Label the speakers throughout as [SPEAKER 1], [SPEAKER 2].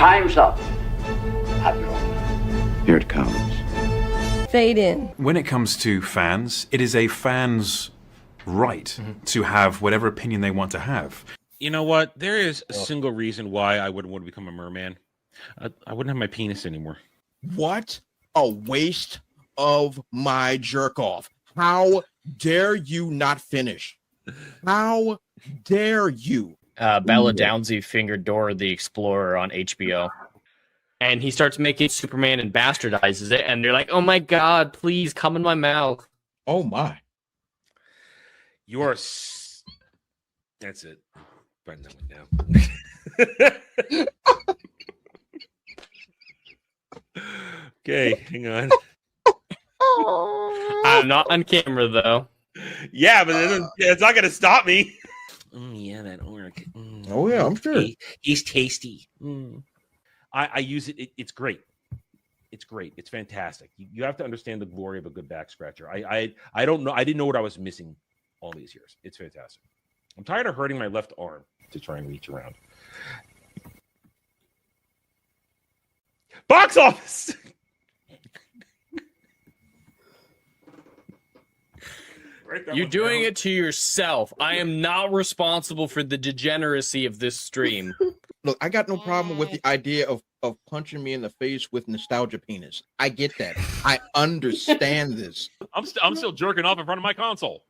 [SPEAKER 1] Time's up. Admiral.
[SPEAKER 2] Here it comes.
[SPEAKER 3] Fade in.
[SPEAKER 4] When it comes to fans, it is a fan's right to have whatever opinion they want to have.
[SPEAKER 5] You know what? There is a single reason why I wouldn't want to become a merman. I wouldn't have my penis anymore.
[SPEAKER 6] What a waste of my jerk off. How dare you not finish? How dare you?
[SPEAKER 7] Bella Downsy fingered Dora the Explorer on HBO. And he starts making Superman and bastardizes it, and they're like, oh my god, please come in my mouth.
[SPEAKER 6] Oh my.
[SPEAKER 5] You are... That's it. Writing that one down. Okay, hang on.
[SPEAKER 7] I'm not on camera, though.
[SPEAKER 5] Yeah, but it's not going to stop me. Yeah, that orc.
[SPEAKER 6] Oh, yeah, I'm sure.
[SPEAKER 5] He's tasty. I use it. It's great. It's great. It's fantastic. You have to understand the glory of a good back scratcher. I don't know. I didn't know what I was missing all these years. It's fantastic. I'm tired of hurting my left arm to try and reach around. Box office.
[SPEAKER 7] You're doing it to yourself. I am not responsible for the degeneracy of this stream.
[SPEAKER 6] Look, I got no problem with the idea of punching me in the face with nostalgia penis. I get that. I understand this.
[SPEAKER 5] I'm still jerking off in front of my console.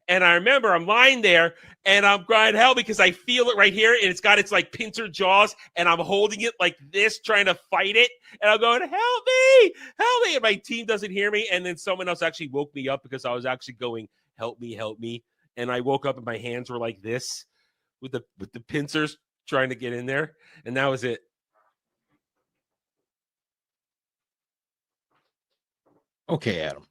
[SPEAKER 5] And I remember I'm lying there and I'm crying hell because I feel it right here and it's got its like pincer jaws and I'm holding it like this, trying to fight it. And I'm going, help me. And my team doesn't hear me. And then someone else actually woke me up because I was actually going, help me. And I woke up and my hands were like this with the pincers trying to get in there. And that was it.
[SPEAKER 6] Okay, Adam.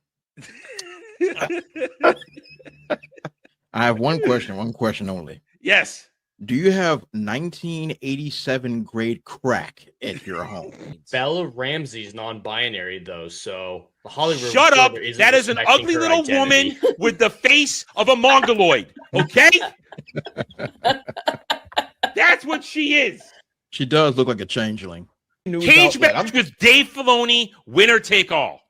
[SPEAKER 6] I have one question only.
[SPEAKER 5] Yes.
[SPEAKER 6] Do you have 1987 grade crack at your home?
[SPEAKER 7] Bella Ramsey's non-binary, though, so the Hollywood
[SPEAKER 5] Shut up!
[SPEAKER 7] Reporter isn't
[SPEAKER 5] That is an
[SPEAKER 7] respecting
[SPEAKER 5] ugly
[SPEAKER 7] her
[SPEAKER 5] little
[SPEAKER 7] identity.
[SPEAKER 5] woman with the face of a mongoloid. Okay? That's what she is.
[SPEAKER 6] She does look like a changeling.
[SPEAKER 5] Cage match with Dave Filoni, winner take all.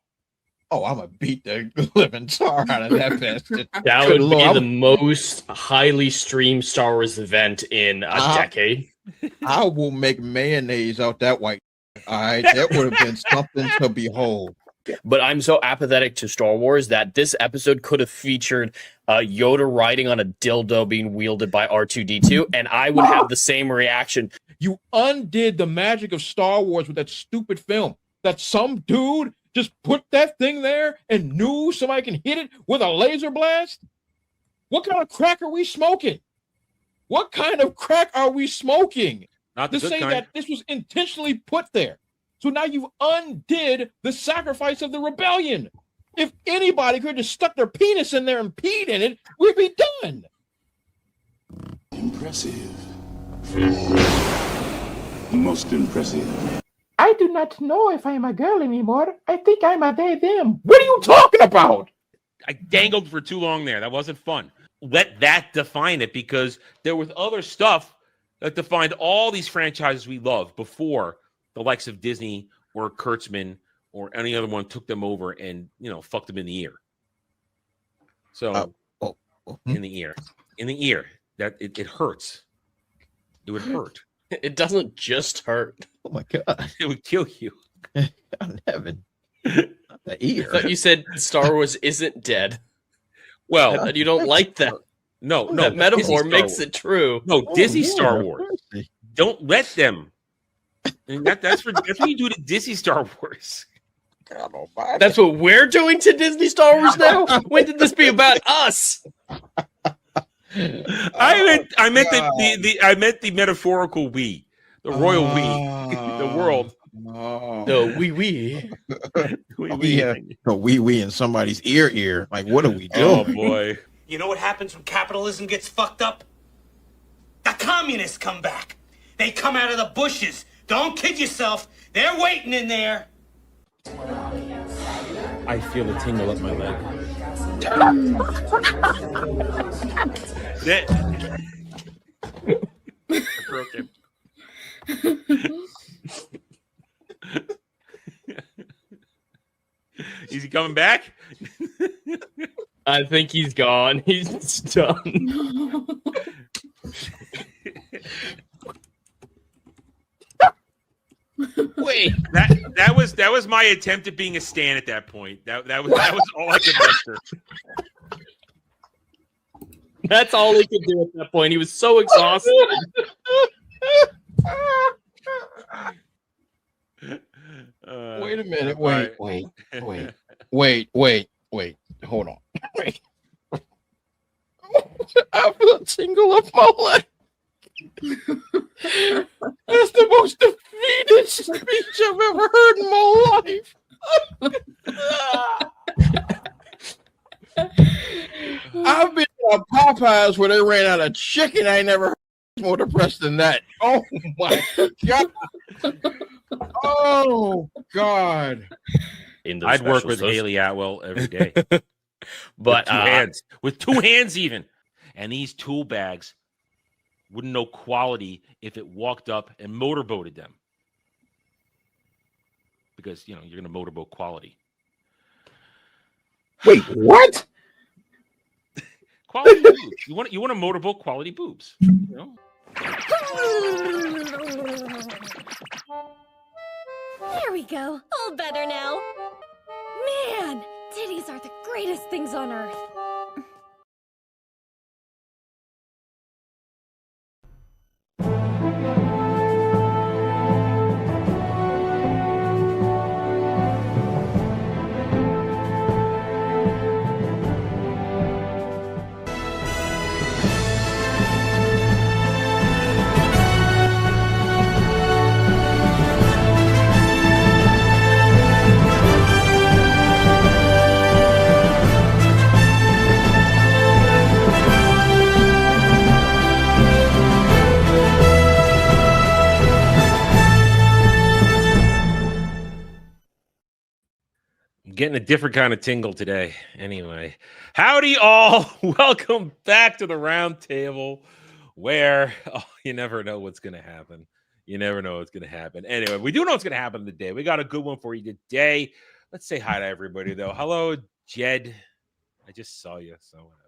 [SPEAKER 6] Oh, I'm gonna beat the living tar out of that bastard.
[SPEAKER 7] That would be the most highly streamed Star Wars event in a decade.
[SPEAKER 6] I will make mayonnaise out that white. All right, that would have been something to behold.
[SPEAKER 7] But I'm so apathetic to Star Wars that this episode could have featured Yoda riding on a dildo being wielded by R2-D2, and I would have the same reaction.
[SPEAKER 6] You undid the magic of Star Wars with that stupid film. That some dude just put that thing there and knew somebody can hit it with a laser blast? What kind of crack are we smoking? What kind of crack are we smoking?
[SPEAKER 5] Not the
[SPEAKER 6] to
[SPEAKER 5] good
[SPEAKER 6] say
[SPEAKER 5] kind.
[SPEAKER 6] that this was intentionally put there. So now you undid the sacrifice of the rebellion. If anybody could have just stuck their penis in there and peed in it, we'd be done.
[SPEAKER 2] Impressive. Most impressive.
[SPEAKER 6] I do not know if I am a girl anymore. I think I'm a they, them. What are you talking about?
[SPEAKER 5] I dangled for too long there. That wasn't fun. Let that define it, because there was other stuff that defined all these franchises we love before the likes of Disney or Kurtzman or any other one took them over and, fucked them in the ear. So, in the ear. That it hurts. It would hurt.
[SPEAKER 7] It doesn't just hurt.
[SPEAKER 6] Oh my God.
[SPEAKER 5] It would kill you.
[SPEAKER 6] I'm heaven. Not the ear.
[SPEAKER 7] I thought you said Star Wars isn't dead.
[SPEAKER 5] Well,
[SPEAKER 7] And you don't like that.
[SPEAKER 5] No.
[SPEAKER 7] That metaphor
[SPEAKER 5] Disney
[SPEAKER 7] makes
[SPEAKER 5] Star
[SPEAKER 7] it true.
[SPEAKER 5] No, Disney
[SPEAKER 6] yeah,
[SPEAKER 5] Star Wars. Don't let them. And that's what you do to Disney Star Wars.
[SPEAKER 7] That's what we're doing to Disney Star Wars now? When did this be about us?
[SPEAKER 5] I meant the metaphorical we, the royal we, the world.
[SPEAKER 7] No, we.
[SPEAKER 6] Yeah, the wee in somebody's ear. Like, what are we doing?
[SPEAKER 5] Oh boy!
[SPEAKER 8] You know what happens when capitalism gets fucked up? The communists come back. They come out of the bushes. Don't kid yourself. They're waiting in there.
[SPEAKER 5] I feel a tingle up my leg. second. Is he coming back?
[SPEAKER 7] I think he's gone. He's done.
[SPEAKER 5] Wait, that was my attempt at being a Stan at that point. That was all I could muster.
[SPEAKER 7] That's all he could do at that point. He was so exhausted.
[SPEAKER 6] Wait a minute.
[SPEAKER 5] Right.
[SPEAKER 6] Wait. Hold on. Wait. I feel a tingle up my leg. That's the most defeated speech I've ever heard in my life. I've been to Popeyes where they ran out of chicken. I ain't never heard more depressed than that. Oh my god. Oh god.
[SPEAKER 5] I'd work with Haley Atwell every day.
[SPEAKER 7] But
[SPEAKER 5] with two hands even. And these tool bags wouldn't know quality if it walked up and motorboated them. Because, you're going to motorboat quality.
[SPEAKER 6] Wait, what?
[SPEAKER 5] Quality boobs. You want to motorboat quality boobs.
[SPEAKER 1] There we go. All better now. Man, titties are the greatest things on earth.
[SPEAKER 5] Getting a different kind of tingle today. Anyway, howdy all. Welcome back to the round table where you never know what's going to happen. You never know what's going to happen. Anyway, we do know what's going to happen today. We got a good one for you today. Let's say hi to everybody, though. Hello, Jed. I just saw you, so whatever.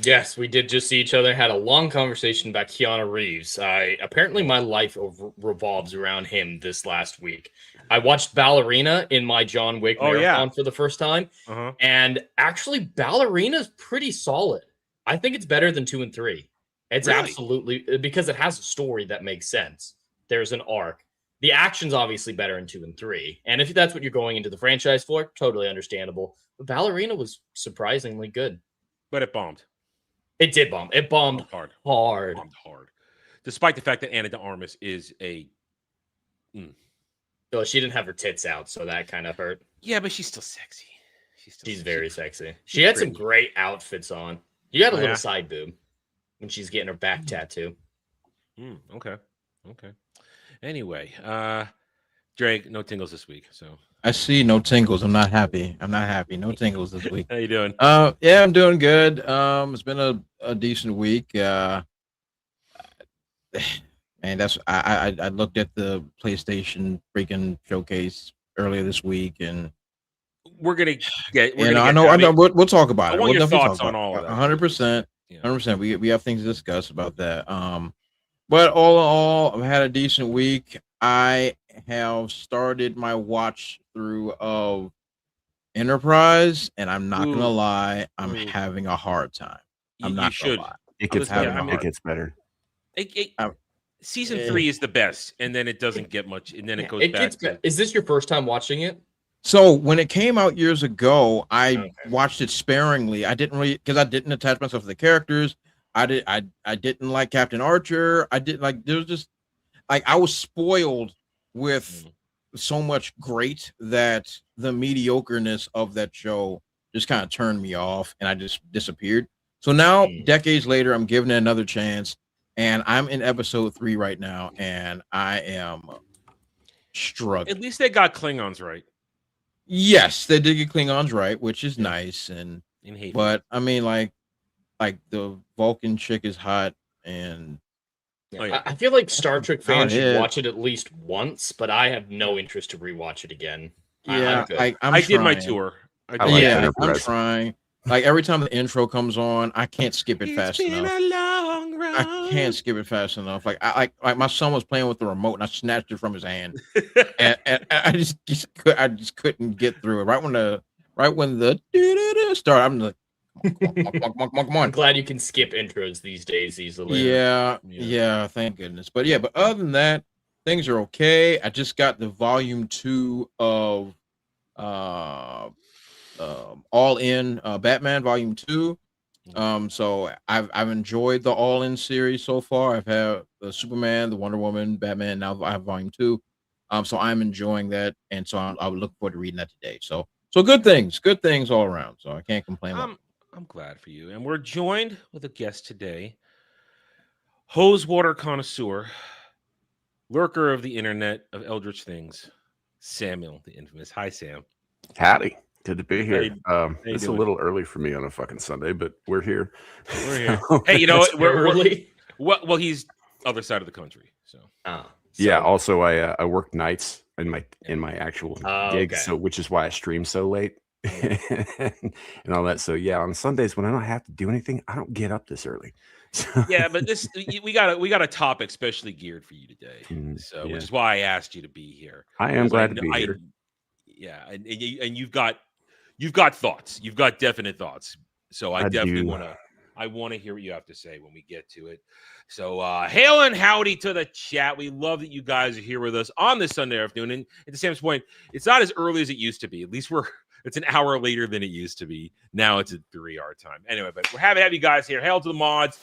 [SPEAKER 7] Yes, we did just see each other. Had a long conversation about Keanu Reeves. Apparently, my life revolves around him this last week. I watched Ballerina in my John Wick marathon for the first time, and actually, Ballerina's pretty solid. I think it's better than 2 and 3. It's
[SPEAKER 5] Really?
[SPEAKER 7] Absolutely, because it has a story that makes sense. There's an arc. The action's obviously better in 2 and 3, and if that's what you're going into the franchise for, totally understandable. But Ballerina was surprisingly good.
[SPEAKER 5] But it bombed.
[SPEAKER 7] It did bomb. It bombed
[SPEAKER 5] hard.
[SPEAKER 7] hard.
[SPEAKER 5] Bombed hard. Despite the fact that Anna de Armas is a...
[SPEAKER 7] Well, she didn't have her tits out, so that kind of hurt.
[SPEAKER 5] Yeah, but she's still sexy.
[SPEAKER 7] She's very sexy. She had some great outfits on. You got a little side boob when she's getting her back tattoo.
[SPEAKER 5] Okay. Anyway, Drake, no tingles this week, so...
[SPEAKER 6] I see no tingles. I'm not happy. No tingles this week.
[SPEAKER 5] How you doing?
[SPEAKER 6] Yeah, I'm doing good. It's been a decent week. Man, I looked at the PlayStation freaking showcase earlier this week, and
[SPEAKER 5] we're gonna get.
[SPEAKER 6] I know. We'll talk about it.
[SPEAKER 5] I want your
[SPEAKER 6] definitely
[SPEAKER 5] thoughts on all of that.
[SPEAKER 6] 100%. 100%. We have things to discuss about that. But all in all, I've had a decent week. I have started my watch through of Enterprise, and I'm not gonna lie, I'm having a hard time. I'm not gonna lie.
[SPEAKER 2] It gets better.
[SPEAKER 5] Season 3 is the best, and then it doesn't get much, and then it goes back.
[SPEAKER 7] Is this your first time watching it?
[SPEAKER 6] So when it came out years ago, I watched it sparingly. I didn't really, because I didn't attach myself to the characters. I didn't like Captain Archer. I didn't like. There was just like I was spoiled with so much great that the mediocreness of that show just kind of turned me off, and I just disappeared. So now, decades later, I'm giving it another chance, and I'm in episode 3 right now, and I am struggling.
[SPEAKER 5] At least they got Klingons right.
[SPEAKER 6] Yes, they did get Klingons right, which is nice, but I mean, like the Vulcan chick is hot, and
[SPEAKER 7] Yeah.
[SPEAKER 5] Oh, yeah.
[SPEAKER 7] I feel like Star Trek fans should
[SPEAKER 9] it.
[SPEAKER 7] watch it at least once, but I have no interest to rewatch it again.
[SPEAKER 9] Yeah,
[SPEAKER 7] I'm
[SPEAKER 5] I did my
[SPEAKER 9] trying.
[SPEAKER 5] tour.
[SPEAKER 2] I like
[SPEAKER 9] Yeah, I'm
[SPEAKER 2] Enterprise.
[SPEAKER 9] trying. Like every time the intro comes on, I can't skip it fast enough.
[SPEAKER 5] A long run.
[SPEAKER 9] I can't skip it fast enough. Like like my son was playing with the remote and I snatched it from his hand, and I just couldn't get through it. Right when the start, I'm like, come
[SPEAKER 7] I'm
[SPEAKER 9] on.
[SPEAKER 7] glad you can skip intros these days easily.
[SPEAKER 9] Yeah, thank goodness. But other than that, things are okay. I just got the volume 2 of All In Batman volume 2. So I've enjoyed the All In series so far. I've had the Superman, the Wonder Woman, Batman. Now I have volume 2. So I'm enjoying that, and so I would look forward to reading that today. So good things all around. So I can't complain.
[SPEAKER 5] I'm glad for you. And we're joined with a guest today, hose water connoisseur, lurker of the internet of Eldritch Things, Samuel, the infamous. Hi, Sam.
[SPEAKER 2] Howdy. Good to be here. It's
[SPEAKER 5] doing?
[SPEAKER 2] a little early for me on a fucking Sunday, but we're here.
[SPEAKER 5] We're here. Hey, you know what? We're
[SPEAKER 7] early.
[SPEAKER 5] Well, he's other side of the country, so.
[SPEAKER 2] Yeah. Also, I work nights in my actual gig,
[SPEAKER 7] okay.
[SPEAKER 2] so which is why I stream so late and all that. So yeah, on Sundays when I don't have to do anything, I don't get up this early.
[SPEAKER 5] Yeah, but we got a topic specially geared for you today, so
[SPEAKER 2] yeah.
[SPEAKER 5] which is why I asked you to be here.
[SPEAKER 2] I am glad to be here.
[SPEAKER 5] Yeah, and you've got thoughts. You've got definite thoughts. So I definitely want to hear what you have to say when we get to it. So hail and howdy to the chat. We love that you guys are here with us on this Sunday afternoon. And at Sam's point, it's not as early as it used to be. At least it's an hour later than it used to be. Now it's at 3 our time. Anyway, but we're happy to have you guys here. Hail to the mods.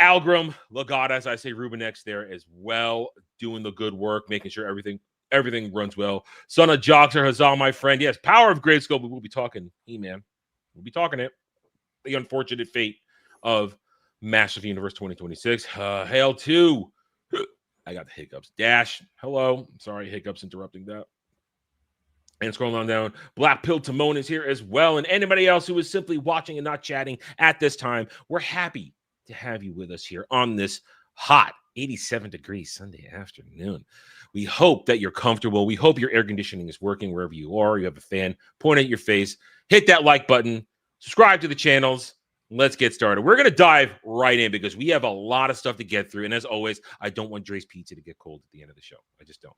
[SPEAKER 5] Algram, Legata, as I say, Rubenex there as well, doing the good work, making sure everything runs well. Son of Joxer Hazal, my friend. Yes, Power of Grayskull. We will be talking He-Man. We'll be talking it. The unfortunate fate of Master of the Universe 2026. Hail to. I got the hiccups. Dash. Hello. Sorry, hiccups interrupting that. And scrolling on down, Black Pill Timon is here as well. And anybody else who is simply watching and not chatting at this time, we're happy to have you with us here on this hot 87 degrees Sunday afternoon. We hope that you're comfortable. We hope your air conditioning is working wherever you are. You have a fan, point at your face, hit that like button, subscribe to the channels. Let's get started. We're going to dive right in because we have a lot of stuff to get through. And as always, I don't want Dre's Pizza to get cold at the end of the show. I just don't.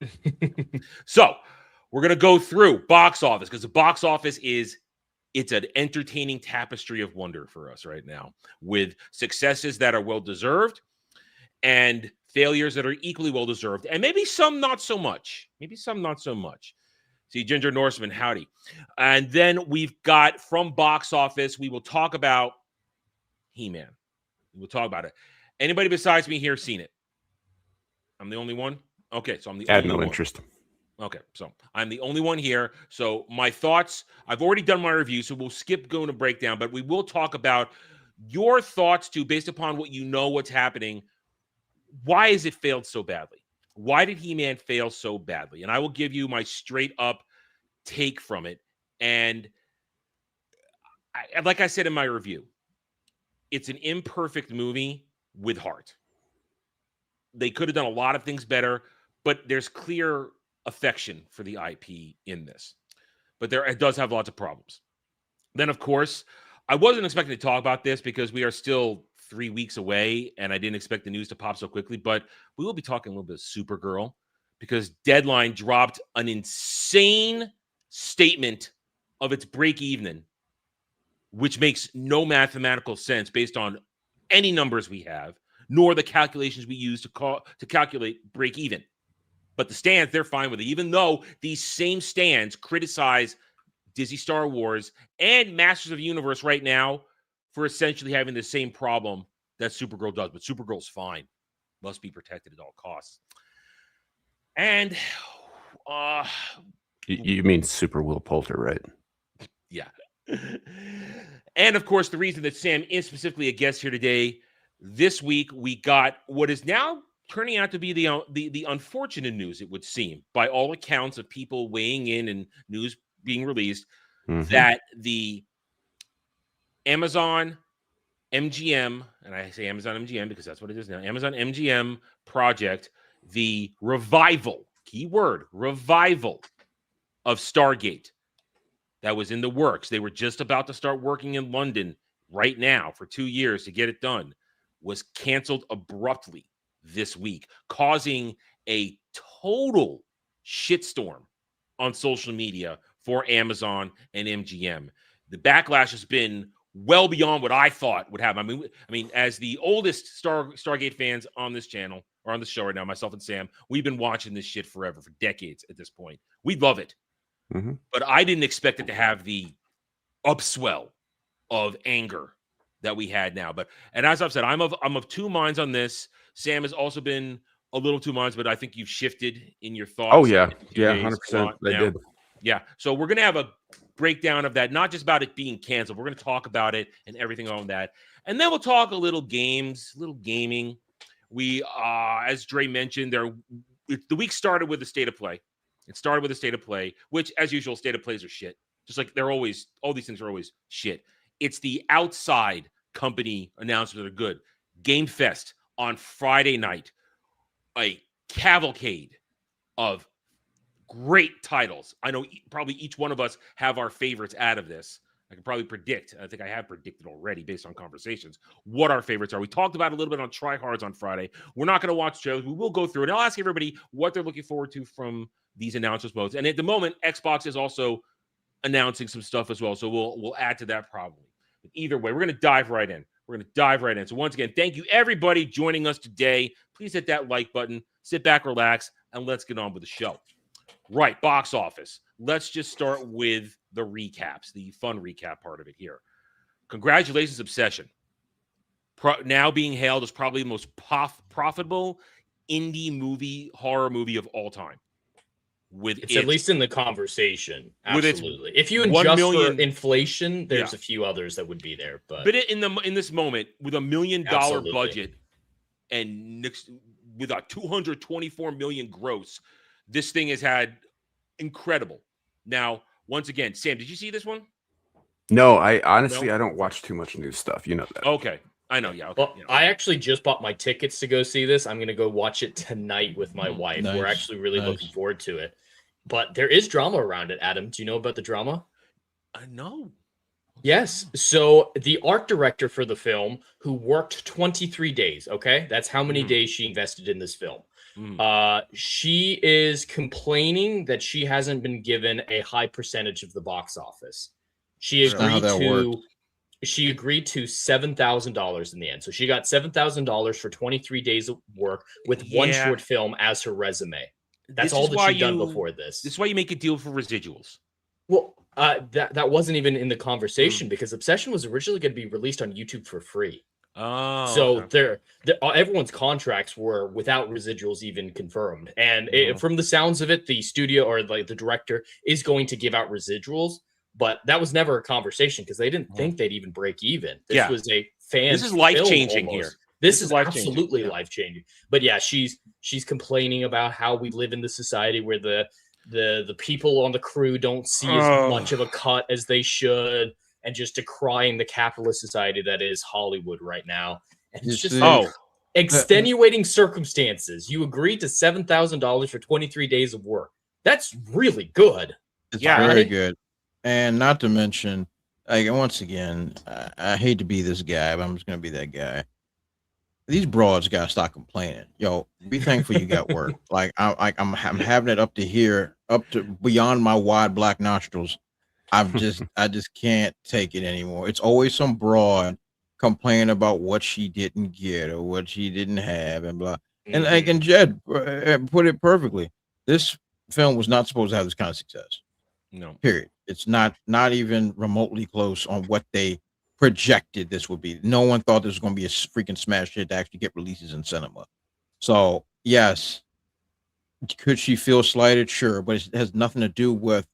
[SPEAKER 5] So we're going to go through box office because the box office it's an entertaining tapestry of wonder for us right now, with successes that are well-deserved and failures that are equally well-deserved, and maybe some not so much. See, Ginger Norseman, howdy. And then we've got from box office, we will talk about He-Man. We'll talk about it. Anybody besides me here seen it? I'm the only one? Okay, so I'm the only one.
[SPEAKER 2] I had no interest.
[SPEAKER 5] Okay, so I'm the only one here. So my thoughts, I've already done my review, so we'll skip going to breakdown, but we will talk about your thoughts too, based upon what you know what's happening. Why has it failed so badly? Why did He-Man fail so badly? And I will give you my straight up take from it. And like I said in my review, it's an imperfect movie with heart. They could have done a lot of things better, but there's clear affection for the IP in this. But it does have lots of problems. Then, of course, I wasn't expecting to talk about this because we are still 3 weeks away, and I didn't expect the news to pop so quickly, but we will be talking a little bit of Supergirl because Deadline dropped an insane statement of its break-even, which makes no mathematical sense based on any numbers we have, nor the calculations we use to calculate break-even. But the stands, they're fine with it, even though these same stands criticize Disney Star Wars and Masters of the Universe right now for essentially having the same problem that Supergirl does. But Supergirl's fine. Must be protected at all costs. And
[SPEAKER 2] you mean Super Will Poulter, right?
[SPEAKER 5] Yeah. And of course, the reason that Sam is specifically a guest here today, this week we got what is now turning out to be the unfortunate news, it would seem, by all accounts of people weighing in and news being released, that the Amazon MGM, and I say Amazon MGM because that's what it is now. Amazon MGM project, the revival, keyword revival of Stargate that was in the works. They were just about to start working in London right now for 2 years to get it done, was canceled abruptly this week, causing a total shitstorm on social media for Amazon and MGM. The backlash has been well beyond what I thought would happen. I mean, as the oldest Stargate fans on this channel or on the show right now, myself and Sam, we've been watching this shit forever, for decades at this point. We love it.
[SPEAKER 2] Mm-hmm.
[SPEAKER 5] But I didn't expect it to have the upswell of anger that we had now. And as I've said, I'm of two minds on this. Sam has also been a little two minds, but I think you've shifted in your thoughts.
[SPEAKER 2] Oh yeah, 100%. They did.
[SPEAKER 5] Yeah. So we're gonna have a breakdown of that, not just about it being canceled. We're gonna talk about it and everything on that, and then we'll talk a little gaming. We, as Dre mentioned, the week started with the state of play. It started with the state of play, which, as usual, state of plays are shit. Just like they're always, all these things are always shit. It's the outside company announcements that are good. Game Fest on Friday night, a cavalcade of great titles. I know probably each one of us have our favorites out of this. I can probably predict, I think I have predicted already based on conversations, what our favorites are. We talked about it a little bit on Tryhards on Friday. We're not going to watch shows. We will go through it. I'll ask everybody what they're looking forward to from these announcements modes. And at the moment, Xbox is also announcing some stuff as well. So we'll add to that probably. But either way, we're going to dive right in. So once again, thank you everybody joining us today. Please hit that like button, sit back, relax, and let's get on with the show. Right, box office. Let's just start with the recaps, the fun recap part of it here. Congratulations, Obsession. Now being hailed as probably the most profitable indie horror movie of all time.
[SPEAKER 7] It's at least in the conversation. Absolutely. If you adjust for inflation, there's a few others that would be there. But
[SPEAKER 5] in this moment, with $1 million budget and with a 224 million gross, this thing has had incredible. Now, once again, Sam, did you see this one?
[SPEAKER 2] No, I honestly I don't watch too much new stuff. You know that.
[SPEAKER 5] Okay. I know, yeah. Okay.
[SPEAKER 7] Well, I actually just bought my tickets to go see this. I'm going to go watch it tonight with my wife.
[SPEAKER 9] Nice.
[SPEAKER 7] We're actually really looking forward to it. But there is drama around it, Adam. Do you know about the drama?
[SPEAKER 5] No.
[SPEAKER 7] Yes. So the art director for the film, who worked 23 days, okay? That's how many days she invested in this film. She is complaining that she hasn't been given a high percentage of the box office. She agreed to $7,000 in the end. So she got $7,000 for 23 days of work with one short film as her resume. That's all that she'd done before this.
[SPEAKER 5] This is why you make a deal for residuals.
[SPEAKER 7] Well, that wasn't even in the conversation because Obsession was originally going to be released on YouTube for free.
[SPEAKER 5] Oh,
[SPEAKER 7] so everyone's contracts were without residuals even confirmed, and from the sounds of it, the studio or like the director is going to give out residuals, but that was never a conversation because they didn't think they'd even break even. This was a fan.
[SPEAKER 5] This is life changing here.
[SPEAKER 7] This is absolutely life changing. But yeah, she's complaining about how we live in this society where the people on the crew don't see as much of a cut as they should. And just decrying the capitalist society that is Hollywood right now. And it's just extenuating circumstances. You agreed to $7,000 for 23 days of work. That's really good.
[SPEAKER 9] It's very good. And not to mention, like, once again, I hate to be this guy, but I'm just going to be that guy. These broads got to stop complaining. Yo, be thankful you got work. Like, I'm having it up to here, up to beyond my wide black nostrils. I just can't take it anymore. It's always some broad complaining about what she didn't get or what she didn't have and blah. And like, and Jed put it perfectly. This film was not supposed to have this kind of success.
[SPEAKER 5] No.
[SPEAKER 9] Period. It's not even remotely close on what they projected this would be. No one thought this was going to be a freaking smash hit to actually get releases in cinema. So yes, could she feel slighted? Sure, but it has nothing to do with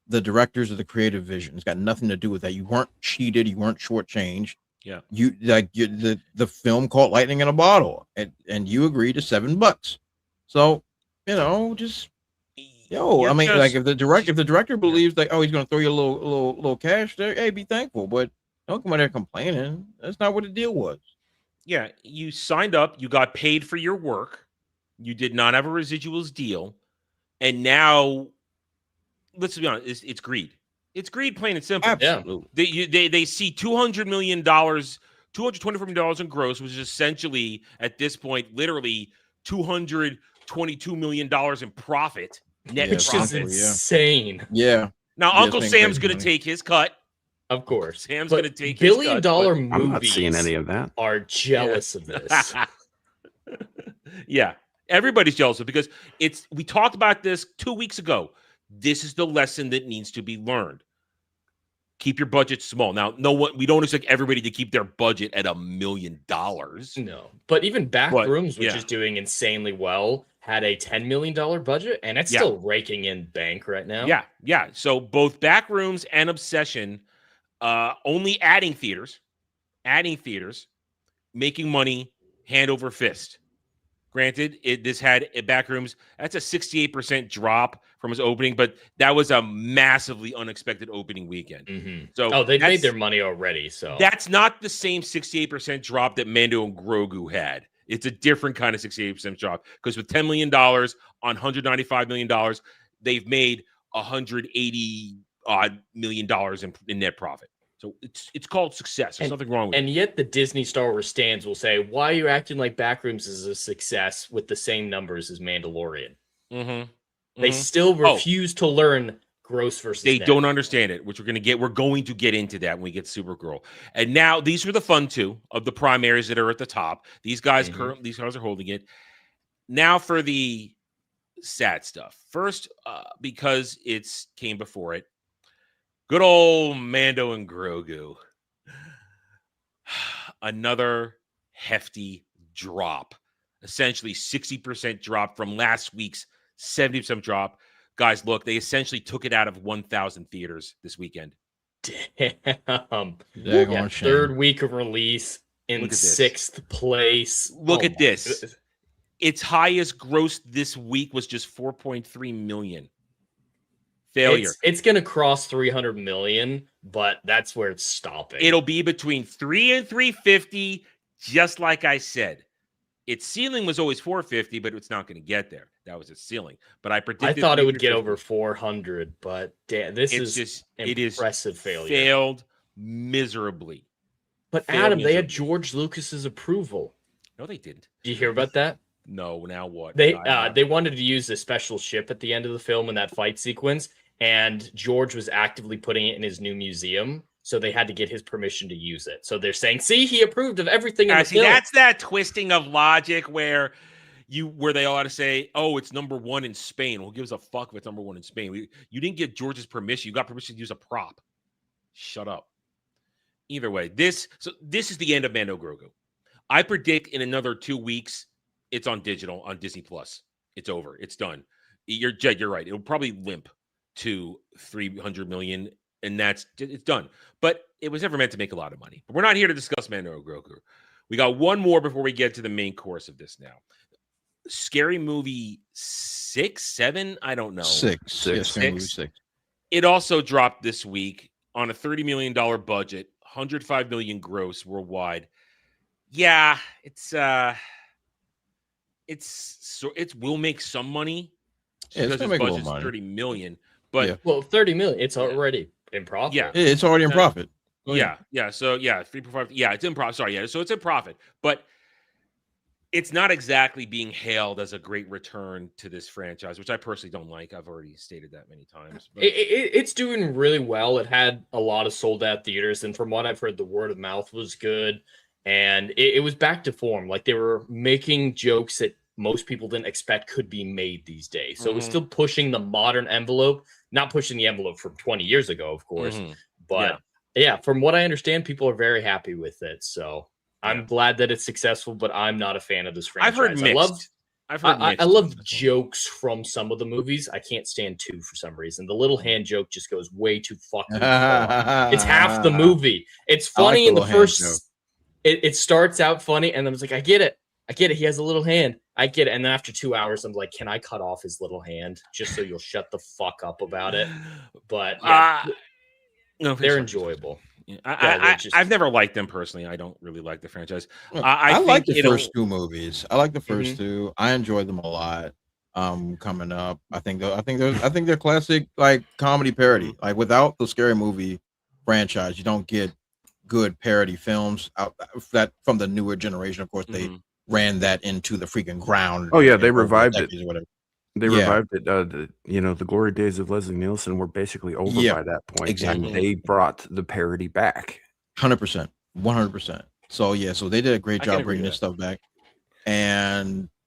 [SPEAKER 9] the directors of the creative vision. It's got nothing to do with that. You weren't cheated. You weren't shortchanged.
[SPEAKER 5] Yeah.
[SPEAKER 9] The film caught lightning in a bottle, and you agreed to $7. So, just I mean, like if the director believes like, oh, he's going to throw you a little cash there, hey, be thankful. But Don't come out there complaining. That's not what the deal was.
[SPEAKER 5] Yeah, you signed up, you got paid for your work, you did not have a residuals deal, and now, let's be honest, it's greed. It's greed, plain and simple.
[SPEAKER 9] Absolutely.
[SPEAKER 5] They see $200 million, $224 million in gross, which is essentially, at this point, literally $222 million in profit, net
[SPEAKER 7] Which
[SPEAKER 5] profit.
[SPEAKER 7] is insane.
[SPEAKER 9] Yeah.
[SPEAKER 5] Now,
[SPEAKER 9] Yeah,
[SPEAKER 5] Uncle
[SPEAKER 9] it's
[SPEAKER 5] Sam's
[SPEAKER 9] crazy
[SPEAKER 5] going to
[SPEAKER 9] money.
[SPEAKER 5] take his cut.
[SPEAKER 7] Of course.
[SPEAKER 5] Sam's
[SPEAKER 7] But
[SPEAKER 5] going to take his cut.
[SPEAKER 7] billion-dollar
[SPEAKER 2] I'm not
[SPEAKER 7] movies
[SPEAKER 2] seeing any of that.
[SPEAKER 7] are jealous of this.
[SPEAKER 5] Yeah, everybody's jealous of it because we talked about this 2 weeks ago. This is the lesson that needs to be learned. Keep your budget small. Now, we don't expect everybody to keep their budget at $1 million.
[SPEAKER 7] No, but even Backrooms, which is doing insanely well, had a $10 million budget, and it's still raking in bank right now.
[SPEAKER 5] Yeah. So both Backrooms and Obsession, only adding theaters, making money hand over fist. Granted, this had Backrooms. That's a 68% drop from its opening, but that was a massively unexpected opening weekend.
[SPEAKER 7] Mm-hmm.
[SPEAKER 5] So
[SPEAKER 7] they've made their money already. So
[SPEAKER 5] that's not the same 68% drop that Mando and Grogu had. It's a different kind of 68% drop because with $10 million on $195 million, they've made $180 odd million in net profit. So it's called success. There's nothing wrong with it.
[SPEAKER 7] And yet the Disney Star Wars stands will say, why are you acting like Backrooms is a success with the same numbers as Mandalorian?
[SPEAKER 5] Mm-hmm.
[SPEAKER 7] They still refuse to learn gross versus
[SPEAKER 5] They
[SPEAKER 7] net.
[SPEAKER 5] don't understand it, which we're going to get into that when we get Supergirl. And now these were the fun two of the primaries that are at the top. These guys these guys are holding it. Now for the sad stuff. First, because it's came before it. Good old Mando and Grogu. Another hefty drop. Essentially 60% drop from last week's 70% drop. Guys, look, they essentially took it out of 1,000 theaters this weekend.
[SPEAKER 7] Damn. Third week of release in 6th place.
[SPEAKER 5] Look at this. Goodness. Its highest gross this week was just 4.3 million. Failure.
[SPEAKER 7] It's going to cross 300 million, but that's where it's stopping.
[SPEAKER 5] It'll be between 3 and 350, just like I said. Its ceiling was always 450, but it's not going to get there. That was its ceiling. But I predicted.
[SPEAKER 7] I thought it would get over 400, but damn, this is just impressive failure.
[SPEAKER 5] Failed miserably.
[SPEAKER 7] But Adam, they had George Lucas's approval.
[SPEAKER 5] No, they didn't.
[SPEAKER 7] Did you hear about that?
[SPEAKER 5] No. Now what?
[SPEAKER 7] They wanted to use a special ship at the end of the film in that fight sequence. And George was actively putting it in his new museum, so they had to get his permission to use it. So they're saying, "See, he approved of everything in the film."
[SPEAKER 5] That's that twisting of logic where they all had to say, "Oh, it's #1 in Spain." Who gives a fuck if it's #1 in Spain? You didn't get George's permission. You got permission to use a prop. Shut up. Either way, this is the end of Mando Grogu. I predict in another 2 weeks, it's on digital on Disney Plus. It's over. It's done. You're right. It'll probably limp to 300 million, and it's done. But it was never meant to make a lot of money. But we're not here to discuss Mando Grogu. We got one more before we get to the main course of this now. Scary Movie 6, 7, I don't know.
[SPEAKER 9] 6. Yeah, Scary Movie 6.
[SPEAKER 5] It also dropped this week on a $30 million budget, 105 million gross worldwide. Yeah, it will make some money.
[SPEAKER 9] Yeah,
[SPEAKER 5] because its budget's 30 million. But
[SPEAKER 7] well, 30 million, it's already in profit.
[SPEAKER 5] Yeah,
[SPEAKER 9] it's already in profit.
[SPEAKER 5] Yeah. So 3.5. Yeah, it's in profit. Sorry, yeah. So it's in profit, but it's not exactly being hailed as a great return to this franchise, which I personally don't like. I've already stated that many times. But
[SPEAKER 7] it's doing really well. It had a lot of sold out theaters, and from what I've heard, the word of mouth was good, and it was back to form. Like they were making jokes that most people didn't expect could be made these days. So it was still pushing the modern envelope, not pushing the envelope from 20 years ago, of course. But yeah, from what I understand, people are very happy with it. So I'm glad that it's successful, but I'm not a fan of this franchise.
[SPEAKER 5] I've heard mixed.
[SPEAKER 7] I love jokes from some of the movies. I can't stand 2 for some reason. The little hand joke just goes way too fucking far. It's half the movie. It's funny in the first. It starts out funny, and then it's like, I get it. He has a little hand. I get it. And then after 2 hours, I'm like, can I cut off his little hand just so you'll shut the fuck up about it? But yeah,
[SPEAKER 5] no,
[SPEAKER 7] they're enjoyable.
[SPEAKER 5] Yeah,
[SPEAKER 7] they're just-
[SPEAKER 5] I've never liked them personally. I don't really like the franchise.
[SPEAKER 9] Look,
[SPEAKER 5] I
[SPEAKER 9] I like
[SPEAKER 5] think
[SPEAKER 9] the first two movies. I like the 1st
[SPEAKER 5] Mhm.
[SPEAKER 9] two. I enjoyed them a lot. Coming up, I think they're classic like comedy parody. Like without the Scary Movie franchise, you don't get good parody films out that from the newer generation. Of course, they ran that into the freaking ground.
[SPEAKER 2] Oh yeah, they
[SPEAKER 9] over the
[SPEAKER 2] revived it.
[SPEAKER 9] decades or whatever.
[SPEAKER 2] They
[SPEAKER 9] Yeah.
[SPEAKER 2] revived it. The glory days of Leslie Nielsen were basically over
[SPEAKER 9] Yeah,
[SPEAKER 2] by that point,
[SPEAKER 9] exactly.
[SPEAKER 2] and they brought the parody back.
[SPEAKER 9] 100%, 100%. So yeah, so they did a great
[SPEAKER 5] I can
[SPEAKER 9] job
[SPEAKER 5] agree
[SPEAKER 9] bringing
[SPEAKER 5] with
[SPEAKER 9] this stuff back.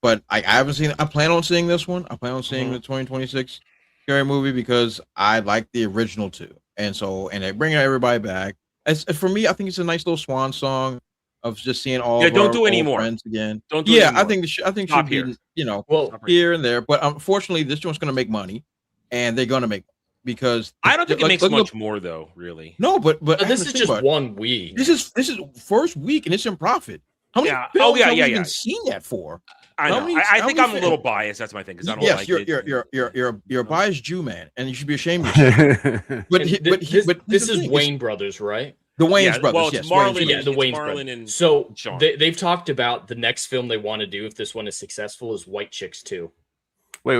[SPEAKER 9] But I haven't seen. I plan on seeing this one. I plan on
[SPEAKER 5] Mm-hmm.
[SPEAKER 9] seeing the 2026 Scary Movie because I like the original two, and they're bringing everybody back. For me, I think it's a nice little swan song of just seeing all.
[SPEAKER 5] Yeah,
[SPEAKER 9] of
[SPEAKER 5] don't
[SPEAKER 9] our
[SPEAKER 5] do
[SPEAKER 9] old
[SPEAKER 5] anymore.
[SPEAKER 9] friends again.
[SPEAKER 5] Don't do
[SPEAKER 9] Yeah,
[SPEAKER 5] anymore.
[SPEAKER 9] I think
[SPEAKER 5] Stop
[SPEAKER 9] should be
[SPEAKER 5] here.
[SPEAKER 7] Well,
[SPEAKER 9] here and there, but unfortunately, this one's going to make money, and they're going to make because
[SPEAKER 5] I don't think it makes
[SPEAKER 9] look-
[SPEAKER 5] much more though. Really.
[SPEAKER 9] No, but
[SPEAKER 7] this
[SPEAKER 9] Adam,
[SPEAKER 7] is
[SPEAKER 9] think
[SPEAKER 7] just
[SPEAKER 9] about it.
[SPEAKER 7] 1 week.
[SPEAKER 9] This is first week and it's in profit. How many
[SPEAKER 5] Yeah.
[SPEAKER 9] films have we
[SPEAKER 5] yeah.
[SPEAKER 9] even seen that for?
[SPEAKER 5] I
[SPEAKER 9] How
[SPEAKER 5] know.
[SPEAKER 9] many-
[SPEAKER 5] I
[SPEAKER 9] how
[SPEAKER 5] think
[SPEAKER 9] many
[SPEAKER 5] I'm a little biased. That's my thing because I don't
[SPEAKER 9] Yes,
[SPEAKER 5] like
[SPEAKER 9] you're a biased Jew man, and you should be ashamed of yourself. But
[SPEAKER 7] And
[SPEAKER 9] he- but he- but
[SPEAKER 7] this
[SPEAKER 9] the
[SPEAKER 7] is
[SPEAKER 9] thing is-
[SPEAKER 7] Wayne Brothers, right?
[SPEAKER 9] The Wayne's
[SPEAKER 5] Yeah,
[SPEAKER 9] brothers.
[SPEAKER 5] well, it's
[SPEAKER 9] yes,
[SPEAKER 5] Marlon
[SPEAKER 9] Wayne's
[SPEAKER 5] and-
[SPEAKER 7] Yeah,
[SPEAKER 9] brothers.
[SPEAKER 7] the
[SPEAKER 5] it's
[SPEAKER 7] Wayne's
[SPEAKER 5] Marlon
[SPEAKER 7] brothers.
[SPEAKER 5] and
[SPEAKER 7] So
[SPEAKER 5] Sean.
[SPEAKER 7] they've talked about the next film they want to do if this one is successful is White Chicks 2.
[SPEAKER 2] Wait!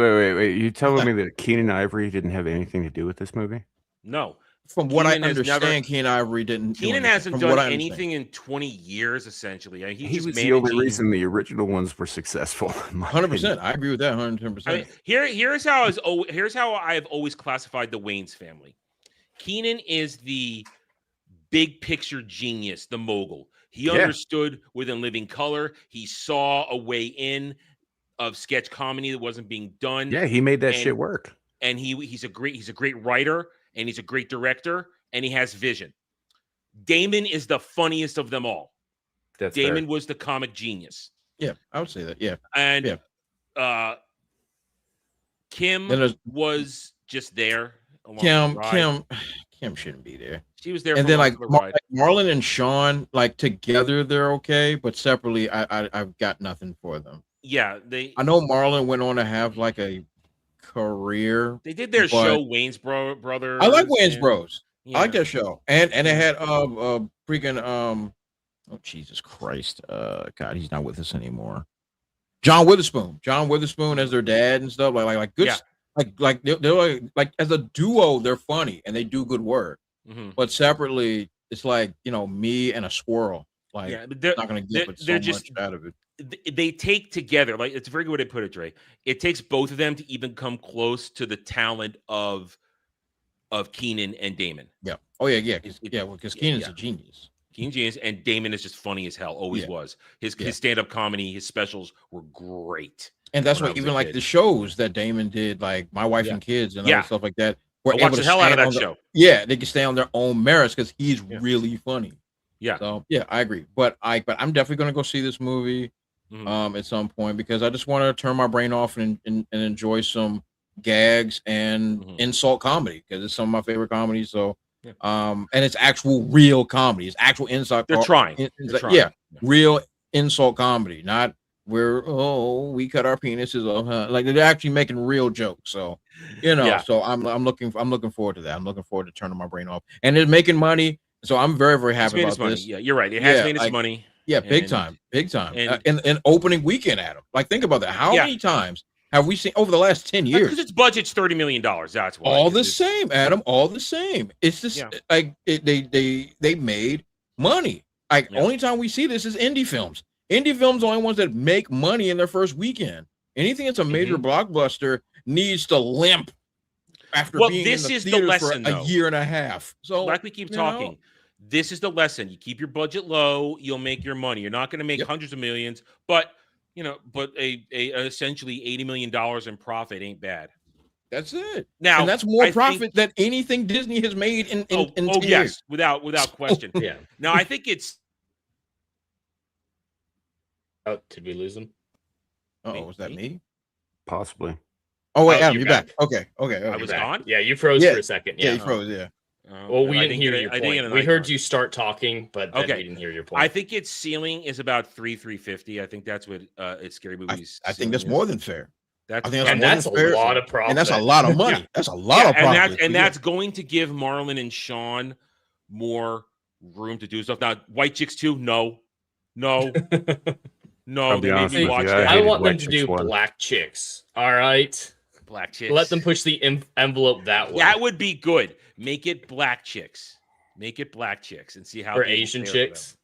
[SPEAKER 2] You telling me that Keenan Ivory didn't have anything to do with this movie?
[SPEAKER 5] No.
[SPEAKER 9] From what I
[SPEAKER 5] Keenan has
[SPEAKER 9] understand,
[SPEAKER 5] never-
[SPEAKER 9] Keenan Ivory didn't. do
[SPEAKER 5] Keenan
[SPEAKER 9] anything,
[SPEAKER 5] hasn't
[SPEAKER 9] from what
[SPEAKER 5] done
[SPEAKER 9] I understand.
[SPEAKER 5] anything in 20 years, essentially. I mean,
[SPEAKER 2] He
[SPEAKER 5] he's
[SPEAKER 2] was
[SPEAKER 5] just
[SPEAKER 2] the only
[SPEAKER 5] managing.
[SPEAKER 2] reason the original ones were successful. in my
[SPEAKER 9] 100%.
[SPEAKER 2] opinion.
[SPEAKER 9] I agree with that. 110%.
[SPEAKER 5] I mean, here's how I have always classified the Wayans family. Keenan is the big picture genius, the mogul. He
[SPEAKER 2] Yeah.
[SPEAKER 5] understood within living color. He saw a way in of sketch comedy that wasn't being done.
[SPEAKER 2] Yeah, he made that
[SPEAKER 5] And-
[SPEAKER 2] shit work.
[SPEAKER 5] And he's a great writer, and he's a great director, and he has vision. Damon is the funniest of them all.
[SPEAKER 2] That's
[SPEAKER 5] Damon
[SPEAKER 2] fair.
[SPEAKER 5] was the comic genius.
[SPEAKER 9] Yeah, I would say that. Yeah.
[SPEAKER 5] And Kim
[SPEAKER 9] Then there's-
[SPEAKER 5] was just there. along for the ride.
[SPEAKER 9] Kim shouldn't be there.
[SPEAKER 5] She was there.
[SPEAKER 9] And
[SPEAKER 5] for
[SPEAKER 9] then
[SPEAKER 5] along
[SPEAKER 9] like,
[SPEAKER 5] for the ride.
[SPEAKER 9] Marlon and Sean, like together they're okay, but separately, I've got nothing for them.
[SPEAKER 5] Yeah,
[SPEAKER 9] I know Marlon went on to have like a career.
[SPEAKER 5] they did their
[SPEAKER 9] but
[SPEAKER 5] show, Wayne's Brothers.
[SPEAKER 9] I like Wayne's
[SPEAKER 5] and-
[SPEAKER 9] Bros. I like
[SPEAKER 5] yeah.
[SPEAKER 9] that show, and it had freaking oh Jesus Christ, God, he's not with us anymore. John Witherspoon as their dad and stuff like good.
[SPEAKER 5] Yeah.
[SPEAKER 9] Like they're like as a duo, they're funny and they do good work.
[SPEAKER 5] Mhm.
[SPEAKER 9] But separately, it's like me and a squirrel. Like
[SPEAKER 5] Yeah, but they're
[SPEAKER 9] not gonna
[SPEAKER 5] they're-
[SPEAKER 9] get but so
[SPEAKER 5] they're
[SPEAKER 9] much
[SPEAKER 5] just-
[SPEAKER 9] out of it.
[SPEAKER 5] they take together, like it's a very good way to put it, Dre. It takes both of them to even come close to the talent of Keenan and Damon.
[SPEAKER 9] Yeah. Oh yeah. Because Keenan's
[SPEAKER 5] yeah.
[SPEAKER 9] a genius.
[SPEAKER 5] Keenan genius, and Damon is just funny as hell. Always
[SPEAKER 9] Yeah.
[SPEAKER 5] was. His
[SPEAKER 9] Yeah.
[SPEAKER 5] stand-up comedy, his specials were great.
[SPEAKER 9] And that's
[SPEAKER 5] when I
[SPEAKER 9] what
[SPEAKER 5] was
[SPEAKER 9] even
[SPEAKER 5] a
[SPEAKER 9] like
[SPEAKER 5] kid.
[SPEAKER 9] the shows that Damon did, like My Wife
[SPEAKER 5] Yeah.
[SPEAKER 9] and Kids and
[SPEAKER 5] Yeah.
[SPEAKER 9] other stuff like that.
[SPEAKER 5] I
[SPEAKER 9] Were
[SPEAKER 5] watched
[SPEAKER 9] able
[SPEAKER 5] the
[SPEAKER 9] to
[SPEAKER 5] hell out of
[SPEAKER 9] stand
[SPEAKER 5] that
[SPEAKER 9] on their-
[SPEAKER 5] show.
[SPEAKER 9] Yeah, they can stay on their own merits because he's
[SPEAKER 5] Yeah.
[SPEAKER 9] really funny.
[SPEAKER 5] Yeah.
[SPEAKER 9] So yeah, I agree. But I'm definitely gonna go see this movie
[SPEAKER 5] Mhm.
[SPEAKER 9] at some point because I just want to turn my brain off and enjoy some gags and
[SPEAKER 5] Mhm.
[SPEAKER 9] insult comedy because it's some of my favorite comedies. So
[SPEAKER 5] Yeah.
[SPEAKER 9] and it's actual real comedy. It's actual insult.
[SPEAKER 5] They're trying. They're trying.
[SPEAKER 9] Yeah, real insult comedy, not where we cut our penises off. Huh? Like they're actually making real jokes. So
[SPEAKER 5] Yeah.
[SPEAKER 9] so I'm looking forward to that. I'm looking forward to turning my brain off, and it's making money. So I'm very very
[SPEAKER 5] It's
[SPEAKER 9] happy
[SPEAKER 5] made
[SPEAKER 9] about
[SPEAKER 5] its money.
[SPEAKER 9] this.
[SPEAKER 5] Yeah, you're right. It has
[SPEAKER 9] Yeah,
[SPEAKER 5] made its
[SPEAKER 9] like-
[SPEAKER 5] money.
[SPEAKER 9] Yeah, big
[SPEAKER 5] And-
[SPEAKER 9] time, big time.
[SPEAKER 5] and-
[SPEAKER 9] In opening weekend, Adam. Like think about that. How
[SPEAKER 5] Yeah.
[SPEAKER 9] many times have we seen over the last 10 years?
[SPEAKER 5] Because its budget's $30 million. That's why.
[SPEAKER 9] All the
[SPEAKER 5] It's-
[SPEAKER 9] same, Adam. All the same. It's just
[SPEAKER 5] Yeah.
[SPEAKER 9] like they made money. Like
[SPEAKER 5] Yeah.
[SPEAKER 9] only time we see this is indie films. Indie films are the only ones that make money in their first weekend. Anything that's a major blockbuster needs to limp after
[SPEAKER 5] Mm-hmm. Well,
[SPEAKER 9] being
[SPEAKER 5] this
[SPEAKER 9] in the
[SPEAKER 5] is the
[SPEAKER 9] theaters
[SPEAKER 5] lesson,
[SPEAKER 9] for a
[SPEAKER 5] though.
[SPEAKER 9] year and a half. So
[SPEAKER 5] Like we keep
[SPEAKER 9] you know,
[SPEAKER 5] talking, this is the lesson. You keep your budget low, you'll make your money. You're not going to make
[SPEAKER 9] Yep.
[SPEAKER 5] hundreds of millions, but a essentially $80 million in profit ain't bad.
[SPEAKER 9] that's it.
[SPEAKER 5] Now,
[SPEAKER 9] And that's more
[SPEAKER 5] I think-
[SPEAKER 9] profit than anything Disney has made in 10 years.
[SPEAKER 5] yes, without question.
[SPEAKER 7] Yeah.
[SPEAKER 5] Now, I think it's
[SPEAKER 7] Oh, did we lose him?
[SPEAKER 9] Oh, was that me?
[SPEAKER 2] Possibly.
[SPEAKER 9] Oh wait,
[SPEAKER 7] Oh,
[SPEAKER 9] Adam,
[SPEAKER 7] you're
[SPEAKER 9] you're back.
[SPEAKER 7] back.
[SPEAKER 9] Okay.
[SPEAKER 5] I was
[SPEAKER 7] Back.
[SPEAKER 5] gone.
[SPEAKER 7] Yeah, you froze
[SPEAKER 9] Yeah.
[SPEAKER 7] for a second.
[SPEAKER 9] Yeah,
[SPEAKER 7] Yeah.
[SPEAKER 9] you froze. Yeah.
[SPEAKER 7] Well, we
[SPEAKER 5] I
[SPEAKER 7] didn't hear
[SPEAKER 5] get
[SPEAKER 7] your
[SPEAKER 5] I didn't get
[SPEAKER 7] point.
[SPEAKER 5] an
[SPEAKER 7] We heard
[SPEAKER 5] icon.
[SPEAKER 7] you start talking, but then
[SPEAKER 5] Okay.
[SPEAKER 7] we didn't hear your point.
[SPEAKER 5] I think its ceiling is about 350. I think that's what its scary movies.
[SPEAKER 9] I think that's
[SPEAKER 5] ceiling
[SPEAKER 9] more
[SPEAKER 5] is.
[SPEAKER 9] than fair.
[SPEAKER 5] That's
[SPEAKER 9] I think that's
[SPEAKER 7] and
[SPEAKER 9] more
[SPEAKER 7] that's
[SPEAKER 9] than
[SPEAKER 7] a
[SPEAKER 9] fair.
[SPEAKER 7] lot of profit.
[SPEAKER 9] And that's a lot of money.
[SPEAKER 5] Yeah.
[SPEAKER 9] That's a lot of profit.
[SPEAKER 5] and that's going to give Marlon and Sean more room to do stuff. Now, White Chicks 2, no.
[SPEAKER 2] I'll be
[SPEAKER 5] They made
[SPEAKER 2] honest
[SPEAKER 5] me
[SPEAKER 2] with
[SPEAKER 5] watch
[SPEAKER 2] you,
[SPEAKER 5] that.
[SPEAKER 7] I
[SPEAKER 2] hated
[SPEAKER 7] want them
[SPEAKER 2] White
[SPEAKER 7] to
[SPEAKER 2] Chicks
[SPEAKER 7] do
[SPEAKER 2] 1.
[SPEAKER 7] Black Chicks. All right.
[SPEAKER 5] Black Chicks.
[SPEAKER 7] Let them push the envelope that way.
[SPEAKER 5] That would be good. Make it Black Chicks. Make it Black Chicks and see how
[SPEAKER 7] For
[SPEAKER 5] they will
[SPEAKER 7] Asian
[SPEAKER 5] fare for them.
[SPEAKER 7] chicks.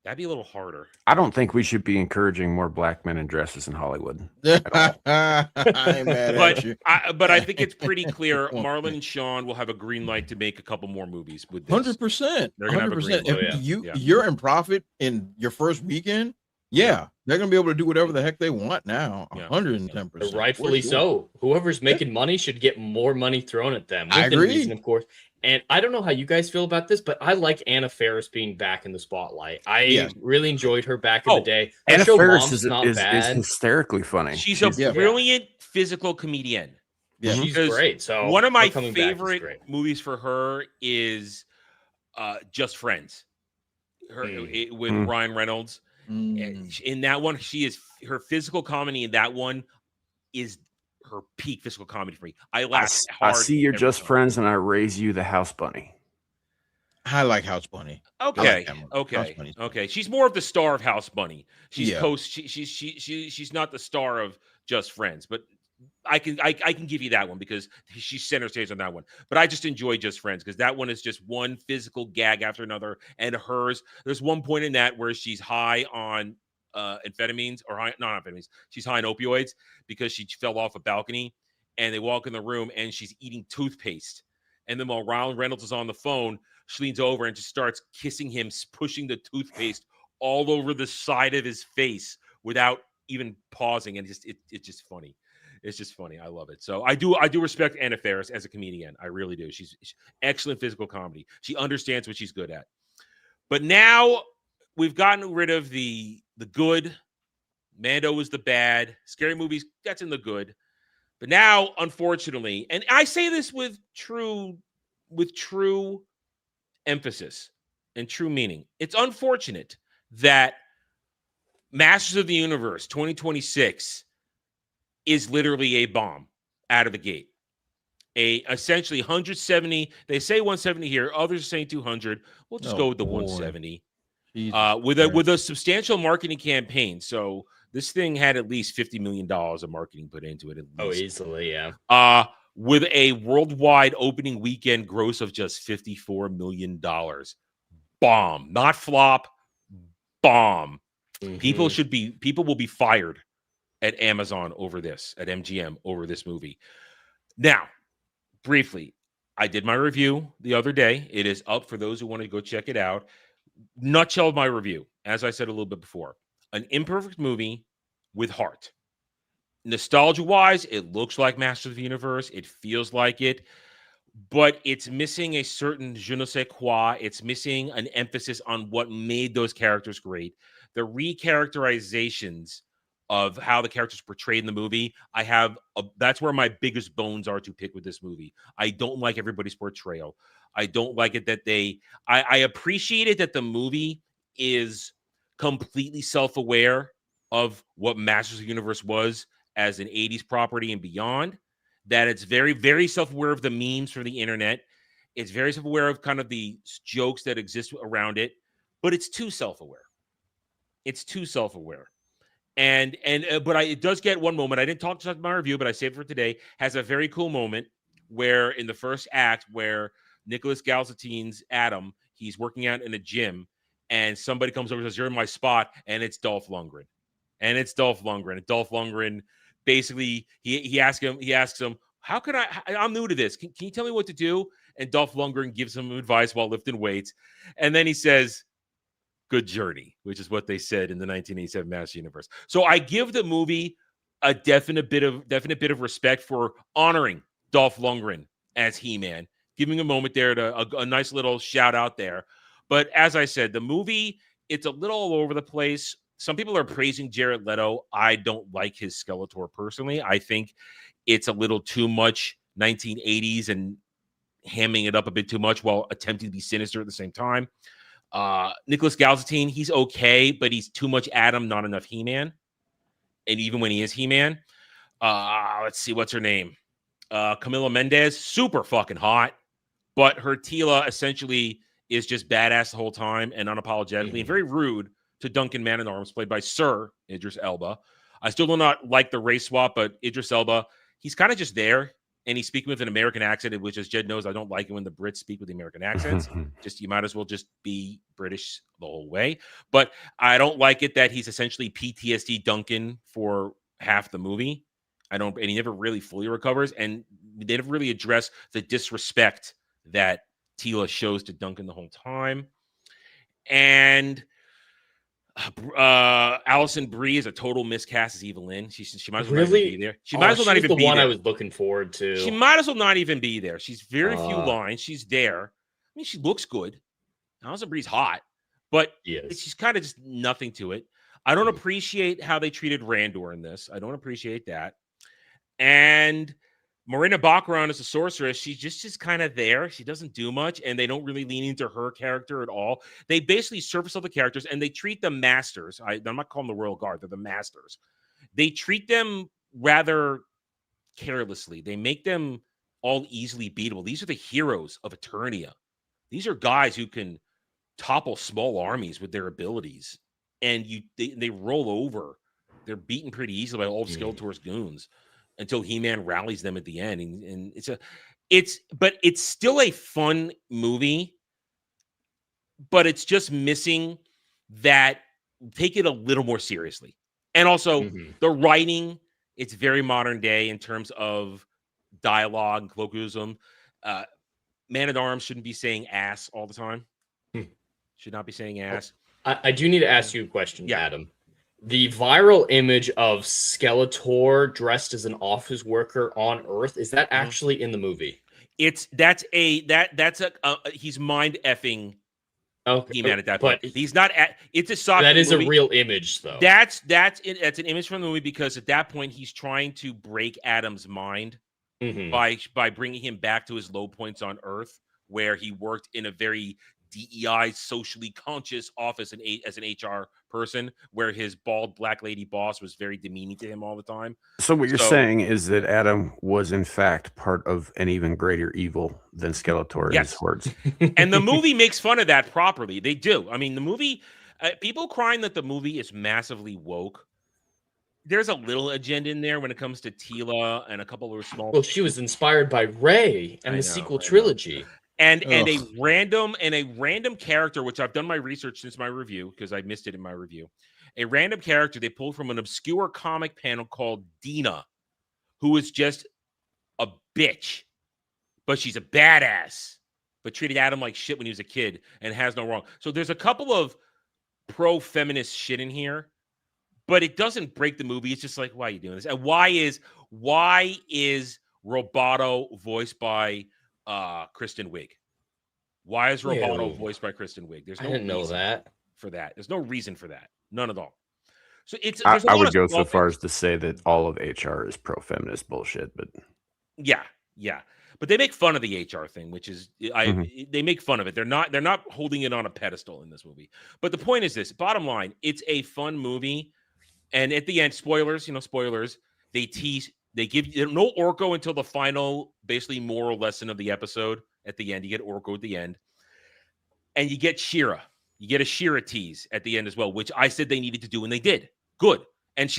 [SPEAKER 5] That'd be a little harder.
[SPEAKER 2] I don't think we should be encouraging more black men in dresses in Hollywood.
[SPEAKER 9] I ain't mad at you.
[SPEAKER 5] But I think it's pretty clear Marlon and Sean will have a green light to make a couple more movies with this.
[SPEAKER 9] 100%.
[SPEAKER 5] They're gonna have a green
[SPEAKER 9] 100%.
[SPEAKER 5] light.
[SPEAKER 9] If
[SPEAKER 5] Yeah.
[SPEAKER 9] you're in profit in your first weekend, yeah, they're gonna be able to do whatever the heck they want now.
[SPEAKER 5] Yeah.
[SPEAKER 9] 110%.
[SPEAKER 7] Rightfully so. Whoever's making money should get more money thrown at them.
[SPEAKER 9] I
[SPEAKER 7] within
[SPEAKER 9] agree.
[SPEAKER 7] reason, of course. And I don't know how you guys feel about this, but I like Anna Faris being back in the spotlight. I really enjoyed her back in the day. Her
[SPEAKER 2] Anna
[SPEAKER 7] show
[SPEAKER 2] Faris
[SPEAKER 7] Mom's
[SPEAKER 2] is
[SPEAKER 7] not bad.
[SPEAKER 2] hysterically funny.
[SPEAKER 5] She's a brilliant physical comedian.
[SPEAKER 9] Yeah.
[SPEAKER 7] She's
[SPEAKER 5] Because
[SPEAKER 7] great. So
[SPEAKER 5] one of my
[SPEAKER 7] her coming back is
[SPEAKER 5] favorite
[SPEAKER 7] great.
[SPEAKER 5] movies for her is Just Friends. With Ryan Reynolds. In that one, her physical comedy in that one is her peak physical comedy for me. I laugh
[SPEAKER 2] I
[SPEAKER 5] hard.
[SPEAKER 2] see your
[SPEAKER 5] every
[SPEAKER 2] just
[SPEAKER 5] time.
[SPEAKER 2] friends and I raise you the house bunny.
[SPEAKER 9] I like House Bunny.
[SPEAKER 5] Okay,
[SPEAKER 9] House
[SPEAKER 5] okay,
[SPEAKER 9] Bunny's
[SPEAKER 5] okay. She's more of the star of House Bunny. She's
[SPEAKER 9] Yeah.
[SPEAKER 5] she's not the star of Just Friends, but I can give you that one because she's center stage on that one. But I just enjoy Just Friends because that one is just one physical gag after another. And hers, there's one point in that where she's high on amphetamines or not amphetamines. She's high on opioids because she fell off a balcony, and they walk in the room and she's eating toothpaste. And then while Ryan Reynolds is on the phone, she leans over and just starts kissing him, pushing the toothpaste all over the side of his face without even pausing. And it's just funny. It's just funny. I love it. So I do respect Anna Faris as a comedian. I really do. She's excellent physical comedy. She understands what she's good at. But now we've gotten rid of the good. Mando is the bad. Scary movies, that's in the good. But now, unfortunately, and I say this with true emphasis and true meaning, it's unfortunate that Masters of the Universe 2026 is literally a bomb out of the gate. Essentially 170, they say 170 here, others are saying 200. We'll just go with the 170. With a substantial marketing campaign. So this thing had at least $50 million of marketing put into it.
[SPEAKER 7] Oh, easily, yeah.
[SPEAKER 5] With a worldwide opening weekend gross of just $54 million. Bomb, not flop, bomb. People will be fired at Amazon over this, at MGM over this movie. Now, briefly, I did my review the other day. It is up for those who want to go check it out. Nutshell of my review, as I said a little bit before, an imperfect movie with heart. Nostalgia-wise, it looks like Masters of the Universe. It feels like it, but it's missing a certain je ne sais quoi. It's missing an emphasis on what made those characters great. The recharacterizations of how the characters portrayed in the movie, that's where my biggest bones are to pick with this movie. I don't like everybody's portrayal. I don't like it that I appreciate it that the movie is completely self-aware of what Masters of the Universe was as an 80s property and beyond, that it's very, very self-aware of the memes from the internet. It's very self-aware of kind of the jokes that exist around it, but it's too self-aware. It's too self-aware. But it does get one moment. I didn't talk about my review, but I saved it for today. Has a very cool moment where in the first act where Nicholas Galzatine's Adam, he's working out in a gym, and somebody comes over and says, "You're in my spot," and it's Dolph Lundgren. And Dolph Lundgren basically he asks him, "How can I'm new to this. Can you tell me what to do?" And Dolph Lundgren gives him advice while lifting weights, and then he says, "Good journey," which is what they said in the 1987 Master Universe. So I give the movie a definite bit of respect for honoring Dolph Lundgren as He-Man, giving a moment there to a nice little shout out there. But as I said, the movie, it's a little all over the place. Some people are praising Jared Leto. I don't like his Skeletor personally. I think it's a little too much 1980s and hamming it up a bit too much while attempting to be sinister at the same time. Nicholas Galzatine, he's okay, but he's too much Adam, not enough He-Man. And even when he is He-Man, let's see, what's her name? Camila Mendez, super fucking hot, but her Tila essentially is just badass the whole time and unapologetically and very rude to Duncan Man-at-Arms, played by Sir Idris Elba. I still do not like the race swap, but Idris Elba, he's kind of just there, and he's speaking with an American accent, which, as Jed knows, I don't like it when the Brits speak with the American accents. You might as well just be British the whole way. But I don't like it that he's essentially PTSD Duncan for half the movie. And he never really fully recovers, and they never really address the disrespect that Tila shows to Duncan the whole time. And Allison Brie is a total miscast as Evelyn. She might as well not even be there. She might as well not even be there.
[SPEAKER 7] The one I was looking forward to.
[SPEAKER 5] She might as well not even be there. She's very few lines. She's there. I mean, she looks good. Allison Brie's hot, but she's kind of just nothing to it. I don't appreciate how they treated Randor in this. I don't appreciate that. And Marina Baccarin as a sorceress, she's just kind of there. She doesn't do much, and they don't really lean into her character at all. They basically surface all the characters, and they treat the masters. I'm not calling them the Royal Guard. They're the masters. They treat them rather carelessly. They make them all easily beatable. These are the heroes of Eternia. These are guys who can topple small armies with their abilities, and they roll over. They're beaten pretty easily by all of Skeletor's goons until He-Man rallies them at the end. And it's still a fun movie, but it's just missing that take it a little more seriously. And also the writing, it's very modern day in terms of dialogue and colloquialism. Man-at-Arms shouldn't be saying ass all the time. Should not be saying ass.
[SPEAKER 7] I do need to ask you a question, Adam. The viral image of Skeletor dressed as an office worker on Earth, is that actually in the movie?
[SPEAKER 5] That's he's mind effing He-Man at that point. He's not it's a soft.
[SPEAKER 7] That is a real image, though.
[SPEAKER 5] That's an image from the movie, because at that point he's trying to break Adam's mind by bringing him back to his low points on Earth, where he worked in a very DEI socially conscious office as an HR person, where his bald black lady boss was very demeaning to him all the time.
[SPEAKER 2] So what you're saying is that Adam was in fact part of an even greater evil than Skeletor in his words.
[SPEAKER 5] And the movie makes fun of that properly. They do. I mean, the movie, people crying that the movie is massively woke. There's a little agenda in there when it comes to Tila and a couple of small.
[SPEAKER 7] Well, she was inspired by Rey and the sequel trilogy.
[SPEAKER 5] And a random character, which I've done my research since my review, because I missed it in my review. A random character they pulled from an obscure comic panel called Dina, who is just a bitch, but she's a badass, but treated Adam like shit when he was a kid and has no wrong. So there's a couple of pro-feminist shit in here, but it doesn't break the movie. It's just like, why are you doing this? And why is Roboto voiced by Kristen Wiig? Why is Roboto voiced by Kristen Wiig? There's no
[SPEAKER 7] I didn't know that.
[SPEAKER 5] For that. There's no reason for that. None at all. So
[SPEAKER 2] I would go so far as to say that all of HR is pro-feminist bullshit, but
[SPEAKER 5] yeah. But they make fun of the HR thing, which is they make fun of it. They're not holding it on a pedestal in this movie. But the point is this, bottom line, it's a fun movie. And at the end, spoilers, they give you no Orko until the final, basically moral lesson of the episode. At the end, you get Orko at the end, and you get She-Ra. You get a She-Ra tease at the end as well, which I said they needed to do, and they did. Good. And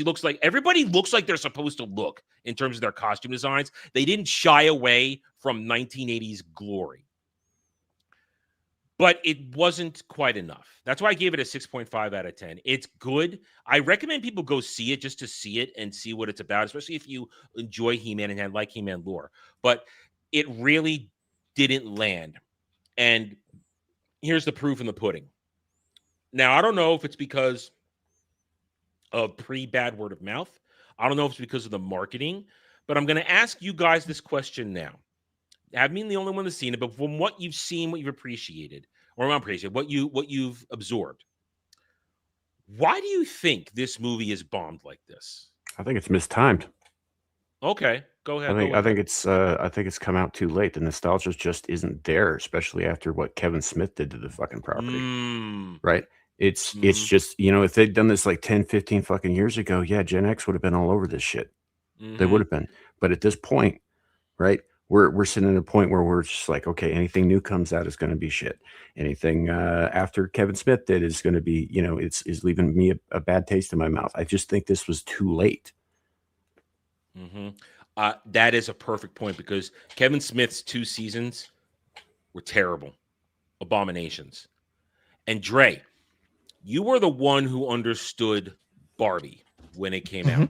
[SPEAKER 5] everybody looks like they're supposed to look in terms of their costume designs. They didn't shy away from 1980s glory. But it wasn't quite enough. That's why I gave it a 6.5 out of 10. It's good. I recommend people go see it just to see it and see what it's about, especially if you enjoy He-Man and like He-Man lore. But it really didn't land. And here's the proof in the pudding. Now, I don't know if it's because of pretty bad word of mouth. I don't know if it's because of the marketing. But I'm going to ask you guys this question now. I mean, the only one that's seen it, but from what you've seen, what you've appreciated, or not appreciated, what you've absorbed, why do you think this movie is bombed like this?
[SPEAKER 2] I think it's mistimed.
[SPEAKER 5] Okay, go ahead.
[SPEAKER 2] I think it's come out too late. The nostalgia just isn't there, especially after what Kevin Smith did to the fucking property. Right? It's just, if they'd done this like 10, 15 fucking years ago, yeah, Gen X would have been all over this shit. They would have been. But at this point, right? we're sitting at a point where we're just like, okay, anything new comes out is going to be shit. Anything after Kevin Smith did is going to be, is leaving me a bad taste in my mouth. I just think this was too late.
[SPEAKER 5] That is a perfect point, because Kevin Smith's 2 seasons were terrible, abominations. And Dre, you were the one who understood Barbie when it came out.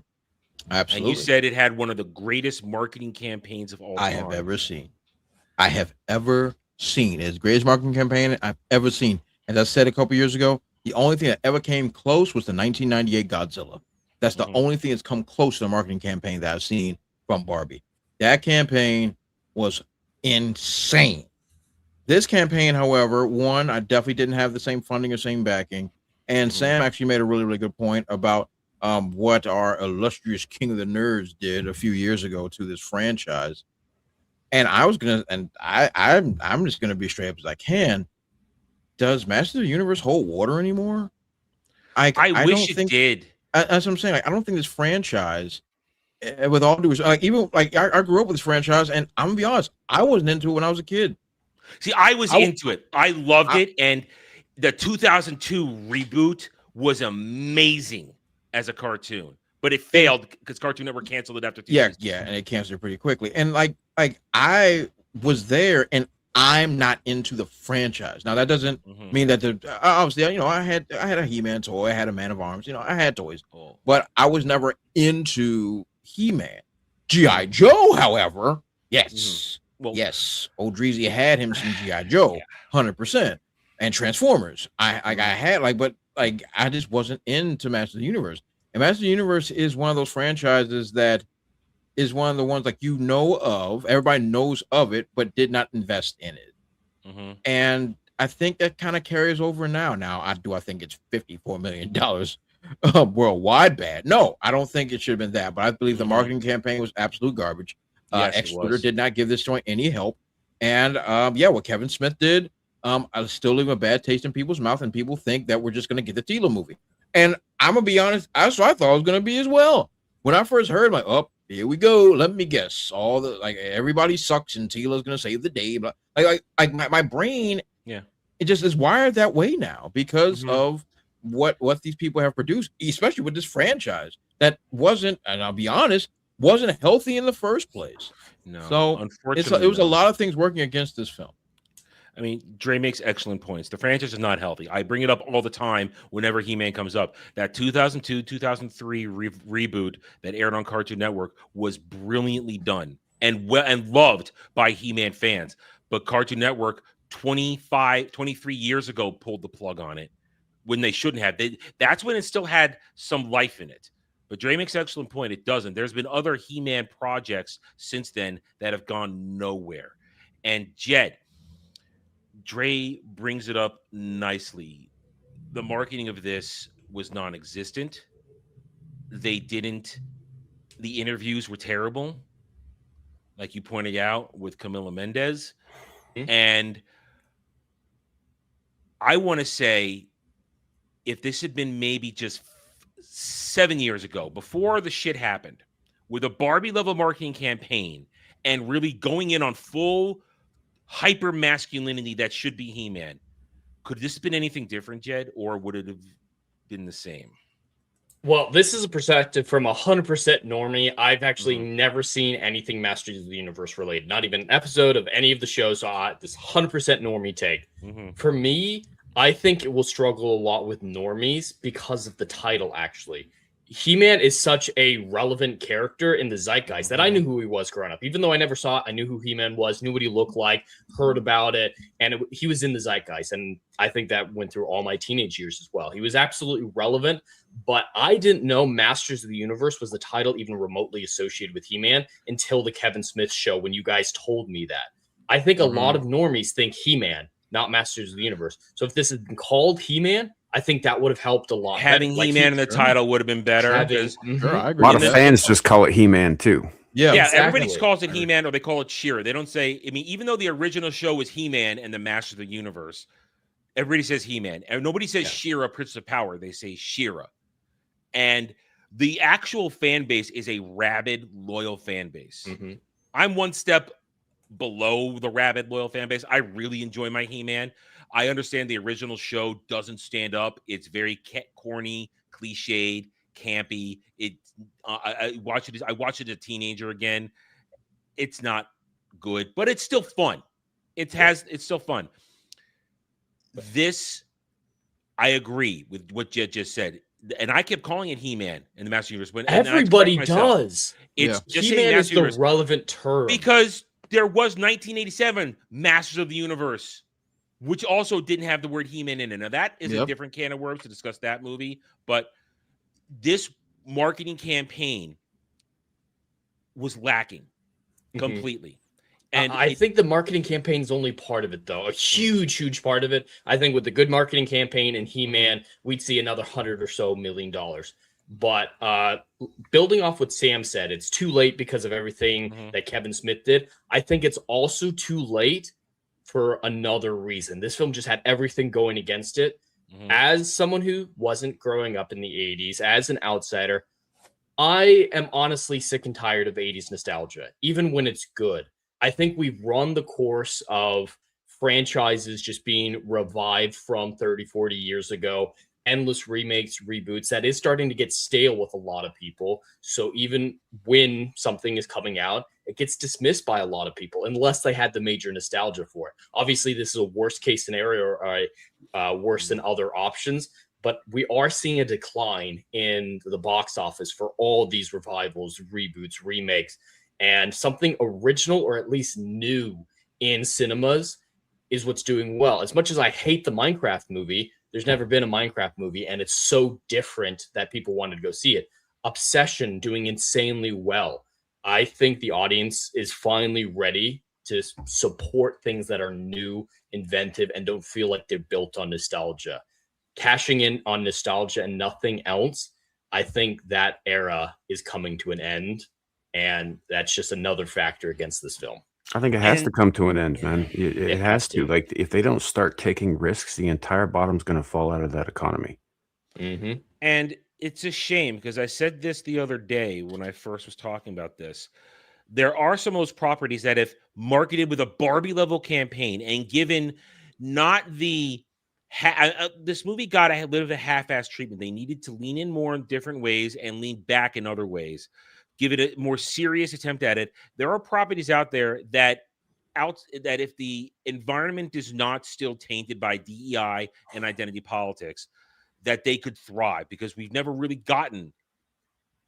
[SPEAKER 9] Absolutely.
[SPEAKER 5] And you said it had one of the greatest marketing campaigns of all time
[SPEAKER 9] I have ever seen. It's the greatest marketing campaign I've ever seen. As I said a couple years ago, the only thing that ever came close was the 1998 Godzilla. That's the only thing that's come close to the marketing campaign that I've seen from Barbie. That campaign was insane. This campaign, however, one, I definitely didn't have the same funding or same backing. And Sam actually made a really, really good point about what our illustrious King of the Nerds did a few years ago to this franchise. And I'm just gonna be straight up as I can. Does Masters of the Universe hold water anymore? I
[SPEAKER 5] wish it did.
[SPEAKER 9] That's what I'm saying. Like, I don't think this franchise, with all due respect, I grew up with this franchise, and I'm gonna be honest, I wasn't into it when I was a kid.
[SPEAKER 5] See, I was into it. I loved it, and the 2002 reboot was amazing as a cartoon, but it failed because Cartoon Network canceled it after 2 seasons.
[SPEAKER 9] Yeah, and it canceled it pretty quickly. And like I was there, and I'm not into the franchise. Now that doesn't mean that obviously, I had a He-Man toy, I had a Man of Arms, I had toys, but I was never into He-Man. G.I. Joe, however, yes.
[SPEAKER 5] Well,
[SPEAKER 9] yes, old Dreezy had him some G.I. Joe, 100%, and Transformers. I just wasn't into Master of the Universe. And Master of the Universe is one of those franchises that is one of the ones of, everybody knows of it, but did not invest in it. And I think that kind of carries over now. I think it's $54 million worldwide bad? No, I don't think it should have been that, but I believe the marketing campaign was absolute garbage. Twitter did not give this joint any help. And what Kevin Smith did, I still leave a bad taste in people's mouth, and people think that we're just going to get the Tila movie. And I'm going to be honest, that's what I thought it was going to be as well. When I first heard, here we go. Let me guess. Everybody sucks, and Tila's going to save the day. But my brain, it just is wired that way now because of what these people have produced, especially with this franchise that wasn't, and I'll be honest, wasn't healthy in the first place.
[SPEAKER 5] No,
[SPEAKER 9] so
[SPEAKER 5] unfortunately,
[SPEAKER 9] it was a lot of things working against this film.
[SPEAKER 5] I mean, Dre makes excellent points. The franchise is not healthy. I bring it up all the time whenever He-Man comes up. That 2002, 2003 reboot that aired on Cartoon Network was brilliantly done and loved by He-Man fans. But Cartoon Network 23 years ago pulled the plug on it when they shouldn't have. That's when it still had some life in it. But Dre makes an excellent point. It doesn't. There's been other He-Man projects since then that have gone nowhere. And Jed, Dre brings it up nicely. The marketing of this was non-existent. The interviews were terrible, like you pointed out with Camila Mendez. And I want to say, if this had been maybe just 7 years ago, before the shit happened, with a Barbie level marketing campaign and really going in on full hyper masculinity that should be He-Man, could this have been anything different, Jed, or would it have been the same?
[SPEAKER 7] Well, this is a perspective from 100% normie. I've actually never seen anything Masters of the Universe related, not even an episode of any of the shows. So this 100% normie take. For me, I think it will struggle a lot with normies because of the title, actually. He-Man is such a relevant character in the zeitgeist that I knew who he was growing up. Even though I never saw it, I knew who He-Man was, knew what he looked like, heard about it, and he was in the zeitgeist. And I think that went through all my teenage years as well. He was absolutely relevant, but I didn't know Masters of the Universe was the title even remotely associated with He-Man until the Kevin Smith show when you guys told me that. I think a lot of normies think He-Man, not Masters of the Universe. So if this had been called He-Man, I think that would have helped a lot.
[SPEAKER 5] Having He-Man in the title would have been better.
[SPEAKER 9] I agree.
[SPEAKER 2] A lot of fans just call it He-Man too.
[SPEAKER 5] Yeah, exactly. Everybody calls it He-Man or they call it She-Ra. They don't say, even though the original show was He-Man and the Master of the Universe, everybody says He-Man. And nobody says She-Ra, Princess of Power. They say She-Ra. And the actual fan base is a rabid, loyal fan base. I'm one step below the rabid loyal fan base. I really enjoy my He-Man. I understand the original show doesn't stand up. It's very corny, cliched, campy. I watched it as a teenager again. It's not good, but it's still fun. It's still fun. This, I agree with what Jed just said. And I kept calling it He-Man in the Master Universe.
[SPEAKER 7] Everybody does.
[SPEAKER 5] It's just
[SPEAKER 7] He-Man is the relevant term.
[SPEAKER 5] Because there was 1987 Masters of the Universe, which also didn't have the word He-Man in it. Now, that is a different can of worms to discuss that movie. But this marketing campaign was lacking completely. And
[SPEAKER 7] I think the marketing campaign is only part of it, though. A huge part of it. I think with the good marketing campaign and He-Man, we'd see another $100 or so million. But building off what Sam said, it's too late because of everything that Kevin Smith did. I think it's also too late for another reason. This film just had everything going against it. As someone who wasn't growing up in the 80s, as an outsider, I am honestly sick and tired of 80s nostalgia, even when it's good. I think we've run the course of franchises just being revived from 30, 40 years ago, endless remakes, reboots. That is starting to get stale with a lot of people. So even when something is coming out, it gets dismissed by a lot of people unless they had the major nostalgia for it. Obviously, this is a worst case scenario or worse than other options, but we are seeing a decline in the box office for all these revivals, reboots, remakes, and something original or at least new in cinemas is what's doing well. As much as I hate the Minecraft movie, there's never been a Minecraft movie, and it's so different that people wanted to go see it. Obsession doing insanely well. I think the audience is finally ready to support things that are new, inventive, and don't feel like they're built on nostalgia. Cashing in on nostalgia and nothing else, I think that era is coming to an end, and that's just another factor against this film.
[SPEAKER 2] I think it has to come to an end, man. It has to. Like, if they don't start taking risks, the entire bottom's going to fall out of that economy.
[SPEAKER 5] And it's a shame because I said this the other day when I first was talking about this. There are some of those properties that if marketed with a Barbie level campaign and given not the this movie got a bit of a half-ass treatment. They needed to lean in more in different ways and lean back in other ways. Give it a more serious attempt at it. There are properties out there that if the environment is not still tainted by DEI and identity politics, that they could thrive, because we've never really gotten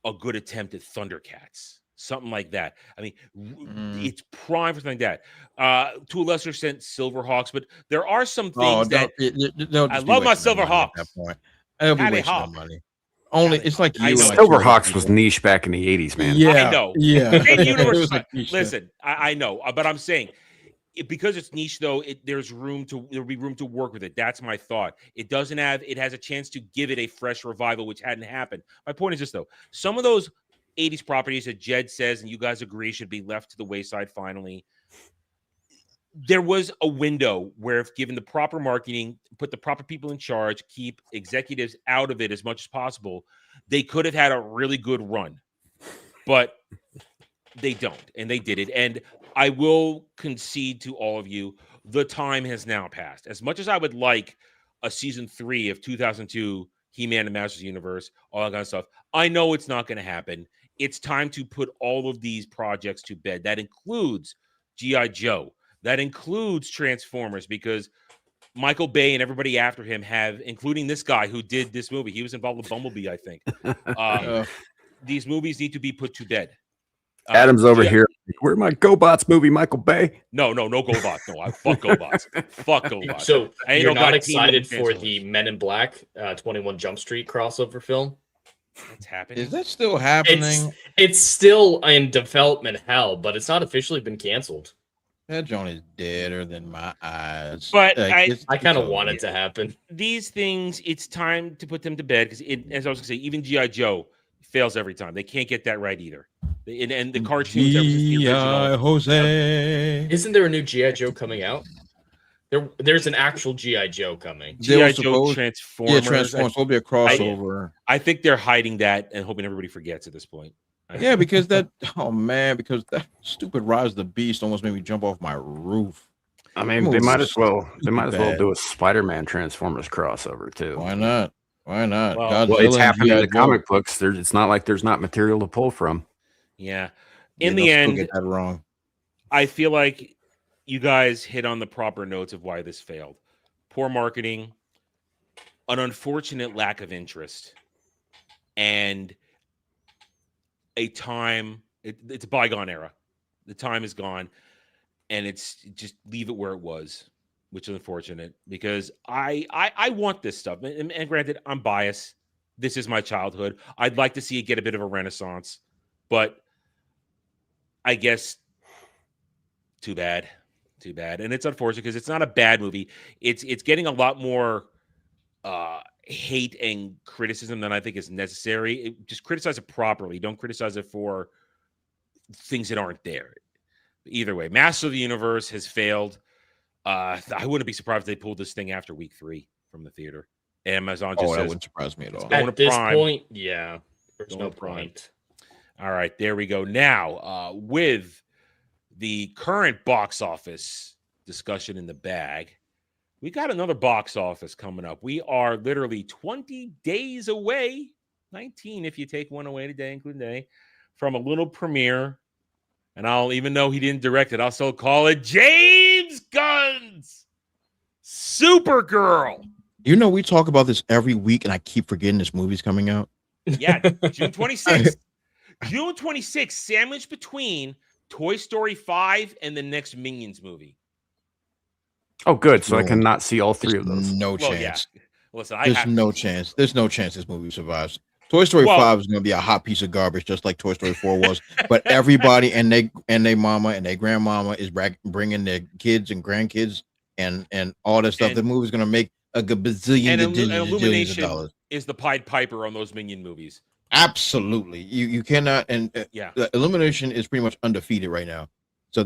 [SPEAKER 5] a good attempt at Thundercats, something like that. I mean, it's prime for something like that. To a lesser extent, Silverhawks, but there are some things I love my Silverhawks.
[SPEAKER 9] At that point, I'll be wasting my money. Only it's like you.
[SPEAKER 2] Silverhawks was niche back in the 80s, man.
[SPEAKER 9] Yeah,
[SPEAKER 5] I know.
[SPEAKER 9] Yeah,
[SPEAKER 5] Universe, listen, I know, but I'm saying because it's niche, though, there'll be room to work with it. That's my thought. It has a chance to give it a fresh revival, which hadn't happened. My point is this, though: some of those 80s properties that Jed says and you guys agree should be left to the wayside finally. There was a window where, if given the proper marketing, put the proper people in charge, keep executives out of it as much as possible, they could have had a really good run. But they don't, and they did it. And I will concede to all of you, the time has now passed. As much as I would like a season 3 of 2002 He-Man and Masters of the Universe, all that kind of stuff, I know it's not going to happen. It's time to put all of these projects to bed. That includes G.I. Joe. That includes Transformers, because Michael Bay and everybody after him have, including this guy who did this movie. He was involved with Bumblebee, I think. These movies need to be put to bed.
[SPEAKER 2] Adam's over here. Where's my GoBots movie, Michael Bay?
[SPEAKER 5] No GoBots. No, I fuck GoBots. Fuck GoBots.
[SPEAKER 7] So you're not excited for the Men in Black 21 Jump Street crossover film?
[SPEAKER 5] What's happening?
[SPEAKER 9] Is that still happening?
[SPEAKER 7] It's still in development hell, but it's not officially been canceled.
[SPEAKER 9] That joint is deader than my eyes.
[SPEAKER 5] But
[SPEAKER 7] I kind of want it to happen.
[SPEAKER 5] These things, it's time to put them to bed, because as I was going to say, even G.I. Joe fails every time. They can't get that right either. And the cartoons,
[SPEAKER 9] G.I. Jose.
[SPEAKER 7] Isn't there a new G.I. Joe coming out? There's an actual G.I. Joe coming.
[SPEAKER 5] G.I. Joe Transformers.
[SPEAKER 9] Yeah, Transformers will be a crossover.
[SPEAKER 5] I think they're hiding that and hoping everybody forgets at this point.
[SPEAKER 9] Yeah, because that because that stupid Rise of the Beast almost made me jump off my roof.
[SPEAKER 2] I mean, they might as well do a Spider-Man Transformers crossover too.
[SPEAKER 9] Why not? Why not?
[SPEAKER 5] Well,
[SPEAKER 2] Well, it's
[SPEAKER 9] Godzilla and
[SPEAKER 2] happened in
[SPEAKER 9] G.I.
[SPEAKER 2] the
[SPEAKER 9] Joe.
[SPEAKER 2] comic books. It's not like there's not material to pull from.
[SPEAKER 5] Yeah.
[SPEAKER 9] Yeah,
[SPEAKER 5] In
[SPEAKER 9] they'll
[SPEAKER 5] the
[SPEAKER 9] still
[SPEAKER 5] end,
[SPEAKER 9] get that wrong.
[SPEAKER 5] I feel like you guys hit on the proper notes of why this failed. Poor marketing, an unfortunate lack of interest, and it's a bygone era. The time is gone, and it's just leave it where it was, which is unfortunate because I want this stuff. And granted, I'm biased. This is my childhood. I'd like to see it get a bit of a renaissance, but I guess too bad. And it's unfortunate because it's not a bad movie. It's getting a lot more hate and criticism than I think is necessary. Just criticize it properly. Don't criticize it for things that aren't there. Either way, Master of the Universe has failed. I wouldn't be surprised if they pulled this thing after week 3 from the theater. Amazon just
[SPEAKER 9] that
[SPEAKER 5] says,
[SPEAKER 9] wouldn't surprise me at all.
[SPEAKER 5] going to
[SPEAKER 7] At this
[SPEAKER 5] Prime.
[SPEAKER 7] point, yeah, there's no
[SPEAKER 5] Prime.
[SPEAKER 7] point.
[SPEAKER 5] All right, there we go. Now, with the current box office discussion in the bag, we got another box office coming up. We are literally 20 days away, 19 if you take one away today, including today, from a little premiere. And I'll, even though he didn't direct it, I'll still call it James Gunn's Supergirl.
[SPEAKER 9] You know, we talk about this every week, and I keep forgetting this movie's coming out.
[SPEAKER 5] Yeah, June 26th. June 26th, sandwiched between Toy Story 5 and the next Minions movie.
[SPEAKER 2] Oh, good. So I cannot see all 3 of those.
[SPEAKER 9] No
[SPEAKER 5] Well,
[SPEAKER 9] chance.
[SPEAKER 5] yeah. Listen,
[SPEAKER 9] There's no chance. There's no chance this movie survives. Toy Story 5 is going to be a hot piece of garbage, just like Toy Story 4 was. But everybody and they mama and their grandmama is bringing their kids and grandkids and all that stuff. The movie's going to make a bazillion
[SPEAKER 5] Illumination
[SPEAKER 9] dollars.
[SPEAKER 5] is the Pied Piper on those Minion movies.
[SPEAKER 9] Absolutely, you cannot. And
[SPEAKER 5] the
[SPEAKER 9] Illumination is pretty much undefeated right now. So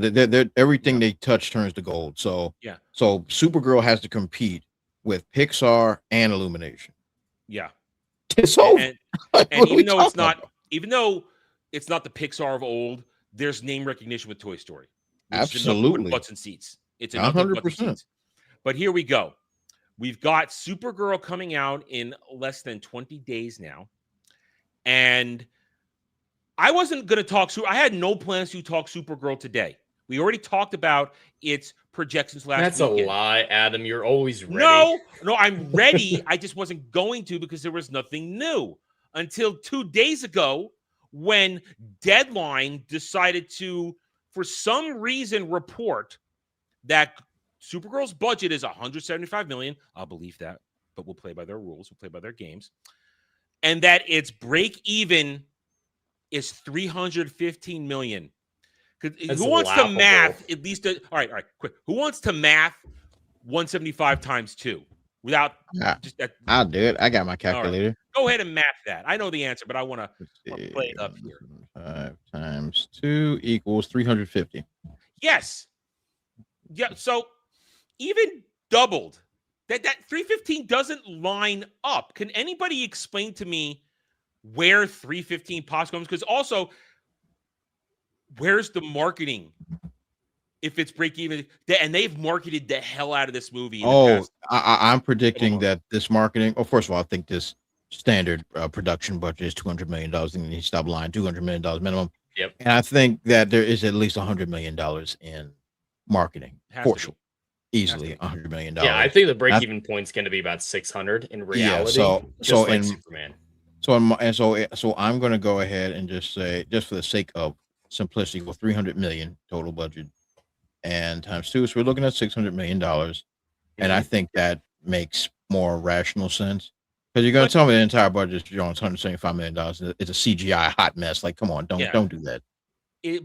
[SPEAKER 9] everything they touch turns to gold. So so Supergirl has to compete with Pixar and Illumination.
[SPEAKER 5] Yeah.
[SPEAKER 9] So
[SPEAKER 5] and even though it's not the Pixar of old, there's name recognition with Toy Story.
[SPEAKER 9] Absolutely,
[SPEAKER 5] butts and seats. It's
[SPEAKER 9] 100%.
[SPEAKER 5] But here we go. We've got Supergirl coming out in less than 20 days now, and I wasn't going to talk. I had no plans to talk Supergirl today. We already talked about its projections last
[SPEAKER 7] That's
[SPEAKER 5] weekend.
[SPEAKER 7] a lie, Adam. You're always ready.
[SPEAKER 5] No, I'm ready. I just wasn't going to because there was nothing new until 2 days ago when Deadline decided to, for some reason, report that Supergirl's budget is $175 million. I'll believe that, but we'll play by their rules. We'll play by their games. And that its break even is $315 million. Who wants to math at least? All right, quick. Who wants to math 175 times 2 without just that?
[SPEAKER 9] I'll do it. I got my calculator.
[SPEAKER 5] Right. Go ahead and math that. I know the answer, but I want to play it up here.
[SPEAKER 9] 5 times 2 equals 350.
[SPEAKER 5] Yes. Yeah. So even doubled. That 315 doesn't line up. Can anybody explain to me where 315 possibly comes? Because also, where's the marketing if it's break even? And they've marketed the hell out of this movie.
[SPEAKER 9] I'm predicting that this marketing. Oh, first of all, I think this standard production budget is $200 million. And he stopped lying. $200 million minimum.
[SPEAKER 7] Yep.
[SPEAKER 9] And I think that there is at least $100 million in marketing. For sure. Easily $100 million.
[SPEAKER 7] Yeah, I think the break-even point is going to be about 600 in reality.
[SPEAKER 9] Yeah, so
[SPEAKER 7] like Superman.
[SPEAKER 9] So I'm going to go ahead and just say, just for the sake of simplicity, with 300 million total budget and times 2, so we're looking at $600 million. And I think that makes more rational sense, because you're going to tell me the entire budget is $175 million. It's a CGI hot mess. Like, come on, don't do that.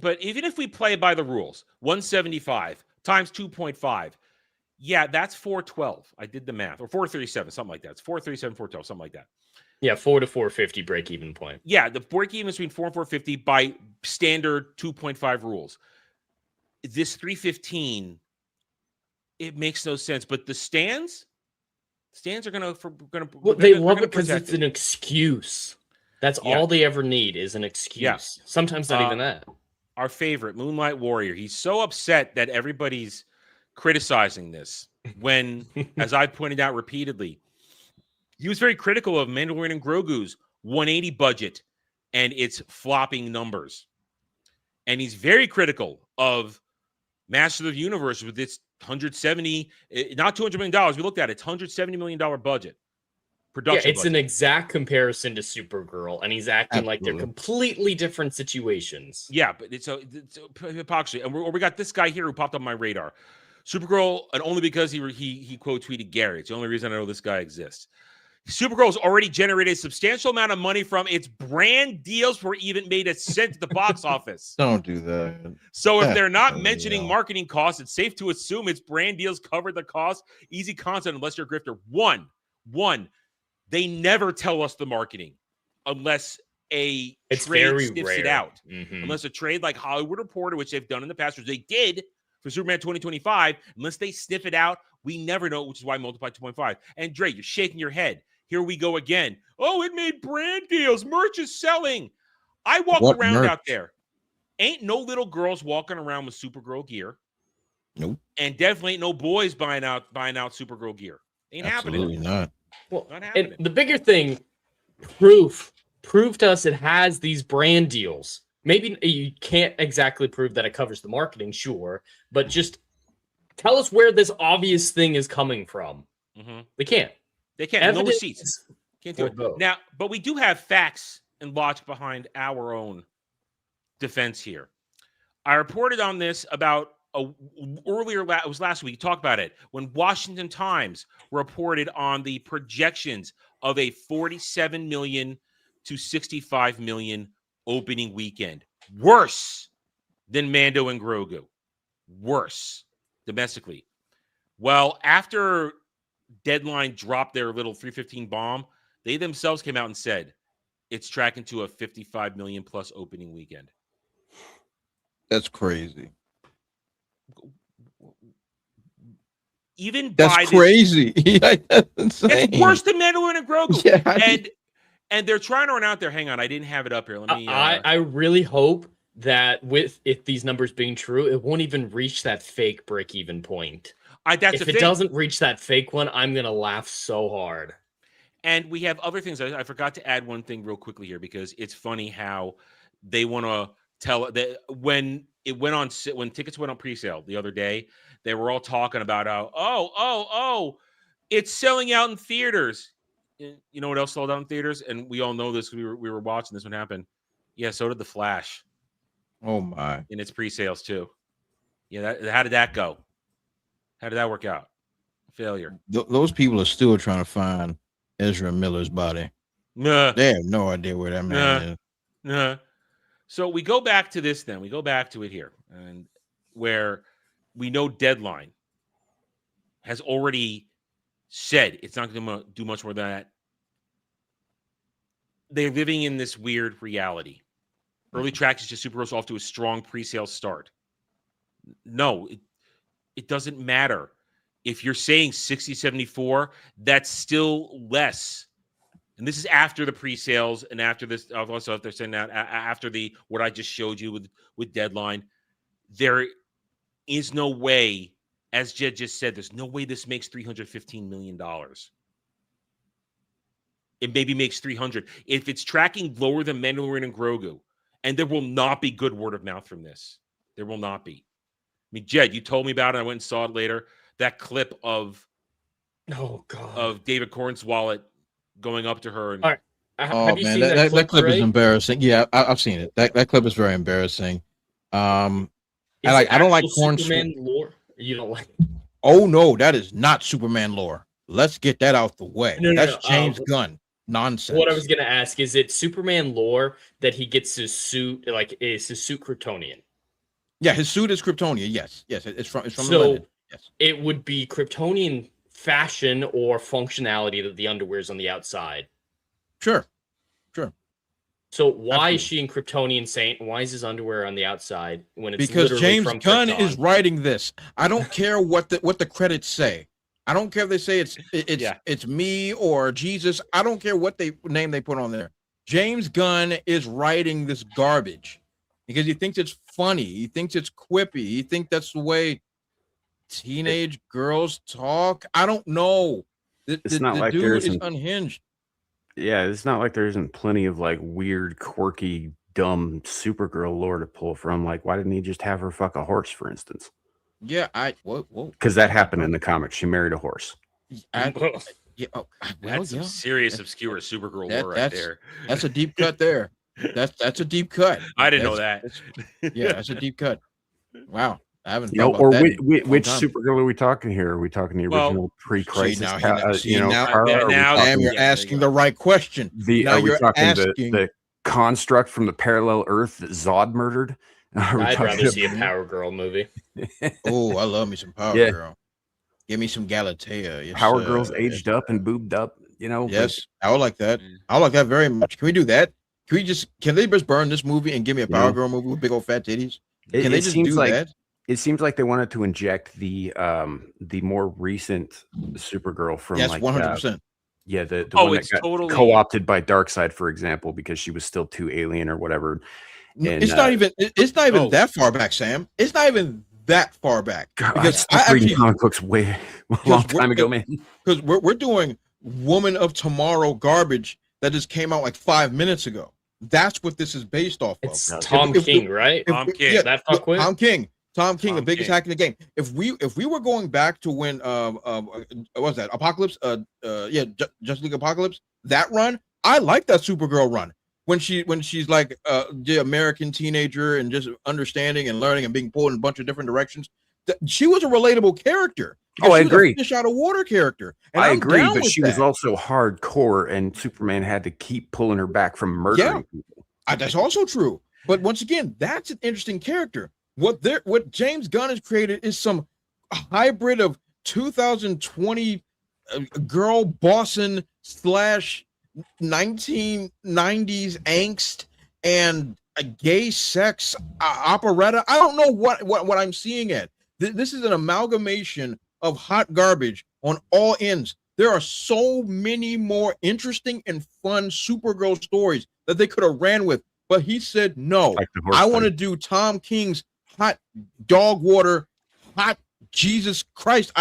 [SPEAKER 5] But even if we play by the rules, 175 times 2.5, yeah, that's 412. I did the math, or 437, something like that. It's 437, 412, something like that.
[SPEAKER 7] Yeah, 4 to 450 break-even point.
[SPEAKER 5] Yeah, the break-even is between 4 and 450 by standard 2.5 rules. This 315, it makes no sense. But the stands are gonna.
[SPEAKER 7] Well, they love it because it's an excuse. That's all they ever need is an excuse.
[SPEAKER 5] Yeah.
[SPEAKER 7] Sometimes not even that.
[SPEAKER 5] Our favorite, Moonlight Warrior. He's so upset that everybody's criticizing this when, as I pointed out repeatedly, he was very critical of Mandalorian and Grogu's 180 budget and its flopping numbers. And he's very critical of Masters of the Universe with its $170, not $200 million. We looked at it, it's $170 million budget. Production
[SPEAKER 7] it's
[SPEAKER 5] budget.
[SPEAKER 7] an exact comparison to Supergirl, and he's acting like they're completely different situations.
[SPEAKER 5] Yeah, but it's hypocrisy. And we got this guy here who popped on my radar. Supergirl, and only because he quote tweeted Gary. It's the only reason I know this guy exists. Supergirl's already generated a substantial amount of money from its brand deals before it even made a cent at the box office.
[SPEAKER 9] Don't do that.
[SPEAKER 5] So if they're not mentioning marketing costs, it's safe to assume its brand deals covered the cost. Easy concept unless you're a grifter. One, they never tell us the marketing unless a trade sniffs it out. Unless a trade like Hollywood Reporter, which they've done in the past, which they did for Superman 2025, unless they sniff it out, we never know, which is why I multiplied 2.5. And Dre, you're shaking your head. Here we go again. Oh, it made brand deals. Merch is selling. I walk around out there. Ain't no little girls walking around with Supergirl gear.
[SPEAKER 9] Nope.
[SPEAKER 5] And definitely ain't no boys buying out Supergirl gear. Ain't
[SPEAKER 9] Absolutely
[SPEAKER 5] happening.
[SPEAKER 9] not.
[SPEAKER 7] Well,
[SPEAKER 5] not happening.
[SPEAKER 7] And the bigger thing, prove to us it has these brand deals. Maybe you can't exactly prove that it covers the marketing, sure, but just tell us where this obvious thing is coming from. They can't.
[SPEAKER 5] They can't. No receipts. Can't do it.
[SPEAKER 7] Both.
[SPEAKER 5] Now, but we do have facts and logic behind our own defense here. I reported on this about earlier. It was last week. Talked about it when Washington Times reported on the projections of a 47 million to 65 million opening weekend. Worse than Mando and Grogu. Worse domestically. Well, after Deadline dropped their little 315 bomb, they themselves came out and said it's tracking to a 55 million plus opening weekend.
[SPEAKER 9] That's crazy.
[SPEAKER 5] Even
[SPEAKER 9] that's crazy. That's insane.
[SPEAKER 5] It's worse than Mandalorian and Grogu.
[SPEAKER 9] Yeah,
[SPEAKER 5] and they're trying to run out there. Hang on, I didn't have it up here. Let me.
[SPEAKER 7] I really hope that if these numbers being true, it won't even reach that fake break-even point. If it doesn't reach that fake one, I'm gonna laugh so hard.
[SPEAKER 5] And we have other things. I forgot to add one thing real quickly here because it's funny how they want to tell that when tickets went on pre-sale the other day, they were all talking about how it's selling out in theaters. You know what else sold out in theaters? And we all know this. We were watching this one happen. Yeah, so did The Flash.
[SPEAKER 9] Oh my!
[SPEAKER 5] In its pre-sales too. Yeah, how did that go? How did that work out? Failure.
[SPEAKER 9] Those people are still trying to find Ezra Miller's body.
[SPEAKER 5] Nah.
[SPEAKER 9] They have no idea where that man is.
[SPEAKER 5] Nah. So we go back to this then. We go back to it here. And where we know Deadline has already said it's not going to do much more than that. They're living in this weird reality. Early tracks is just Supergirl's off to a strong pre-sale start. No, it doesn't matter. If you're saying 60, 74, that's still less. And this is after the pre-sales and after this. Also, if they're sending out after what I just showed you with Deadline, there is no way, as Jed just said, there's no way this makes $315 million. It maybe makes 300. If it's tracking lower than Mandalorian and Grogu, and there will not be good word of mouth from this. There will not be. I mean, Jed, you told me about it. I went and saw it later. That clip of David Corn's wallet going up to her. And,
[SPEAKER 7] all right.
[SPEAKER 9] Have you seen that clip is embarrassing. Yeah, I've seen it. That clip is very embarrassing. I don't like Corn's
[SPEAKER 7] lore. You don't like?
[SPEAKER 9] Oh no, that is not Superman lore. Let's get that out the way. That's James Gunn nonsense.
[SPEAKER 7] What I was gonna ask is it Superman lore that he gets his suit, like is his suit Kryptonian?
[SPEAKER 9] Yeah, his suit is Kryptonian. Yes, it's from
[SPEAKER 7] so
[SPEAKER 9] the London. Yes.
[SPEAKER 7] It would be Kryptonian fashion or functionality that the underwear is on the outside.
[SPEAKER 9] Sure.
[SPEAKER 7] So why is she in Kryptonian Saint? Why is his underwear on the outside when it's
[SPEAKER 9] because James
[SPEAKER 7] from
[SPEAKER 9] Gunn
[SPEAKER 7] Krypton?
[SPEAKER 9] is writing this? I don't care what the credits say. I don't care if they say it's me or Jesus. I don't care what name they put on there. James Gunn is writing this garbage because he thinks it's funny. He thinks it's quippy. He thinks that's the way teenage girls talk. I don't know.
[SPEAKER 2] It's not like
[SPEAKER 9] dude
[SPEAKER 2] there
[SPEAKER 9] is
[SPEAKER 2] isn't.
[SPEAKER 9] unhinged.
[SPEAKER 2] Yeah, it's not like there isn't plenty of like weird, quirky, dumb Supergirl lore to pull from. Like, why didn't he just have her fuck a horse, for instance?
[SPEAKER 9] Yeah, whoa.
[SPEAKER 2] Because that happened in the comics. She married a horse.
[SPEAKER 9] Yeah,
[SPEAKER 5] That's some serious obscure Supergirl lore right there.
[SPEAKER 9] That's a deep cut there. That's a deep cut.
[SPEAKER 5] I didn't know that.
[SPEAKER 9] Yeah, that's a deep cut. Wow. I haven't
[SPEAKER 2] Or which Supergirl are we talking here? Are we talking the original pre-crisis?
[SPEAKER 9] Now you're asking the right question.
[SPEAKER 2] Are we talking the construct from the parallel Earth that Zod murdered?
[SPEAKER 7] I'd rather see a Power Girl movie.
[SPEAKER 9] Oh, I love me some Power Girl. Give me some Galatea. Yes,
[SPEAKER 2] Power Girls aged up and boobed up.
[SPEAKER 9] Yes, I would like that. I like that very much. Can we do that? Can they just burn this movie and give me a Power Girl movie with big old fat titties? Can they just do that?
[SPEAKER 2] It seems like they wanted to inject the more recent Supergirl from
[SPEAKER 9] 100%.
[SPEAKER 2] Yeah, the one that got co-opted by Darkseid, for example, because she was still too alien or whatever. And,
[SPEAKER 9] it's not even that far back, Sam. It's not even that far back.
[SPEAKER 2] Because I stopped reading comic books a long time ago, man.
[SPEAKER 9] Because we're doing Woman of Tomorrow garbage that just came out like 5 minutes ago. That's what this is based off of.
[SPEAKER 7] It's Tom King, right?
[SPEAKER 5] Tom King.
[SPEAKER 7] That fuckwit?
[SPEAKER 9] Tom King, the biggest hack in the game. If we were going back to when what was that? Apocalypse? Justice League Apocalypse. That run, I like that Supergirl run. When she's like the American teenager and just understanding and learning and being pulled in a bunch of different directions. She was a relatable character.
[SPEAKER 2] I agree.
[SPEAKER 9] Fish out of water character. And
[SPEAKER 2] I agree, but she was also hardcore, and Superman had to keep pulling her back from murdering people.
[SPEAKER 9] That's also true. But once again, that's an interesting character. What James Gunn has created is some hybrid of 2020 girl bossing / 1990s angst and a gay sex operetta. I don't know what I'm seeing at. This is an amalgamation of hot garbage on all ends. There are so many more interesting and fun Supergirl stories that they could have ran with, but he said no. I want to do Tom King's hot dog water, hot Jesus Christ.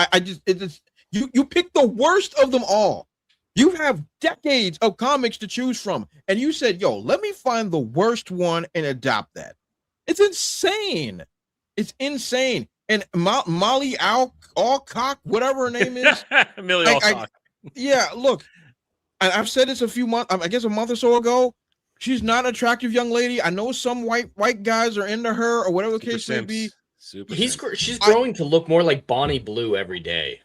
[SPEAKER 9] You picked the worst of them all. You have decades of comics to choose from, and you said, yo, let me find the worst one and adopt that. It's insane. It's insane. And Molly Alcock, whatever her name is.
[SPEAKER 5] Millie Alcock.
[SPEAKER 9] Yeah, look, I've said this a month or so ago. She's not an attractive young lady. I know some white guys are into her or whatever the case may be.
[SPEAKER 7] She's growing to look more like Bonnie Blue every day.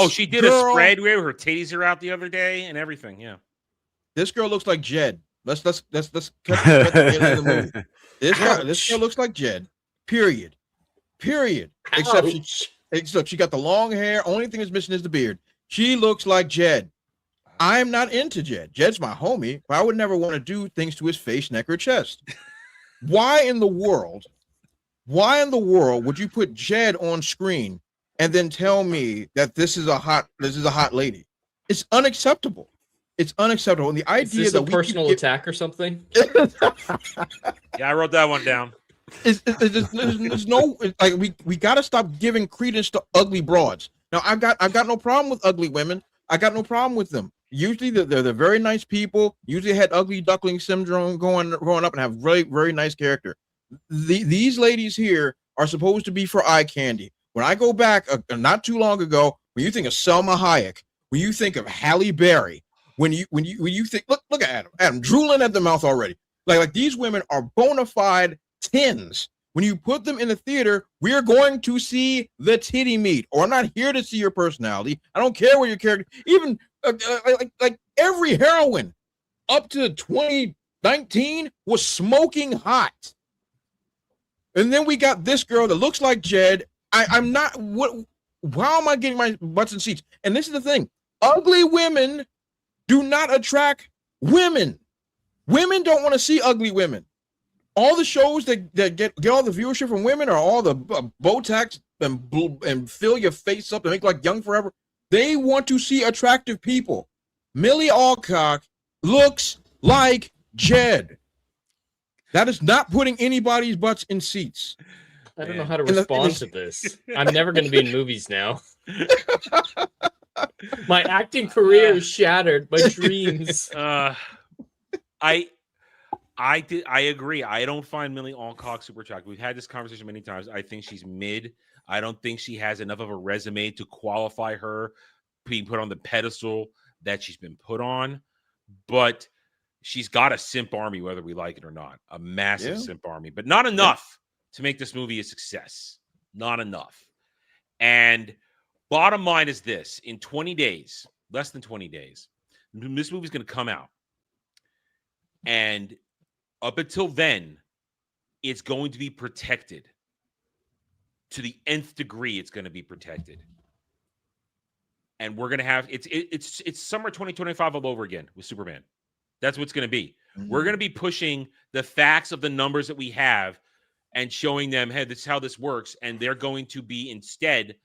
[SPEAKER 5] She did a spread where her titties are out the other day and everything. Yeah,
[SPEAKER 9] this girl looks like Jed. Let's cut the end of the movie. This girl looks like Jed. Period. Except she got the long hair. Only thing that's missing is the beard. She looks like Jed. I'm not into Jed. Jed's my homie, but I would never want to do things to his face, neck, or chest. Why in the world would you put Jed on screen and then tell me that this is a hot lady? It's unacceptable. It's unacceptable. And the idea
[SPEAKER 7] is this a personal attack or something?
[SPEAKER 5] Yeah, I wrote that one down.
[SPEAKER 9] There's no we got to stop giving credence to ugly broads. Now I've got no problem with ugly women. I got no problem with them. Usually they're very nice people. Usually had ugly duckling syndrome growing up and have very, very nice character. These ladies here are supposed to be for eye candy. When I go back not too long ago, when you think of Selma Hayek, when you think of Halle Berry, when you think look at Adam drooling at the mouth already. Like these women are bona fide 10s. When you put them in the theater, we are going to see the titty meat. Or I'm not here to see your personality. I don't care what your character. Even like every heroine up to 2019 was smoking hot. And then we got this girl that looks like Jed. I'm not. How am I getting my butts in seats? And this is the thing: ugly women do not attract women. Women don't want to see ugly women. All the shows that get all the viewership from women are all the Botox and fill your face up and make like young forever. They want to see attractive people. Millie Alcock looks like Jed. That is not putting anybody's butts in seats.
[SPEAKER 7] I don't know how to respond to this. I'm never going to be in movies now. My acting career is shattered. My dreams.
[SPEAKER 5] I agree. I don't find Millie Alcock super attractive. We've had this conversation many times. I think she's mid. I don't think she has enough of a resume to qualify her being put on the pedestal that she's been put on. But she's got a simp army, whether we like it or not. A massive simp army, but not enough to make this movie a success. Not enough. And bottom line is this. In 20 days, less than 20 days, this movie's going to come out. And up until then, it's going to be protected. To the nth degree, it's going to be protected. And we're going to have it's summer 2025 all over again with Superman. That's what's going to be. Mm-hmm. We're going to be pushing the facts of the numbers that we have and showing them, hey, this is how this works. And they're going to be instead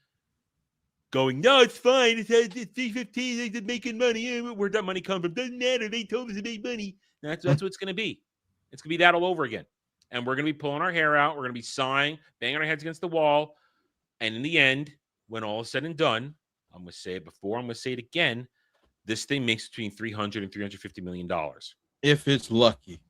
[SPEAKER 5] going, no, it's fine. It's 315. They're making money. Where'd that money come from? Doesn't matter. They told us to make money. That's what it's going to be. It's going to be that all over again. And we're going to be pulling our hair out. We're going to be sighing, banging our heads against the wall. And in the end, when all is said and done, I'm going to say it before, I'm going to say it again, this thing makes between $300 and $350 million.
[SPEAKER 9] If it's lucky.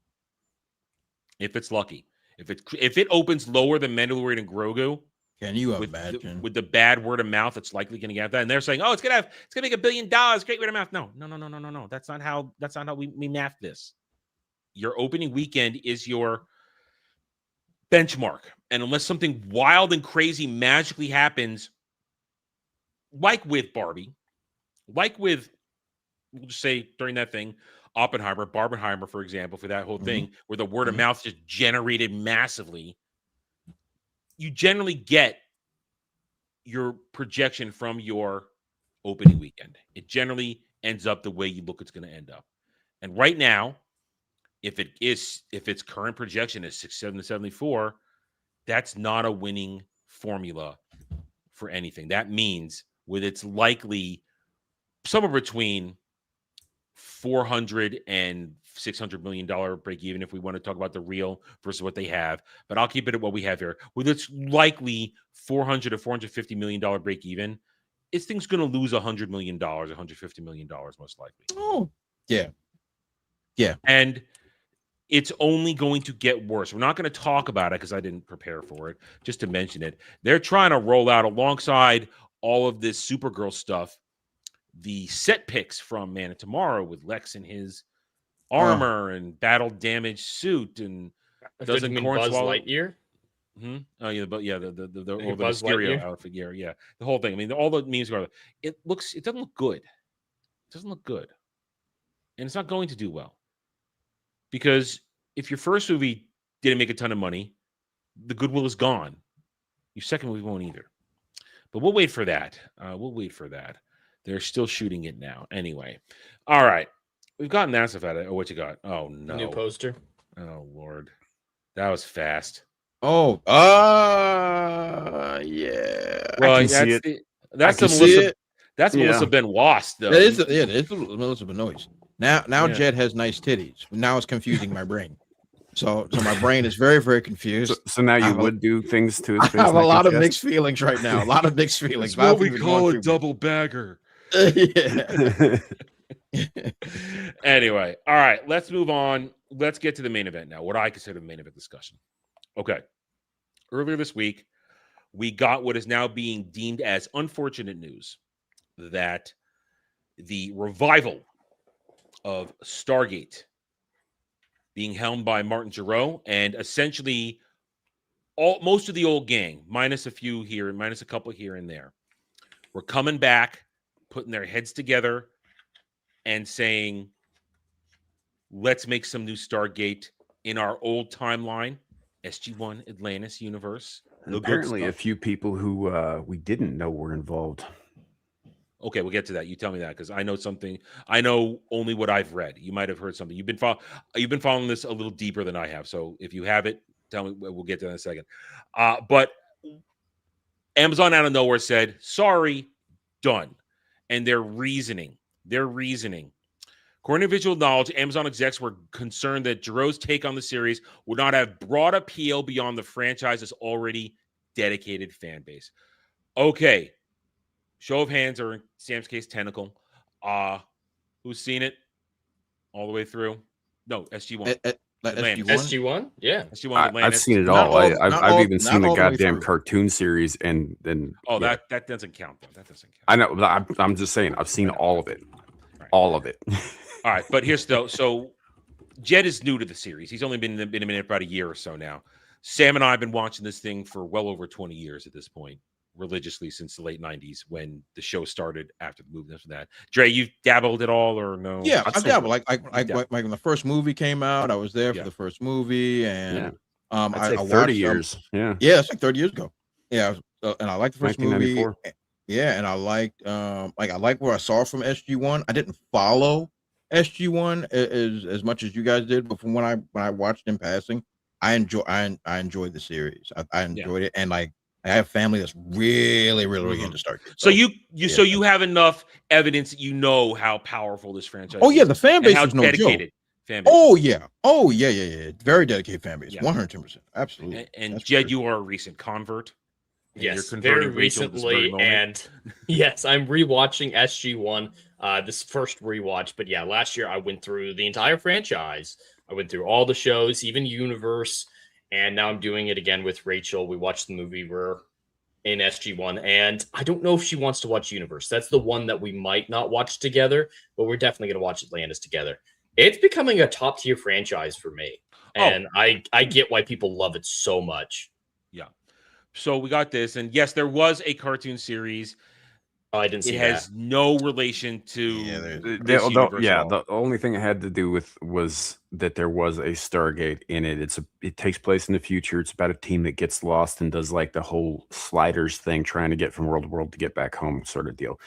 [SPEAKER 5] If it's lucky. If it opens lower than Mandalorian and Grogu,
[SPEAKER 9] can you imagine?
[SPEAKER 5] With the bad word of mouth, it's likely going to get that. And they're saying, oh, it's going to make $1 billion. Great word of mouth. No. That's not how we math this. Your opening weekend is your benchmark. And unless something wild and crazy magically happens, like with Barbie, like with, we'll just say during that thing, Barbenheimer, for example, for that whole thing, where the word of mouth just generated massively, you generally get your projection from your opening weekend. It generally ends up the way you look it's going to end up. And right now, if its current projection is 67 to 74, that's not a winning formula for anything. That means with its likely somewhere between $400 and $600 million break even, if we want to talk about the real versus what they have, but I'll keep it at what we have here. With its likely $400 to $450 million break even, this thing's going to lose $100 million, $150 million most likely.
[SPEAKER 9] Oh, yeah.
[SPEAKER 5] And it's only going to get worse. We're not going to talk about it because I didn't prepare for it, just to mention it. They're trying to roll out alongside all of this Supergirl stuff, the set picks from Man of Tomorrow with Lex in his armor and battle damaged suit, and doesn't
[SPEAKER 7] Buzz Lightyear?
[SPEAKER 5] Mm-hmm. Oh yeah, but yeah, the
[SPEAKER 7] Buzz
[SPEAKER 5] Mysterio
[SPEAKER 7] Lightyear
[SPEAKER 5] outfit, yeah, the whole thing. I mean, all the memes are. It doesn't look good. It doesn't look good, and it's not going to do well. Because if your first movie didn't make a ton of money, the goodwill is gone. Your second movie won't either. But we'll wait for that. They're still shooting it now. Anyway. All right. We've gotten that stuff out of it. Oh, what you got? Oh, no.
[SPEAKER 7] New poster.
[SPEAKER 5] Oh, Lord. That was fast.
[SPEAKER 9] Oh, yeah.
[SPEAKER 5] Well, that's Melissa Benoist, though.
[SPEAKER 9] That is Melissa Benoist. Now Jed has nice titties. Now it's confusing my brain. So my brain is very, very confused.
[SPEAKER 2] So now you would do things to his face.
[SPEAKER 9] I have a lot of mixed feelings right now. A lot of mixed feelings.
[SPEAKER 5] It's what we call a double bagger.
[SPEAKER 9] Yeah.
[SPEAKER 5] Anyway, all right, let's move on. Let's get to the main event now, what I consider the main event discussion. Okay. Earlier this week, we got what is now being deemed as unfortunate news that the revival of Stargate being helmed by Martin Giroux and essentially most of the old gang, minus a few here and minus a couple here and there, were coming back, putting their heads together and saying, let's make some new Stargate in our old timeline, SG-1 Atlantis universe.
[SPEAKER 2] Apparently a few people who we didn't know were involved.
[SPEAKER 5] Okay, we'll get to that. You tell me that, because I know something. I know only what I've read. You might have heard something. You've been following this a little deeper than I have. So if you have it, tell me. We'll get to that in a second. But Amazon out of nowhere said, sorry, done. And their reasoning, According to Visual Knowledge, Amazon execs were concerned that Giroux's take on the series would not have broad appeal beyond the franchise's already dedicated fan base. Okay. Show of hands, or in Sam's case, Tentacle. Who's seen it all the way through? No, SG1.
[SPEAKER 7] SG1? Yeah.
[SPEAKER 5] SG1
[SPEAKER 2] I've seen it all. I've even seen the goddamn cartoon series, and then
[SPEAKER 5] that doesn't count though. That doesn't count.
[SPEAKER 2] I know, but I'm just saying I've seen all of it. Right. All of it.
[SPEAKER 5] All right, but here's so Jed is new to the series. He's only been in it about a year or so now. Sam and I have been watching this thing for well over 20 years at this point, religiously since the late 90s when the show started after the movie. After that, Dre, you dabbled at all or no?
[SPEAKER 9] Yeah, I dabbled. Like when the first movie came out, I was there for the first movie, and
[SPEAKER 2] I watched 30 years.
[SPEAKER 9] Yeah, it's like 30 years ago. Yeah, and I liked the first movie. Yeah, and I liked where I saw from SG1. I didn't follow SG1 as much as you guys did, but from when I watched in passing, I enjoyed the series. I enjoyed it, and like I have family that's really into Stargate.
[SPEAKER 5] So you have enough evidence that you know how powerful this franchise.
[SPEAKER 9] Oh yeah, the fan base is no
[SPEAKER 5] dedicated.
[SPEAKER 9] Joke.
[SPEAKER 5] Fan base.
[SPEAKER 9] Oh yeah. Very dedicated fan base. 110%. Absolutely.
[SPEAKER 5] And Jed, you are a recent convert.
[SPEAKER 7] Yes, very recently, and yes, I'm rewatching SG1. This first rewatch, but yeah, last year I went through the entire franchise. I went through all the shows, even Universe, and now I'm doing it again with Rachel. We watched the movie. We're in SG1, and I don't know if she wants to watch Universe. That's the one that we might not watch together, but we're definitely going to watch Atlantis together. It's becoming a top tier franchise for me, and I get why people love it so much.
[SPEAKER 5] Yeah. So we got this, and yes, there was a cartoon series.
[SPEAKER 7] I didn't see
[SPEAKER 5] it. Has no relation to
[SPEAKER 2] the only thing it had to do with was that there was a Stargate in it. It takes place in the future. It's about a team that gets lost and does like the whole sliders thing, trying to get from world to world to get back home, sort of deal.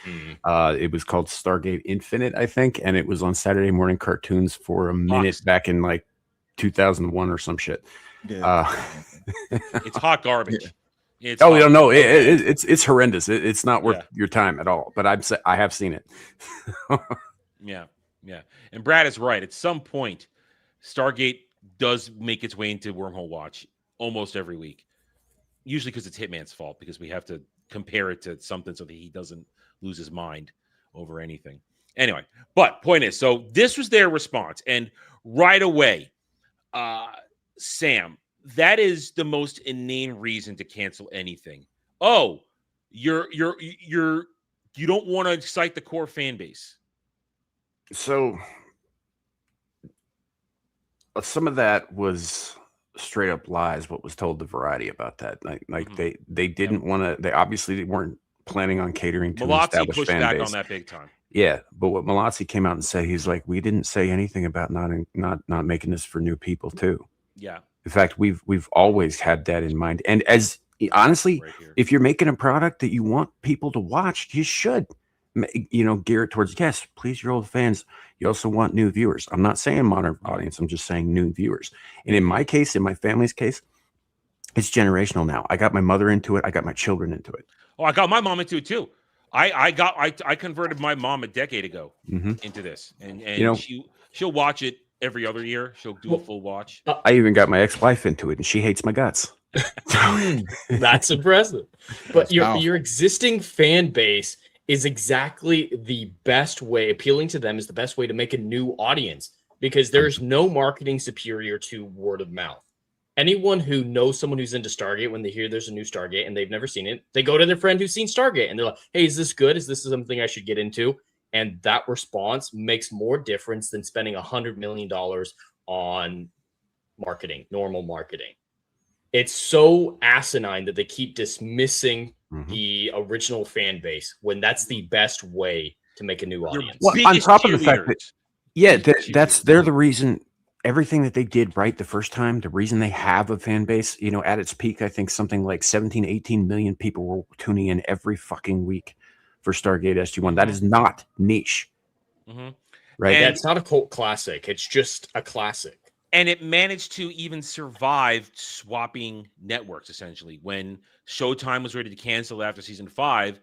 [SPEAKER 2] It was called Stargate Infinite, I think, and it was on Saturday morning cartoons for a minute back in like 2001 or some shit.
[SPEAKER 5] Yeah. It's hot garbage.
[SPEAKER 2] Yeah. It's horrendous. It's not worth your time at all. But I have seen it.
[SPEAKER 5] Yeah. And Brad is right. At some point, Stargate does make its way into Wormhole Watch almost every week. Usually because it's Hitman's fault, because we have to compare it to something so that he doesn't lose his mind over anything. Anyway, but point is, so this was their response, and right away, Sam. That is the most inane reason to cancel anything. Oh, you don't want to excite the core fan base.
[SPEAKER 2] So some of that was straight up lies. What was told to Variety about that? They didn't want to. They obviously weren't planning on catering to an established
[SPEAKER 5] pushed
[SPEAKER 2] fan
[SPEAKER 5] back
[SPEAKER 2] base
[SPEAKER 5] on that big time.
[SPEAKER 2] Yeah, but what Malazzi came out and said, he's like, we didn't say anything about not making this for new people too.
[SPEAKER 5] Yeah.
[SPEAKER 2] In fact, we've always had that in mind. And as honestly, if you're making a product that you want people to watch, you should, gear it towards, yes, please your old fans. You also want new viewers. I'm not saying modern audience. I'm just saying new viewers. And in my case, in my family's case, it's generational now. I got my mother into it. I got my children into it.
[SPEAKER 5] Oh, I got my mom into it too. I converted my mom a decade ago into this, and she'll watch it every other year. She'll do a full watch.
[SPEAKER 2] I even got my ex-wife into it, and she hates my guts.
[SPEAKER 7] That's impressive. But your existing fan base is exactly the best way. Appealing to them is the best way to make a new audience, because there's no marketing superior to word of mouth. Anyone who knows someone who's into Stargate, when they hear there's a new Stargate and they've never seen it, they go to their friend who's seen Stargate and they're like, hey, is this good? Is this something I should get into? And that response makes more difference than spending $100 million on marketing, normal marketing. It's so asinine that they keep dismissing the original fan base when that's the best way to make a new audience.
[SPEAKER 2] Well, on top of the fact that, they're the reason everything that they did right the first time, the reason they have a fan base, at its peak, I think something like 17, 18 million people were tuning in every fucking week for Stargate SG-1. That is not niche. Right?
[SPEAKER 7] And it's not a cult classic. It's just a classic.
[SPEAKER 5] And it managed to even survive swapping networks, essentially. When Showtime was ready to cancel after season 5,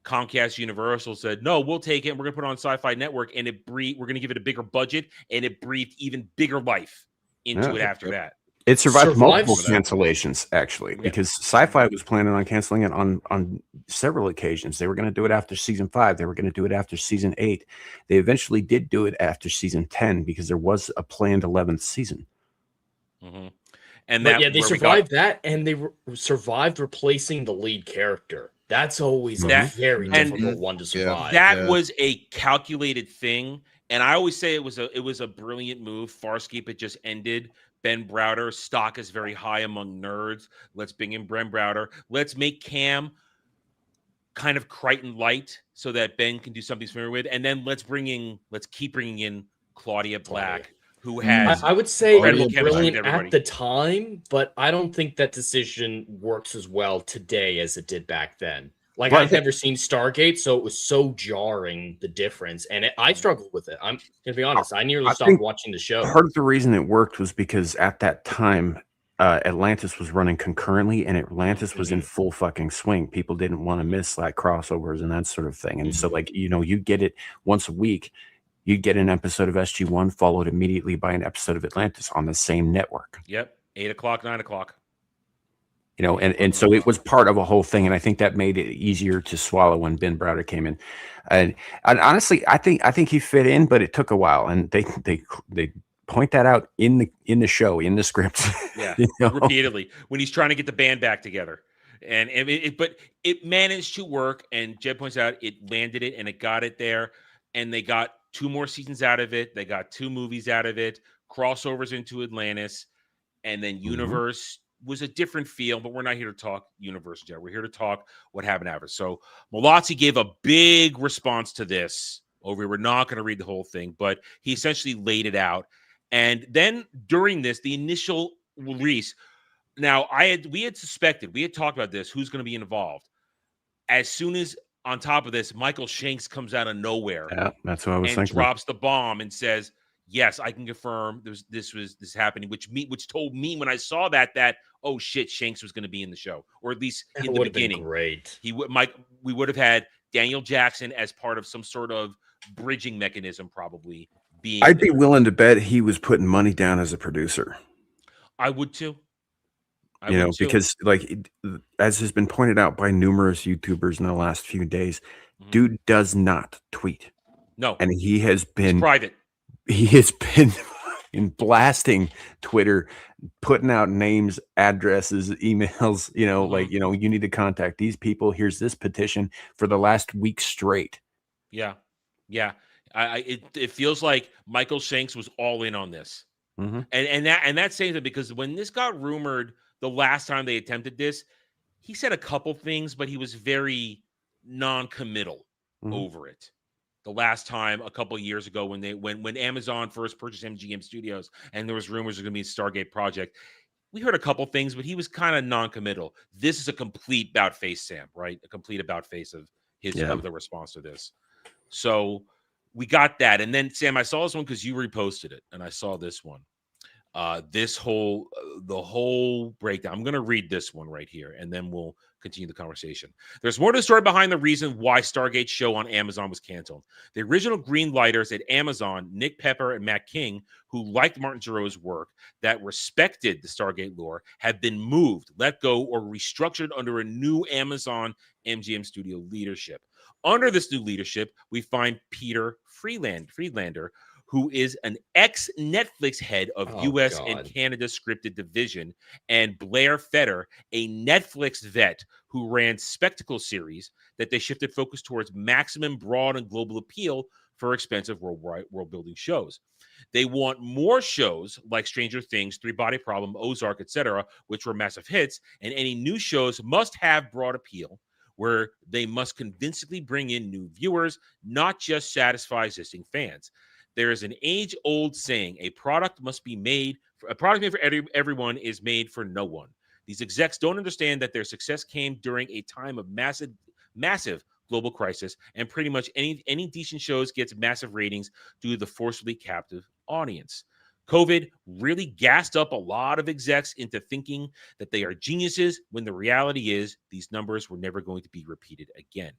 [SPEAKER 5] Comcast Universal said, no, we'll take it. And we're going to put it on Sci-Fi Network, and we're going to give it a bigger budget, and it breathed even bigger life into it after that.
[SPEAKER 2] It survived multiple
[SPEAKER 7] Survives-
[SPEAKER 2] cancellations, actually,
[SPEAKER 7] Yeah.
[SPEAKER 2] because Sci-Fi was planning on canceling it on several occasions. They were going to do it after season 5. They were going to do it after season 8. They eventually did do it after season 10 because there was a planned 11th season.
[SPEAKER 5] And
[SPEAKER 7] But they survived that, and they survived replacing the lead character. That's always a very difficult one to survive.
[SPEAKER 5] That was a calculated thing, and I always say it was a brilliant move. Farscape had just ended. Ben Browder stock is very high among nerds. Let's bring in Ben Browder. Let's make Cam kind of Crichton light so that Ben can do something familiar with, and then let's keep bringing in Claudia Black, who has
[SPEAKER 7] I would say
[SPEAKER 5] incredible chemistry with
[SPEAKER 7] brilliant
[SPEAKER 5] everybody.
[SPEAKER 7] at the time, but I don't think that decision works as well today as it did back then. Like, I've never seen Stargate, so it was so jarring, the difference, and I struggled with it. I'm gonna be honest. I nearly stopped watching the show.
[SPEAKER 2] Part of the reason it worked was because at that time, Atlantis was running concurrently, and Atlantis was in full fucking swing. People didn't want to miss like crossovers and that sort of thing. And so, like, you get it once a week. You'd get an episode of SG-1 followed immediately by an episode of Atlantis on the same network.
[SPEAKER 5] Yep, 8 o'clock, 9 o'clock.
[SPEAKER 2] And so it was part of a whole thing, and I think that made it easier to swallow when Ben Browder came in. And honestly, I think he fit in, but it took a while, and they point that out in the show, in the script.
[SPEAKER 5] Yeah, repeatedly when he's trying to get the band back together, but it managed to work. And Jed points out it landed it, and it got it there, and they got 2 more seasons out of it. They got 2 movies out of it, crossovers into Atlantis, and then Universe was a different feel, but we're not here to talk Universe, Jed. We're here to talk what happened after. So Malazzi gave a big response to this. We're not going to read the whole thing, but he essentially laid it out. And then during this, the initial release, now we had suspected, we had talked about this, who's going to be involved. As soon as, on top of this, Michael Shanks comes out of nowhere.
[SPEAKER 2] Yeah, that's what I was
[SPEAKER 5] and
[SPEAKER 2] thinking.
[SPEAKER 5] Drops the bomb and says, yes, I can confirm this was happening, which told me when I saw that oh shit, Shanks was going to be in the show, or at least in the beginning.
[SPEAKER 7] Great.
[SPEAKER 5] We would have had Daniel Jackson as part of some sort of bridging mechanism, probably being.
[SPEAKER 2] I'd be willing to bet he was putting money down as a producer.
[SPEAKER 5] I would too.
[SPEAKER 2] Because as has been pointed out by numerous YouTubers in the last few days, dude does not tweet.
[SPEAKER 5] No,
[SPEAKER 2] and he has been
[SPEAKER 5] private.
[SPEAKER 2] He has been in blasting Twitter, putting out names, addresses, emails, you need to contact these people. Here's this petition for the last week straight.
[SPEAKER 5] Yeah. Yeah. It feels like Michael Shanks was all in on this. And that's saying that because when this got rumored the last time they attempted this, he said a couple things, but he was very non-committal over it. The last time a couple of years ago when Amazon first purchased MGM Studios and there was rumors there's going to be a Stargate project, we heard a couple things, but he was kind of non-committal. This is a complete about-face, Sam, right? A complete about-face of of the response to this. So we got that. And then, Sam, I saw this one because you reposted it, and I saw this one. The whole breakdown. I'm going to read this one right here, and then we'll continue the conversation. There's more to the story behind the reason why Stargate show on Amazon was canceled. The original green lighters at Amazon, Nick Pepper and Matt King, who liked Martin Giroix's work, that respected the Stargate lore, have been moved, let go, or restructured under a new Amazon MGM studio leadership. Under this new leadership, we find Peter Friedlander, who is an ex-Netflix head of U.S. and Canada scripted division, and Blair Fetter, a Netflix vet who ran Spectacle series that they shifted focus towards maximum broad and global appeal for expensive world-building shows. They want more shows like Stranger Things, Three Body Problem, Ozark, etc., which were massive hits, and any new shows must have broad appeal, where they must convincingly bring in new viewers, not just satisfy existing fans. There is an age-old saying: a product made for everyone is made for no one. These execs don't understand that their success came during a time of massive global crisis, and pretty much any decent shows gets massive ratings due to the forcibly captive audience. COVID really gassed up a lot of execs into thinking that they are geniuses when the reality is these numbers were never going to be repeated again.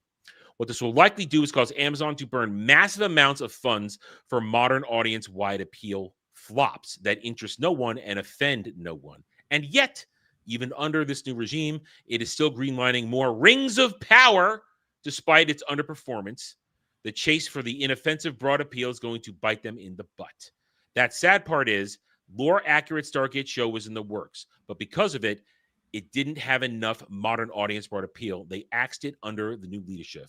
[SPEAKER 5] What this will likely do is cause Amazon to burn massive amounts of funds for modern audience-wide appeal flops that interest no one and offend no one. And yet, even under this new regime, it is still greenlighting more Rings of Power despite its underperformance. The chase for the inoffensive broad appeal is going to bite them in the butt. That sad part is, lore-accurate Stargate show was in the works, but because of it, it didn't have enough modern audience broad appeal. They axed it under the new leadership.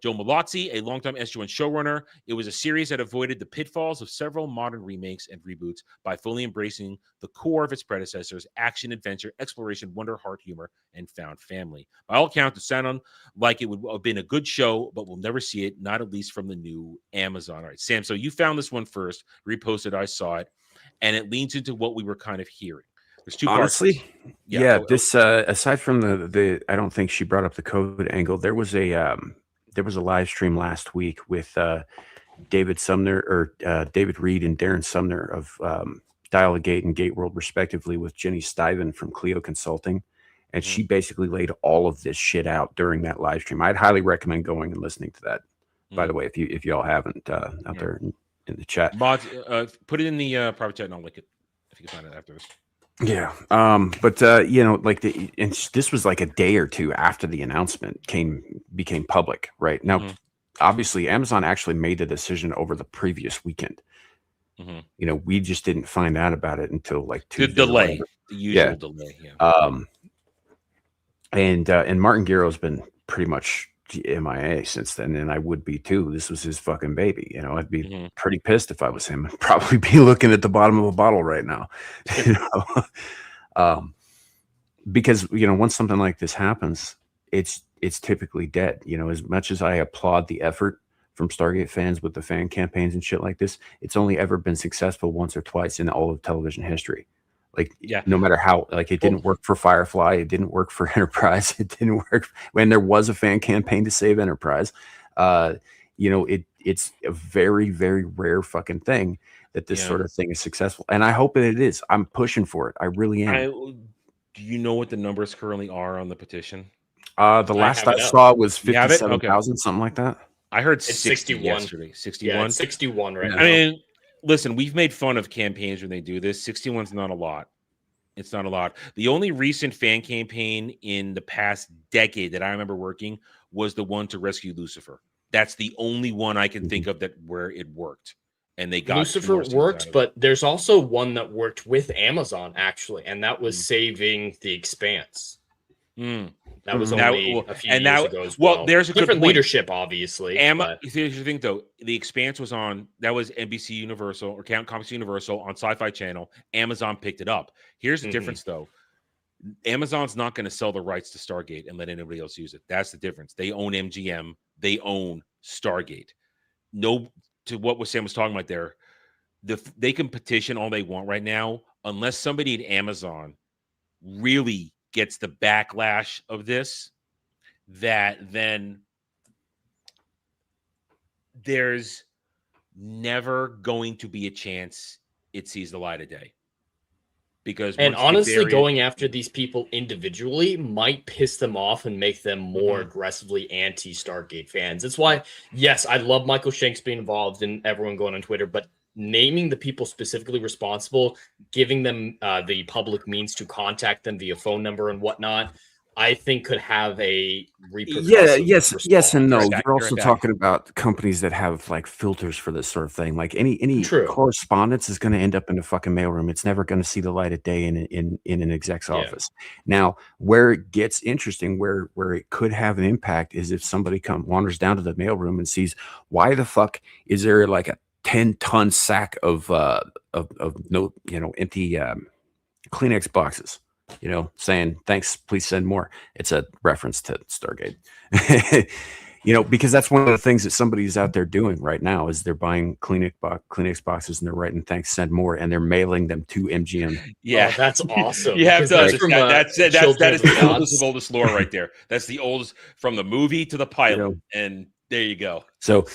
[SPEAKER 5] Joe Malazzi, a longtime SG1 showrunner, it was a series that avoided the pitfalls of several modern remakes and reboots by fully embracing the core of its predecessors: action, adventure, exploration, wonder, heart, humor, and found family. By all accounts, it sounded like it would have been a good show, but we'll never see it, not at least from the new Amazon. All right, Sam, so you found this one first, reposted, I saw it, and it leans into what we were kind of hearing. There's two
[SPEAKER 2] Honestly,
[SPEAKER 5] parts.
[SPEAKER 2] yeah, this aside from the I don't think she brought up the COVID angle. There was a live stream last week with David Reed and Darren Sumner of Dial-A-Gate and Gate World, respectively, with Jenny Stiven from Clio Consulting. And she basically laid all of this shit out during that live stream. I'd highly recommend going and listening to that, by the way, if y'all haven't out there in the chat.
[SPEAKER 5] Mods, put it in the private chat and I'll link it if you can find it after this.
[SPEAKER 2] Yeah. But like this was like a day or two after the announcement became public, right? Now, obviously Amazon actually made the decision over the previous weekend. We just didn't find out about it until like Tuesday.
[SPEAKER 5] The usual delay. Yeah.
[SPEAKER 2] And Martin Garrow's been pretty much MIA since then, and I would be too. This was his fucking baby. I'd be pretty pissed if I was him. I'd probably be looking at the bottom of a bottle right now. Because once something like this happens, it's typically dead. As much as I applaud the effort from Stargate fans with the fan campaigns and shit like this, it's only ever been successful once or twice in all of television history. No matter how, it didn't work for Firefly, it didn't work for Enterprise, it didn't work when there was a fan campaign to save Enterprise. It's a very, very rare fucking thing that this sort of thing is successful, and I hope that it is. I'm pushing for it. I really am.
[SPEAKER 5] Do you know what the numbers currently are on the petition?
[SPEAKER 2] The last I saw was 57,000, something like that.
[SPEAKER 5] I heard 61 yesterday. 61.
[SPEAKER 7] Yeah, 61 right now.
[SPEAKER 5] I mean, listen, we've made fun of campaigns when they do this. 61's not a lot. It's not a lot. The only recent fan campaign in the past decade that I remember working was the one to rescue Lucifer. That's the only one I can think of where it worked. And they got
[SPEAKER 7] Lucifer worked, but there's also one that worked with Amazon, actually, and that was saving The Expanse. That was only a few years ago as well.
[SPEAKER 5] There's a
[SPEAKER 7] different leadership, obviously.
[SPEAKER 5] Here's the thing, though. The Expanse was on, that was NBC Universal or Comics Universal on Sci-Fi Channel. Amazon picked it up. Here's the difference, though. Amazon's not going to sell the rights to Stargate and let anybody else use it. That's the difference. They own MGM. They own Stargate. To what Sam was talking about there, they can petition all they want right now, unless somebody at Amazon really gets the backlash of this, that then there's never going to be a chance it sees the light of day.
[SPEAKER 7] And honestly, going after these people individually might piss them off and make them more aggressively anti-Stargate fans. That's why, yes, I love Michael Shanks being involved and everyone going on Twitter, but naming the people specifically responsible, giving them the public means to contact them via phone number and whatnot, I think could have a repercussion.
[SPEAKER 2] Yes, and no. You're also talking about companies that have like filters for this sort of thing. Like any correspondence is going to end up in a fucking mailroom. It's never going to see the light of day in an exec's office. Now, where it gets interesting, where it could have an impact, is if somebody wanders down to the mailroom and sees, why the fuck is there like a 10-ton sack of empty Kleenex boxes, saying thanks, please send more. It's a reference to Stargate. Because that's one of the things that somebody's out there doing right now is they're buying Kleenex boxes and they're writing thanks, send more, and they're mailing them to MGM.
[SPEAKER 5] Yeah,
[SPEAKER 7] that's awesome.
[SPEAKER 5] You have to understand that is the oldest lore right there. That's the oldest, from the movie to the pilot. There you go.
[SPEAKER 2] So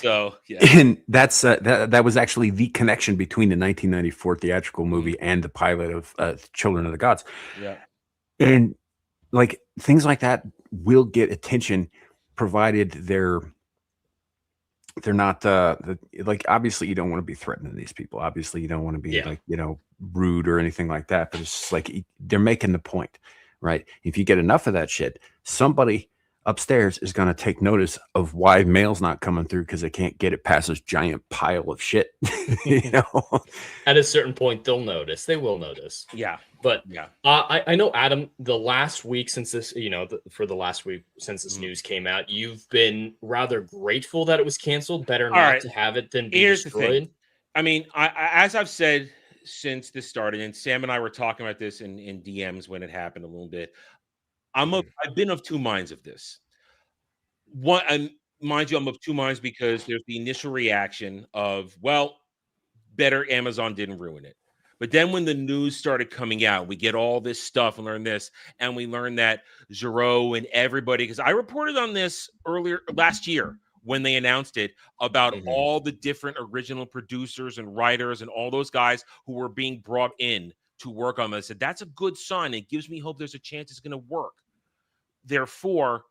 [SPEAKER 5] yeah.
[SPEAKER 2] And that's that was actually the connection between the 1994 theatrical movie and the pilot of Children of the Gods.
[SPEAKER 5] Yeah.
[SPEAKER 2] And like things like that will get attention, provided they're not like, obviously you don't want to be threatening these people. Obviously you don't want to be like, rude or anything like that. But it's just like they're making the point, right? If you get enough of that shit, somebody upstairs is going to take notice of why mail's not coming through, because they can't get it past this giant pile of shit. You know,
[SPEAKER 7] at a certain point they'll notice. They will notice.
[SPEAKER 5] Yeah.
[SPEAKER 7] But I know, Adam, the last week since this, for the last week since this news came out, you've been rather grateful that it was canceled. Better not to have it than be destroyed.
[SPEAKER 5] The thing. I mean, as I've said since this started, and Sam and I were talking about this in DMs when it happened a little bit. I've been of two minds of this. One, and mind you, I'm of two minds because there's the initial reaction of, well, better Amazon didn't ruin it. But then when the news started coming out, we get all this stuff and learn this, and we learn that Zero and everybody, because I reported on this earlier last year when they announced it, about all the different original producers and writers and all those guys who were being brought in to work on this. I said, that's a good sign. It gives me hope there's a chance it's going to work. Therefore,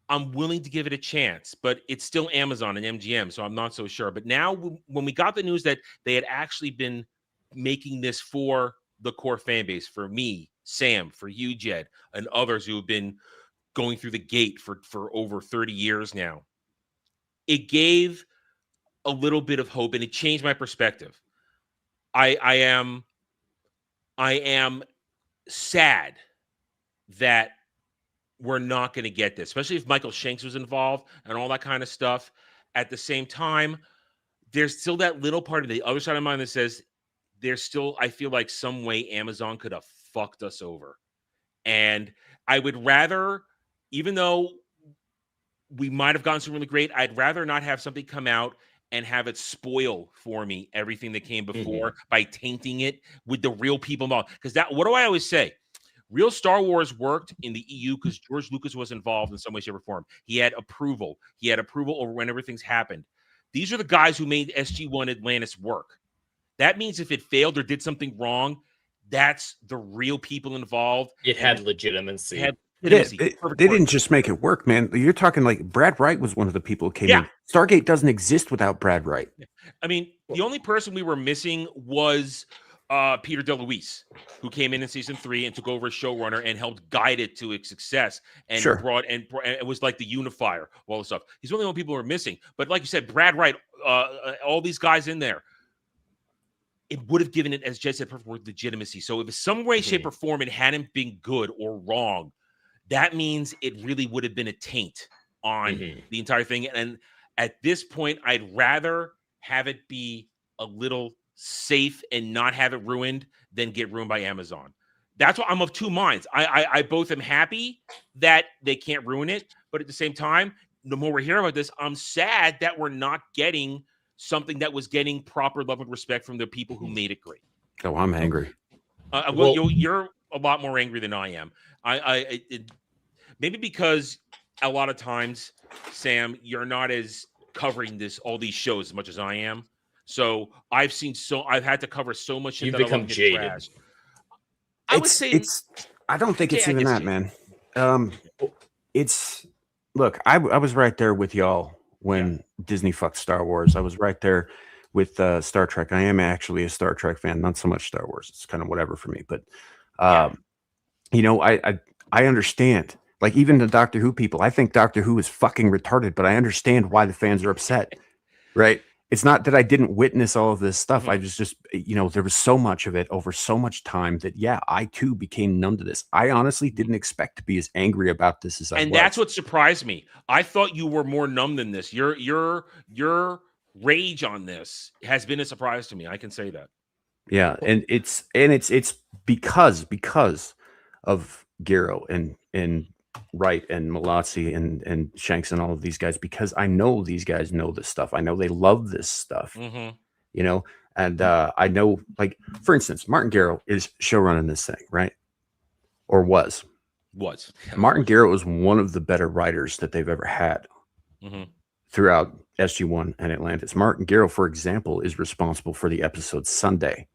[SPEAKER 5] I'm willing to give it a chance, but it's still Amazon and MGM, so I'm not so sure. But now when we got the news that they had actually been making this for the core fan base, for me, Sam, for you, Jed, and others who have been going through the gate for over 30 years now, it gave a little bit of hope, and it changed my perspective. I am sad that we're not going to get this, especially if Michael Shanks was involved and all that kind of stuff. At the same time, there's still that little part of the other side of mine that says there's still, I feel like some way Amazon could have fucked us over. And I would rather, even though we might have gotten something really great, I'd rather not have something come out and have it spoil for me everything that came before by tainting it with the real people involved. Because what do I always say? Real Star Wars worked in the EU because George Lucas was involved in some way, shape, or form. He had approval. He had approval over when everything's happened. These are the guys who made SG-1 Atlantis work. That means if it failed or did something wrong, that's the real people involved.
[SPEAKER 7] It had legitimacy.
[SPEAKER 2] They didn't just make it work, man. You're talking like Brad Wright was one of the people who came in. Stargate doesn't exist without Brad Wright.
[SPEAKER 5] I mean, the only person we were missing was Peter DeLuise, who came in season 3 and took over as showrunner and helped guide it to its success and brought and it was like the unifier of all the stuff. He's the only one people were missing. But like you said, Brad Wright, all these guys in there, it would have given it, as Jed said, perfect legitimacy. So if in some way, shape, or form it hadn't been good or wrong, that means it really would have been a taint on the entire thing. And at this point, I'd rather have it be a little safe and not have it ruined than get ruined by Amazon. That's why I'm of two minds. I both am happy that they can't ruin it, but at the same time, the more we're hearing about this, I'm sad that we're not getting something that was getting proper love and respect from the people who made it great.
[SPEAKER 2] Oh, I'm angry.
[SPEAKER 5] You're a lot more angry than I am. Maybe because a lot of times, Sam, you're not as covering all these shows as much as I am. So I've had to cover so much shit.
[SPEAKER 7] You've become jaded.
[SPEAKER 5] Trash. I would say
[SPEAKER 2] I don't think it's even that, man. Look, I was right there with y'all when Disney fucked Star Wars. I was right there with Star Trek. I am actually a Star Trek fan, not so much Star Wars. It's kind of whatever for me. But I understand. Like even the Doctor Who people, I think Doctor Who is fucking retarded, but I understand why the fans are upset. Right? It's not that I didn't witness all of this stuff. I just there was so much of it over so much time that, I too became numb to this. I honestly didn't expect to be as angry about this as I was.
[SPEAKER 5] And that's what surprised me. I thought you were more numb than this. Your rage on this has been a surprise to me. I can say that.
[SPEAKER 2] Yeah. And it's because of Gero and Wright and Malazzi and Shanks and all of these guys, because I know these guys know this stuff. I know they love this stuff, and I know, like, for instance, Martin Gero is showrunning this thing, right? Or was.
[SPEAKER 5] Was.
[SPEAKER 2] Martin Gero is one of the better writers that they've ever had throughout SG-1 and Atlantis. Martin Garrow, for example, is responsible for the episode Sunday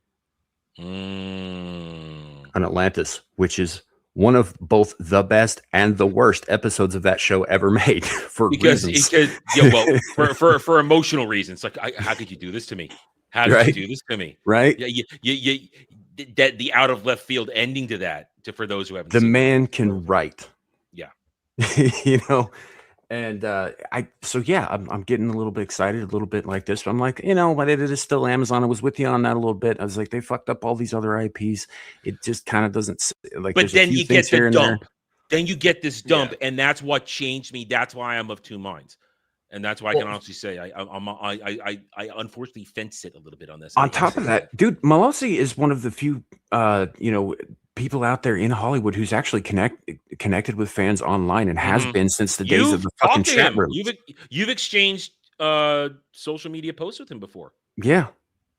[SPEAKER 2] on Atlantis, which is one of both the best and the worst episodes of that show ever made
[SPEAKER 5] because for emotional reasons. Like, how could you do this to me? How did you do this to me?
[SPEAKER 2] Right?
[SPEAKER 5] Yeah, that the out of left field ending to that. For those who haven't,
[SPEAKER 2] the
[SPEAKER 5] seen
[SPEAKER 2] man
[SPEAKER 5] it.
[SPEAKER 2] can write.
[SPEAKER 5] Yeah,
[SPEAKER 2] you know. And I'm getting a little bit excited, a little bit like this. But I'm like, but it is still Amazon. I was with you on that a little bit. I was like, they fucked up all these other IPs. It just kind of doesn't like.
[SPEAKER 5] But then you get the dump. Then you get this dump,
[SPEAKER 2] Yeah.
[SPEAKER 5] and that's what changed me. That's why I'm of two minds, and that's why I can honestly say I unfortunately fence it a little bit on this.
[SPEAKER 2] On top of that, dude, Malosi is one of the few people out there in Hollywood who's actually connected with fans online and has been since the days of the fucking chat room.
[SPEAKER 5] You've exchanged social media posts with him before.
[SPEAKER 2] Yeah.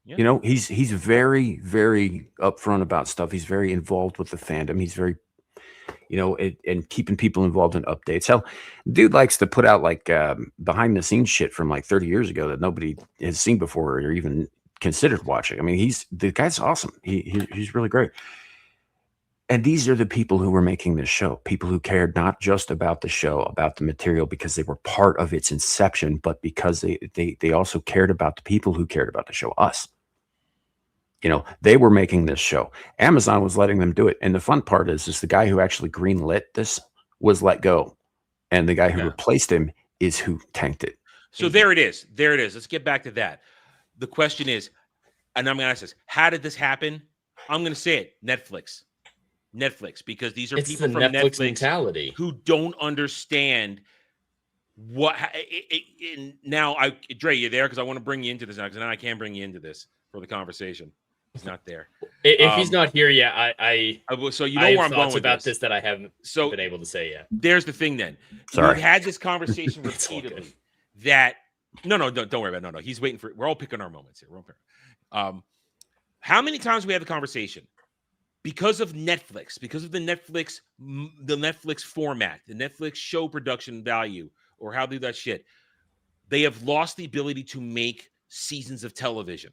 [SPEAKER 2] He's very, very upfront about stuff. He's very involved with the fandom. He's very, and keeping people involved in updates. Hell, dude likes to put out like behind the scenes shit from like 30 years ago that nobody has seen before or even considered watching. I mean, the guy's awesome. He's really great. And these are the people who were making this show, people who cared not just about the show, about the material, because they were part of its inception, but because they also cared about the people who cared about the show, us. They were making this show. Amazon was letting them do it. And the fun part is the guy who actually greenlit this was let go. And the guy who replaced him is who tanked it.
[SPEAKER 5] So there it is. Let's get back to that. The question is, and I'm going to ask this, how did this happen? I'm going to say it, Netflix, because these are people from Netflix
[SPEAKER 7] mentality
[SPEAKER 5] who don't understand what. Now, Dre, you there? Because I want to bring you into this now. Because now I can bring you into this for the conversation. He's not there.
[SPEAKER 7] If he's not here yet, I
[SPEAKER 5] so you know where I'm going with
[SPEAKER 7] about this that I haven't been able to say yet.
[SPEAKER 5] There's the thing. Then we've had this conversation repeatedly. That don't worry about it. No. He's waiting for. We're all picking our moments here. How many times we have the conversation? Because of Netflix, because of the Netflix format, the Netflix show production value, or how they do that shit, they have lost the ability to make seasons of television.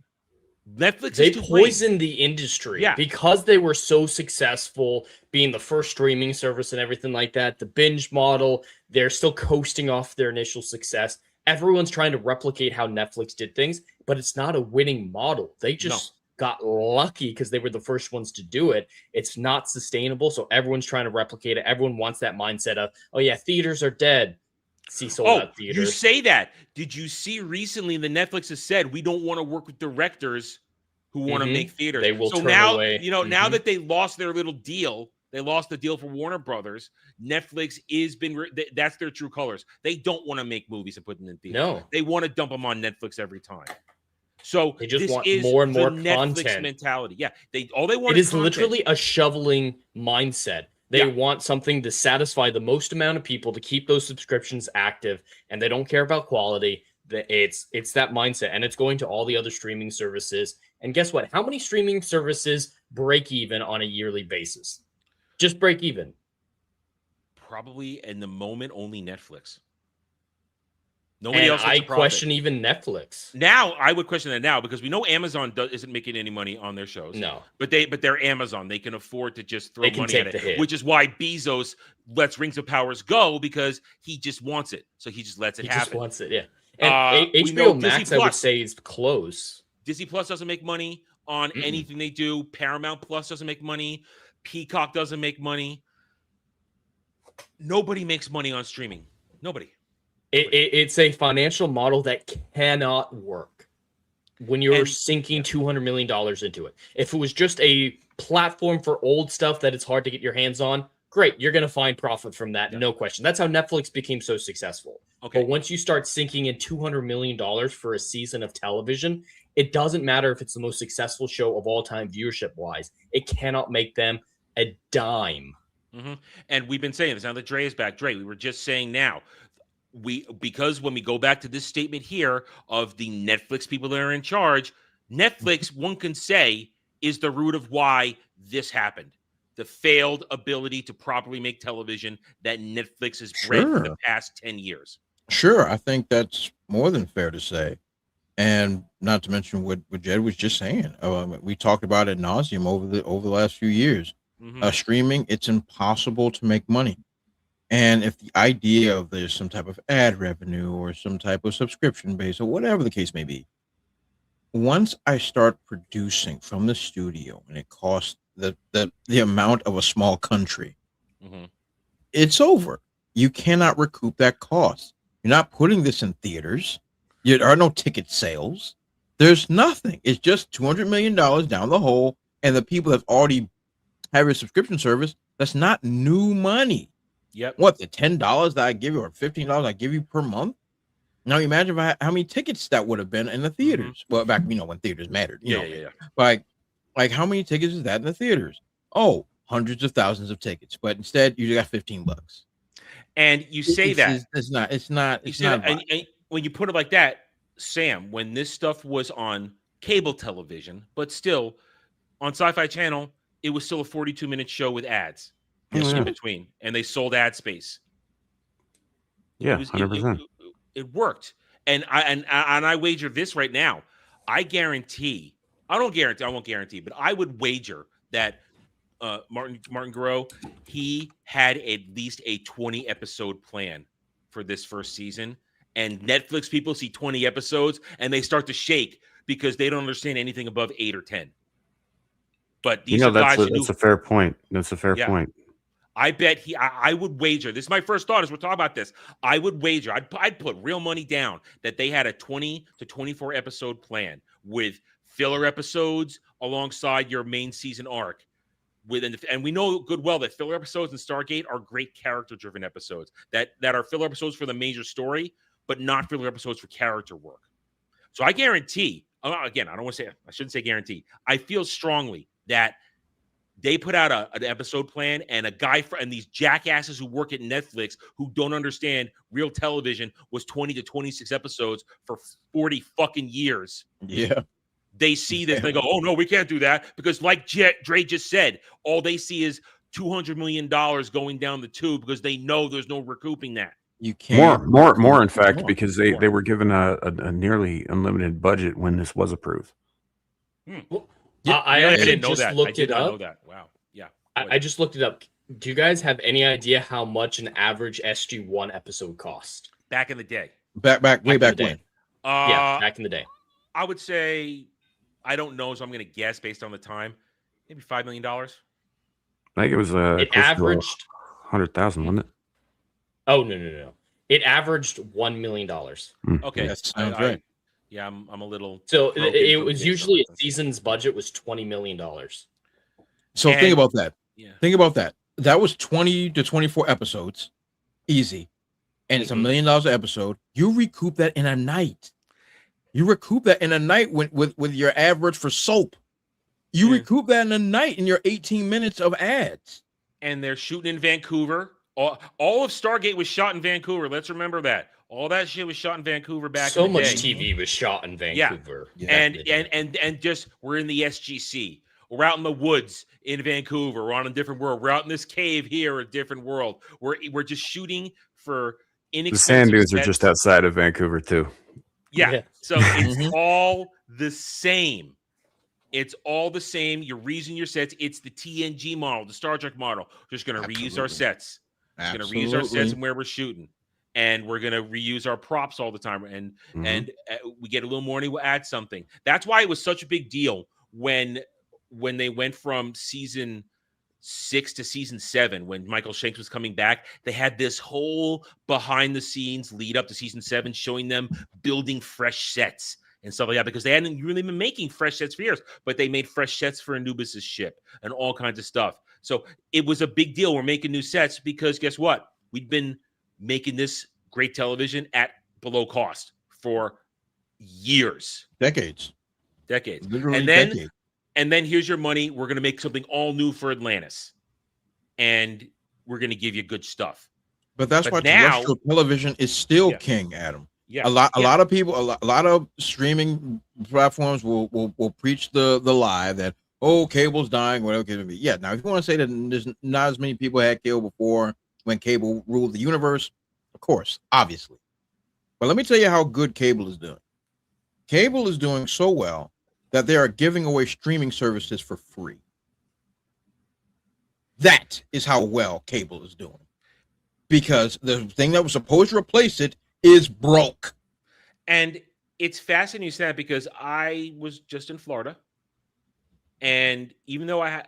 [SPEAKER 5] Netflix
[SPEAKER 7] they poisoned the industry because they were so successful, being the first streaming service and everything like that. The binge model, they're still coasting off their initial success. Everyone's trying to replicate how Netflix did things, but it's not a winning model. They just got lucky because they were the first ones to do it. It's not sustainable, so everyone's trying to replicate it. Everyone wants that mindset of, oh yeah, theaters are dead. See sold out theaters.
[SPEAKER 5] You say that. Did you see recently the Netflix has said we don't want to work with directors who want to make theaters?
[SPEAKER 7] They will turn away.
[SPEAKER 5] Now that they lost their little deal, they lost the deal for Warner Brothers. Netflix that's their true colors. They don't want to make movies and put them in theaters.
[SPEAKER 7] No,
[SPEAKER 5] they want to dump them on Netflix every time. So
[SPEAKER 7] they just want more and more
[SPEAKER 5] Netflix
[SPEAKER 7] content
[SPEAKER 5] mentality. Yeah, all they want.
[SPEAKER 7] It is literally a shoveling mindset. They want something to satisfy the most amount of people to keep those subscriptions active, and they don't care about quality. It's that mindset, and it's going to all the other streaming services. And guess what? How many streaming services break even on a yearly basis? Just break even.
[SPEAKER 5] Probably in the moment only Netflix. Nobody else.
[SPEAKER 7] I question even Netflix.
[SPEAKER 5] Now I would question that now because we know Amazon isn't making any money on their shows.
[SPEAKER 7] No,
[SPEAKER 5] but they're Amazon. They can afford to just throw money at it, which is why Bezos lets Rings of Powers go because he just wants it. So he just lets it happen.
[SPEAKER 7] He just wants it. Yeah. And HBO Max, I would say, is close.
[SPEAKER 5] Disney Plus doesn't make money on anything they do. Paramount Plus doesn't make money. Peacock doesn't make money. Nobody makes money on streaming. Nobody.
[SPEAKER 7] It's a financial model that cannot work when you're sinking $200 million into it. If it was just a platform for old stuff that it's hard to get your hands on, great. You're going to find profit from that. No question. That's how Netflix became so successful. Okay. But once you start sinking in $200 million for a season of television, it doesn't matter if it's the most successful show of all time viewership-wise. It cannot make them a dime.
[SPEAKER 5] Mm-hmm. And we've been saying this. Now that Dre is back. Dre, we were just saying now, because when we go back to this statement here of the Netflix people that are in charge, Netflix, one can say, is the root of why this happened. The failed ability to properly make television that Netflix has bred for the past 10 years.
[SPEAKER 9] Sure, I think that's more than fair to say. And not to mention what Jed was just saying. We talked about it ad nauseum over the last few years. Streaming, it's impossible to make money. And if the idea of there's some type of ad revenue or some type of subscription base or whatever the case may be, once I start producing from the studio and it costs the amount of a small country, it's over. You cannot recoup that cost. You're not putting this in theaters. There are no ticket sales. There's nothing. It's just $200 million down the hole. And the people that already have a subscription service, that's not new money.
[SPEAKER 5] Yep.
[SPEAKER 9] What, the $10 that I give you or $15 I give you per month? Now imagine how many tickets that would have been in the theaters. Well, back, when theaters mattered. You know. Like how many tickets is that in the theaters? Oh, hundreds of thousands of tickets. But instead, you got $15.
[SPEAKER 5] And you say
[SPEAKER 9] it's not.
[SPEAKER 5] And when you put it like that, Sam, when this stuff was on cable television, but still on Sci-Fi Channel, it was still a 42-minute show with ads in between, and they sold ad space.
[SPEAKER 2] Yeah, 100%.
[SPEAKER 5] It worked, and I wager this right now. I won't guarantee, but I would wager that Martin Garreau, he had at least a 20 episode plan for this first season. And Netflix people see 20 episodes and they start to shake because they don't understand anything above 8 or 10. But these are guys
[SPEAKER 2] that's a fair point. That's a fair point.
[SPEAKER 5] I bet I would wager. This is my first thought as we're talking about this. I would wager. I'd put real money down that they had a 20 to 24 episode plan with filler episodes alongside your main season arc. And we know good well that filler episodes in Stargate are great character-driven episodes that are filler episodes for the major story, but not filler episodes for character work. So I guarantee, again, I shouldn't say guarantee. I feel strongly that they put out an episode plan, and and these jackasses who work at Netflix who don't understand real television was 20 to 26 episodes for 40 fucking years.
[SPEAKER 9] Yeah.
[SPEAKER 5] They see this, they go, oh, no, we can't do that. Because like Dre just said, all they see is $200 million going down the tube because they know there's no recouping that.
[SPEAKER 9] You can't.
[SPEAKER 2] More, in fact, because they were given a nearly unlimited budget when this was approved.
[SPEAKER 7] I
[SPEAKER 5] didn't know
[SPEAKER 7] just
[SPEAKER 5] that.
[SPEAKER 7] looked it up.
[SPEAKER 5] Know that. Wow. Yeah.
[SPEAKER 7] I just looked it up. Do you guys have any idea how much an average SG-1 episode cost?
[SPEAKER 5] Back in the day.
[SPEAKER 9] Way back when.
[SPEAKER 7] Yeah, back in the day.
[SPEAKER 5] I would say, I don't know, so I'm going to guess based on the time, maybe $5 million.
[SPEAKER 2] I think it was
[SPEAKER 7] it averaged
[SPEAKER 2] 100,000, wasn't it?
[SPEAKER 7] Oh no! It averaged $1 million.
[SPEAKER 5] Okay,
[SPEAKER 9] that sounds right.
[SPEAKER 5] Yeah, I'm a little.
[SPEAKER 7] So it was usually a season's budget was $20 million.
[SPEAKER 9] So think about that.
[SPEAKER 5] Yeah.
[SPEAKER 9] Think about that. That was 20 to 24 episodes, easy, and it's $1 million an episode. You recoup that in a night. You recoup that in a night with your average for soap. You recoup that in a night in your 18 minutes of ads.
[SPEAKER 5] And they're shooting in Vancouver. All of Stargate was shot in Vancouver. Let's remember that. All that shit was shot in Vancouver back in the day.
[SPEAKER 7] So much TV was shot in Vancouver.
[SPEAKER 5] Yeah. And just we're in the SGC. We're out in the woods in Vancouver. We're on a different world. We're out in this cave here, a different world. We're just shooting for inexpensive.
[SPEAKER 2] The sand dunes are just outside of Vancouver too.
[SPEAKER 5] Yeah. So it's all the same. It's all the same. You're reusing your sets. It's the TNG model, the Star Trek model. We're just going to reuse our sets. We're going to reuse our sets and where we're shooting. And we're going to reuse our props all the time. And we get a little more money, we'll add something. That's why it was such a big deal when they went from season 6 to season 7, when Michael Shanks was coming back. They had this whole behind the scenes lead up to season 7 showing them building fresh sets and stuff like that, because they hadn't really been making fresh sets for years, but they made fresh sets for Anubis's ship and all kinds of stuff. So it was a big deal. We're making new sets because guess what? We'd been making this great television at below cost for years.
[SPEAKER 9] Decades.
[SPEAKER 5] Literally
[SPEAKER 9] decades.
[SPEAKER 5] And then here's your money. We're going to make something all new for Atlantis. And we're going to give you good stuff.
[SPEAKER 9] But that's why terrestrial television is still king, Adam.
[SPEAKER 5] Yeah.
[SPEAKER 9] A lot of people, a lot of streaming platforms will preach the lie that, oh, cable's dying, whatever it can be. Yeah. Now, if you want to say that there's not as many people had cable before when cable ruled the universe, of course, obviously. But let me tell you how good cable is doing. Cable is doing so well that they are giving away streaming services for free. That is how well cable is doing. Because the thing that was supposed to replace it is broke.
[SPEAKER 5] And it's fascinating you say that because I was just in Florida. And even though I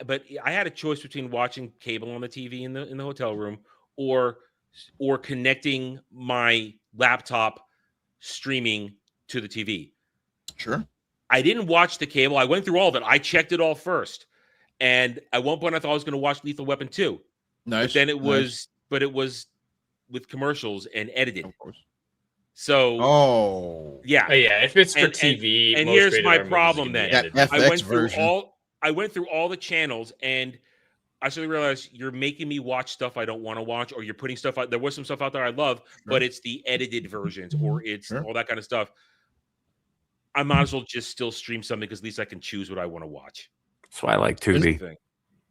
[SPEAKER 5] had a choice between watching cable on the TV in the hotel room or connecting my laptop streaming to the TV.
[SPEAKER 9] Sure.
[SPEAKER 5] I didn't watch the cable. I went through all of it. I checked it all first. And at one point I thought I was going to watch Lethal Weapon 2.
[SPEAKER 9] Nice.
[SPEAKER 5] But then it was with commercials and edited.
[SPEAKER 9] Of course.
[SPEAKER 5] So
[SPEAKER 7] yeah, if it's for TV.
[SPEAKER 5] And here's my problem then.
[SPEAKER 9] That
[SPEAKER 5] I went through all the channels and I suddenly realized you're making me watch stuff I don't want to watch, or you're putting stuff out. There was some stuff out there I love, but it's the edited versions or it's all that kind of stuff. I might as well just still stream something because at least I can choose what I want to watch.
[SPEAKER 2] That's why I like Tubi.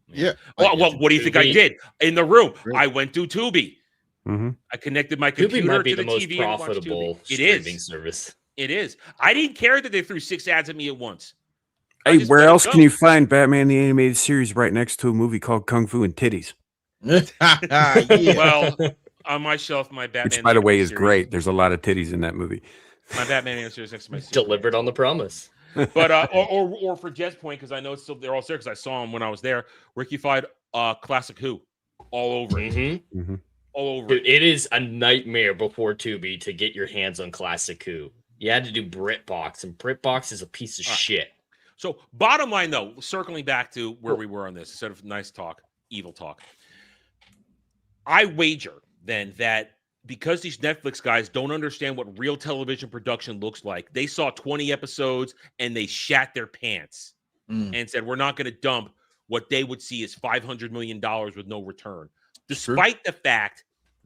[SPEAKER 9] Yeah.
[SPEAKER 5] Well, what do you think I did in the room? I went to Tubi.
[SPEAKER 2] Mm-hmm.
[SPEAKER 5] I connected my computer
[SPEAKER 7] Tubi might be
[SPEAKER 5] to the
[SPEAKER 7] the most
[SPEAKER 5] TV
[SPEAKER 7] profitable streaming service.
[SPEAKER 5] It is. I didn't care that they threw 6 ads at me at once.
[SPEAKER 2] Hey, where else can you find Batman the Animated Series right next to a movie called Kung Fu and Titties?
[SPEAKER 5] Well, on my shelf, my Batman.
[SPEAKER 2] Which, by the way, is great. There's a lot of titties in that movie.
[SPEAKER 5] My Batman Animated Series next to my series.
[SPEAKER 7] Delivered on the promise.
[SPEAKER 5] But or for Jet's point, because I know they're all there because I saw them when I was there. Rickified Classic Who all over it.
[SPEAKER 7] Mm-hmm.
[SPEAKER 5] All over.
[SPEAKER 7] Dude, it is a nightmare before Tubi to get your hands on Classic Who. You had to do BritBox, and BritBox is a piece of shit.
[SPEAKER 5] So bottom line, though, circling back to where we were on this, instead of nice talk, evil talk, I wager then that because these Netflix guys don't understand what real television production looks like, they saw 20 episodes and they shat their pants and said, we're not going to dump what they would see as $500 million with no return. Despite the fact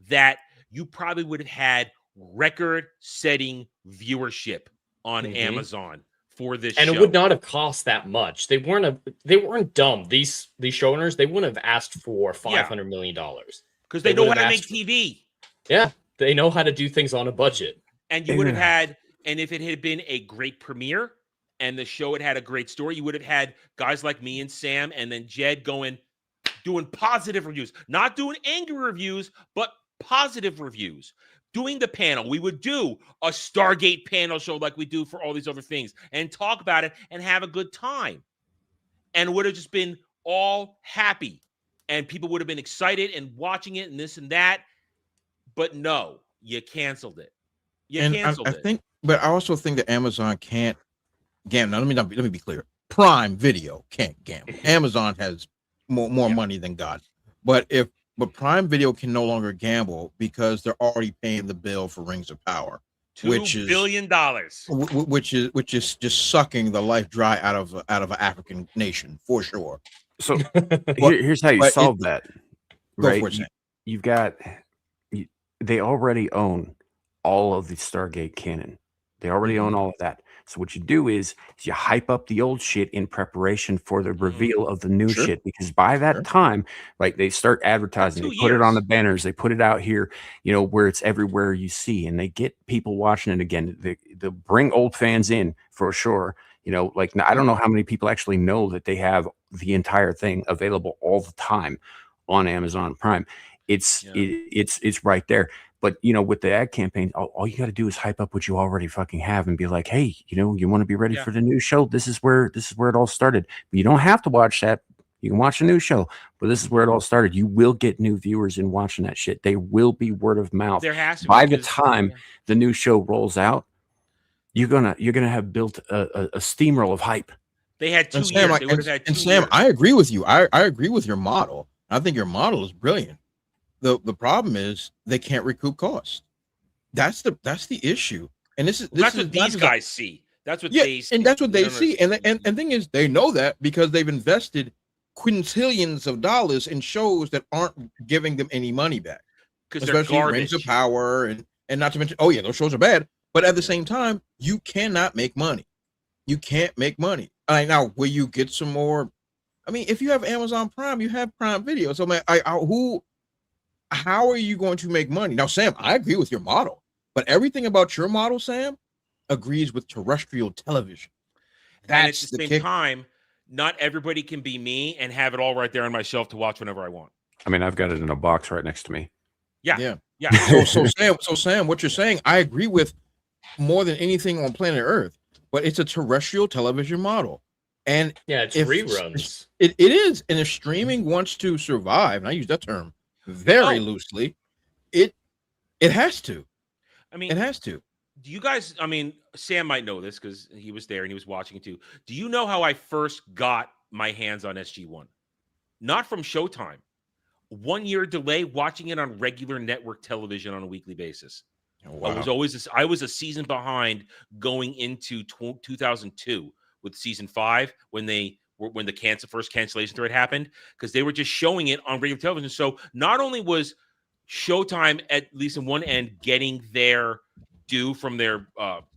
[SPEAKER 5] that you probably would have had record-setting viewership on Amazon for this show.
[SPEAKER 7] And it would not have cost that much. They weren't dumb. These showrunners, they wouldn't have asked for $500 million.
[SPEAKER 5] Because they know how to make TV.
[SPEAKER 7] Yeah, they know how to do things on a budget.
[SPEAKER 5] And you would have had, and if it had been a great premiere and the show had a great story, you would have had guys like me and Sam and then Jed doing positive reviews, not doing angry reviews, but positive reviews. Doing the panel. We would do a Stargate panel show like we do for all these other things and talk about it and have a good time. And would have just been all happy. And people would have been excited and watching it and this and that. But no, you canceled it.
[SPEAKER 9] I think, but I also think that Amazon can't gamble. Now, let me be clear. Prime Video can't gamble. Amazon has more money than God. But Prime Video can no longer gamble because they're already paying the bill for Rings of Power,
[SPEAKER 5] $2 billion,
[SPEAKER 9] which is just sucking the life dry out of an African nation for sure.
[SPEAKER 2] So here's how you solve that. Right, you've got. They already own all of the Stargate canon. They already own all of that. So what you do is you hype up the old shit in preparation for the reveal of the new shit. Because by that time, like they start advertising, they put it on the banners, they put it out here, where it's everywhere you see, and they get people watching it again. They bring old fans in for sure. Like I don't know how many people actually know that they have the entire thing available all the time on Amazon Prime. It's right there. But with the ad campaign, all you got to do is hype up what you already fucking have and be like, hey, you want to be ready for the new show. This is where it all started. You don't have to watch that. You can watch a new show, but this is where it all started. You will get new viewers in watching that shit. They will be word of mouth.
[SPEAKER 5] There has to
[SPEAKER 2] by the time the new show rolls out, you're gonna have built a steamroll of hype.
[SPEAKER 5] They had 2 years. They would have had 2 years.
[SPEAKER 9] Sam, I agree with you. I agree with your model. I think your model is brilliant. The problem is they can't recoup costs. That's the issue. And that's what
[SPEAKER 5] these guys see. That's what they see.
[SPEAKER 9] And that's what they see. And the thing is, they know that because they've invested quintillions of dollars in shows that aren't giving them any money back. Especially Rings of Power and not to mention, those shows are bad. But at the same time, you cannot make money. You can't make money. Now, will you get some more? I mean, if you have Amazon Prime, you have Prime Video. So, how are you going to make money? Now, Sam, I agree with your model, But everything about your model, Sam, agrees with terrestrial television.
[SPEAKER 5] And at the same time, not everybody can be me and have it all right there on my shelf to watch whenever I want.
[SPEAKER 2] I mean, I've got it in a box right next to me.
[SPEAKER 5] Yeah.
[SPEAKER 9] So Sam, what you're saying, I agree with more than anything on planet Earth. But it's a terrestrial television model, and
[SPEAKER 7] it's reruns.
[SPEAKER 9] It is, and if streaming wants to survive, and I use that term very loosely, it has to.
[SPEAKER 5] I mean,
[SPEAKER 9] it has to.
[SPEAKER 5] Do you guys? I mean, Sam might know this because he was there and he was watching it too. Do you know how I first got my hands on SG1? Not from Showtime. 1 year delay, watching it on regular network television on a weekly basis.
[SPEAKER 9] Oh, wow.
[SPEAKER 5] I was a season behind going into 2002 with season 5 when the first cancellation thread happened, because they were just showing it on regular television. So not only was Showtime, at least in one end, getting their due from their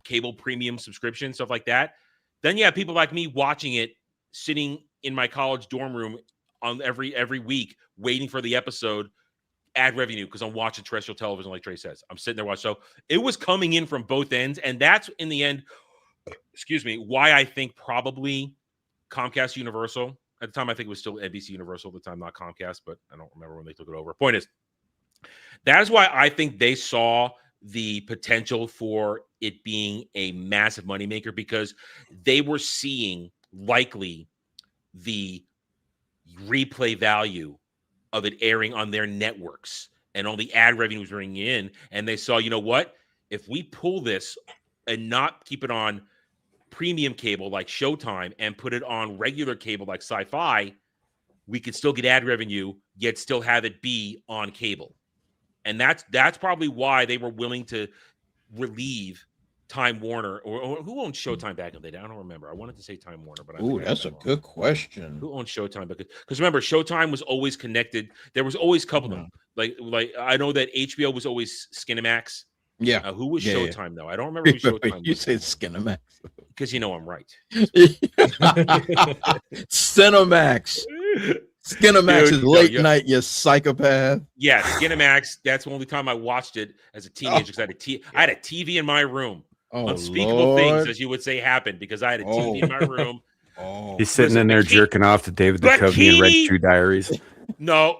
[SPEAKER 5] cable premium subscription, stuff like that, then you have people like me watching it, sitting in my college dorm room on every week, waiting for the episode. Ad revenue, because I'm watching terrestrial television, like Trey says. I'm sitting there watching. So it was coming in from both ends, and that's in the end, why I think probably Comcast Universal, at the time I think it was still NBC Universal at the time, not Comcast, but I don't remember when they took it over. Point is, that is why I think they saw the potential for it being a massive moneymaker, because they were seeing likely the replay value of it airing on their networks and all the ad revenues bringing in. And they saw, you know what? If we pull this and not keep it on premium cable like Showtime and put it on regular cable like Sci-Fi, we could still get ad revenue, yet still have it be on cable. And that's probably why they were willing to relieve Time Warner, or who owned Showtime back in the day? I don't remember. I wanted to say Time Warner, but
[SPEAKER 9] that's a good question.
[SPEAKER 5] Who owned Showtime? Because remember, Showtime was always connected. There was always a couple of them. Like I know that HBO was always Skinemax.
[SPEAKER 9] Yeah.
[SPEAKER 5] Who was Showtime though? I don't remember who Showtime was.
[SPEAKER 9] You said Skinemax
[SPEAKER 5] because you know I'm right.
[SPEAKER 9] Cinemax. Skinemax is late night, you psychopath.
[SPEAKER 5] Yeah, Skinemax. That's the only time I watched it as a teenager, because I had a TV in my room. Unspeakable things, as you would say, happened because I had a TV in my room.
[SPEAKER 2] He's sitting in there jerking off to David Duchovny and Red Shoe Diaries.
[SPEAKER 5] No,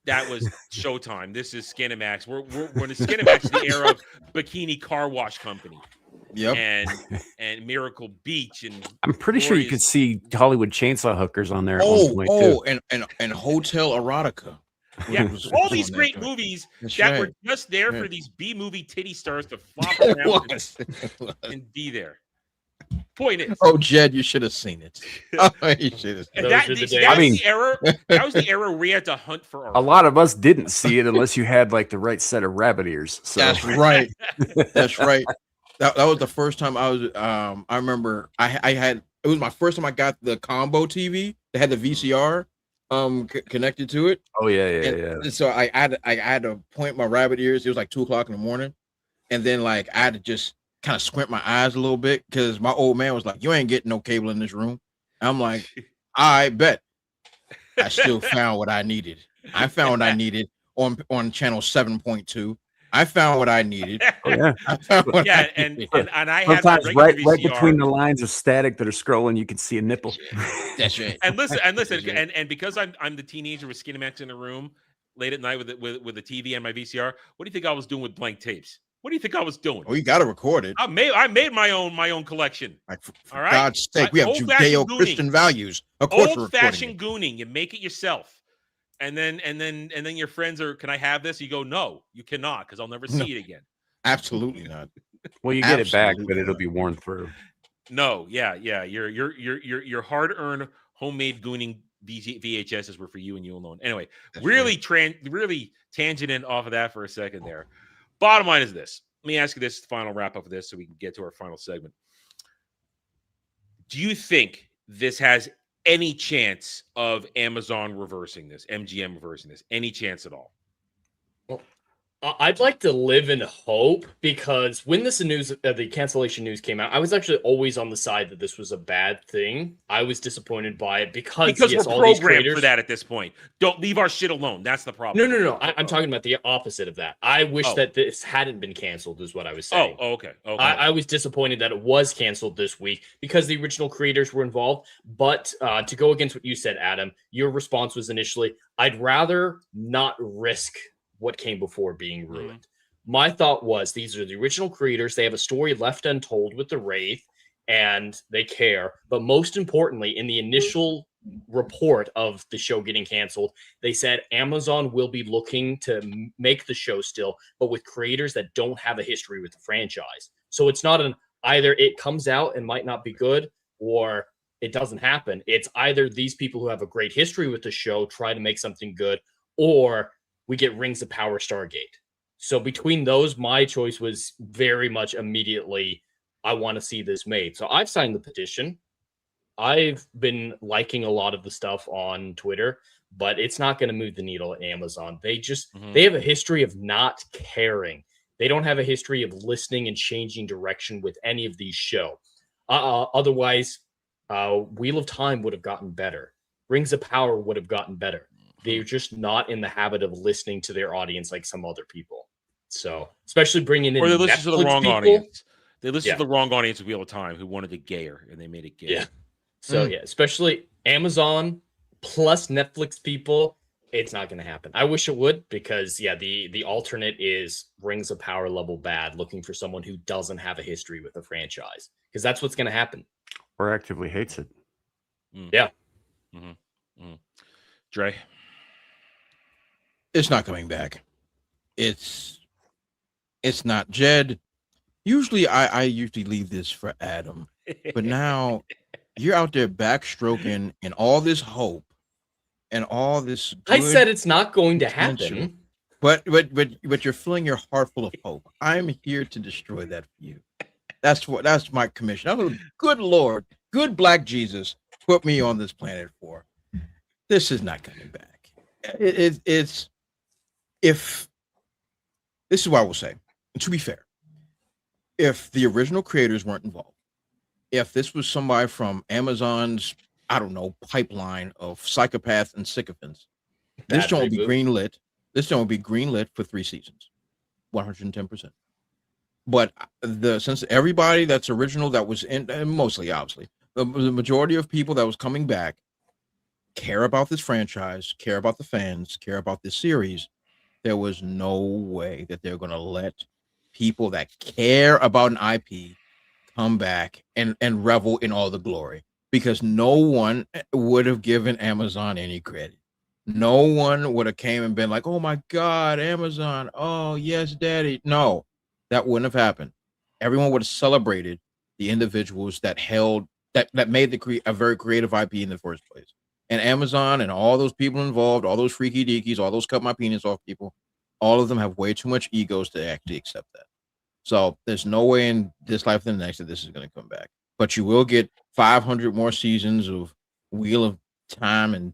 [SPEAKER 5] that was Showtime. This is Skinemax. We're in the Skinemax, the era of Bikini Car Wash Company.
[SPEAKER 9] Yep.
[SPEAKER 5] And Miracle Beach, and
[SPEAKER 2] I'm pretty sure you could see Hollywood Chainsaw Hookers on there.
[SPEAKER 9] And Hotel Erotica.
[SPEAKER 5] Yeah, all these great movies that were just there for these B movie titty stars to flop around and be there. Point is,
[SPEAKER 9] Jed, you should have seen it. You should have.
[SPEAKER 5] That was the era where we had to hunt for our.
[SPEAKER 2] A lot of us didn't see it unless you had like the right set of rabbit ears. So.
[SPEAKER 9] That's right. That's right. That was the first time I was. I remember I had. It was my first time I got the combo TV. They had the VCR connected to it.
[SPEAKER 2] Oh yeah.
[SPEAKER 9] So I had to point my rabbit ears. It was like 2:00 in the morning, and then like I had to just kind of squint my eyes a little bit because my old man was like, "You ain't getting no cable in this room." I'm like, "I bet." I still found what I needed. I found what I needed on channel 7.2. I found what I needed.
[SPEAKER 2] Oh, yeah.
[SPEAKER 5] And I
[SPEAKER 2] sometimes
[SPEAKER 5] had
[SPEAKER 2] right between the lines of static that are scrolling, you can see a nipple.
[SPEAKER 9] That's right.
[SPEAKER 5] And listen, and because I'm the teenager with Skinemax in the room late at night with the TV and my VCR. What do you think I was doing with blank tapes? What do you think I was doing?
[SPEAKER 9] Oh, you got to record it.
[SPEAKER 5] I made my own collection.
[SPEAKER 9] Like, for
[SPEAKER 5] all right,
[SPEAKER 9] God's sake, we have Judeo-Christian values. Of course,
[SPEAKER 5] old-fashioned gooning. You make it yourself. And then your friends are, can I have this? You go, no, you cannot, because I'll never see it again.
[SPEAKER 9] Absolutely not.
[SPEAKER 2] Well, you get it back, but it'll be worn through.
[SPEAKER 5] No, yeah. Your hard-earned homemade gooning VHSs were for you and you alone. Anyway, really tangenting off of that for a second there. Bottom line is this. Let me ask you this final wrap up of this so we can get to our final segment. Do you think this has any chance of Amazon reversing this, MGM reversing this? Any chance at all?
[SPEAKER 7] I'd like to live in hope, because when the cancellation news came out, I was actually always on the side that this was a bad thing. I was disappointed by it because yes,
[SPEAKER 5] we're
[SPEAKER 7] all these
[SPEAKER 5] programmed
[SPEAKER 7] creators
[SPEAKER 5] for that at this point. Don't leave our shit alone. That's the problem.
[SPEAKER 7] No. I'm talking about the opposite of that. I wish that this hadn't been canceled, is what I was saying.
[SPEAKER 5] Okay.
[SPEAKER 7] I was disappointed that it was canceled this week because the original creators were involved. But to go against what you said, Adam, your response was initially, I'd rather not risk what came before being ruined. My thought was, these are the original creators. They have a story left untold with the Wraith, and they care. But most importantly, in the initial report of the show getting canceled, they said Amazon will be looking to make the show still, but with creators that don't have a history with the franchise. So it's not either it comes out and might not be good, or it doesn't happen. It's either these people who have a great history with the show try to make something good, or we get Rings of Power Stargate. So between those, my choice was very much immediately, I want to see this made. So I've signed the petition. I've been liking a lot of the stuff on Twitter, but it's not going to move the needle at Amazon. They just, they have a history of not caring. They don't have a history of listening and changing direction with any of these shows. Otherwise, Wheel of Time would have gotten better. Rings of Power would have gotten better. They're just not in the habit of listening to their audience like some other people. So, especially bringing in,
[SPEAKER 5] or they listen to the wrong
[SPEAKER 7] people.
[SPEAKER 5] audience. They listened to the wrong audience of Wheel of Time, who wanted it gayer, and they made it gay.
[SPEAKER 7] Yeah. So yeah, especially Amazon plus Netflix people, it's not going to happen. I wish it would, because the alternate is Rings of Power level bad, looking for someone who doesn't have a history with the franchise, because that's what's going to happen.
[SPEAKER 2] Or actively hates it.
[SPEAKER 7] Yeah.
[SPEAKER 5] Dre,
[SPEAKER 9] it's not coming back. It's not. Jed, usually I usually leave this for Adam, but now you're out there backstroking and all this hope and all this.
[SPEAKER 7] I said it's not going to happen.
[SPEAKER 9] But you're filling your heart full of hope. I'm here to destroy that for you. That's my commission. Good Lord, good Black Jesus put me on this planet for. This is not coming back. It's if this is what I will say. To be fair, if the original creators weren't involved, if this was somebody from Amazon's, I don't know, pipeline of psychopaths and sycophants, this show would be greenlit. This show would be greenlit for 3 seasons, 110%. But since everybody that's original that was in, and mostly obviously the majority of people that was coming back care about this franchise, care about the fans, care about this series, there was no way that they're going to let people that care about an IP come back and revel in all the glory, because no one would have given Amazon any credit. No one would have came and been like, oh my God, Amazon. Oh yes, daddy. No, that wouldn't have happened. Everyone would have celebrated the individuals that made a very creative IP in the first place. And Amazon and all those people involved, all those freaky deakies, all those cut my penis off people, all of them have way too much egos to actually accept that. So there's no way in this life than the next that this is going to come back. But you will get 500 more seasons of Wheel of Time and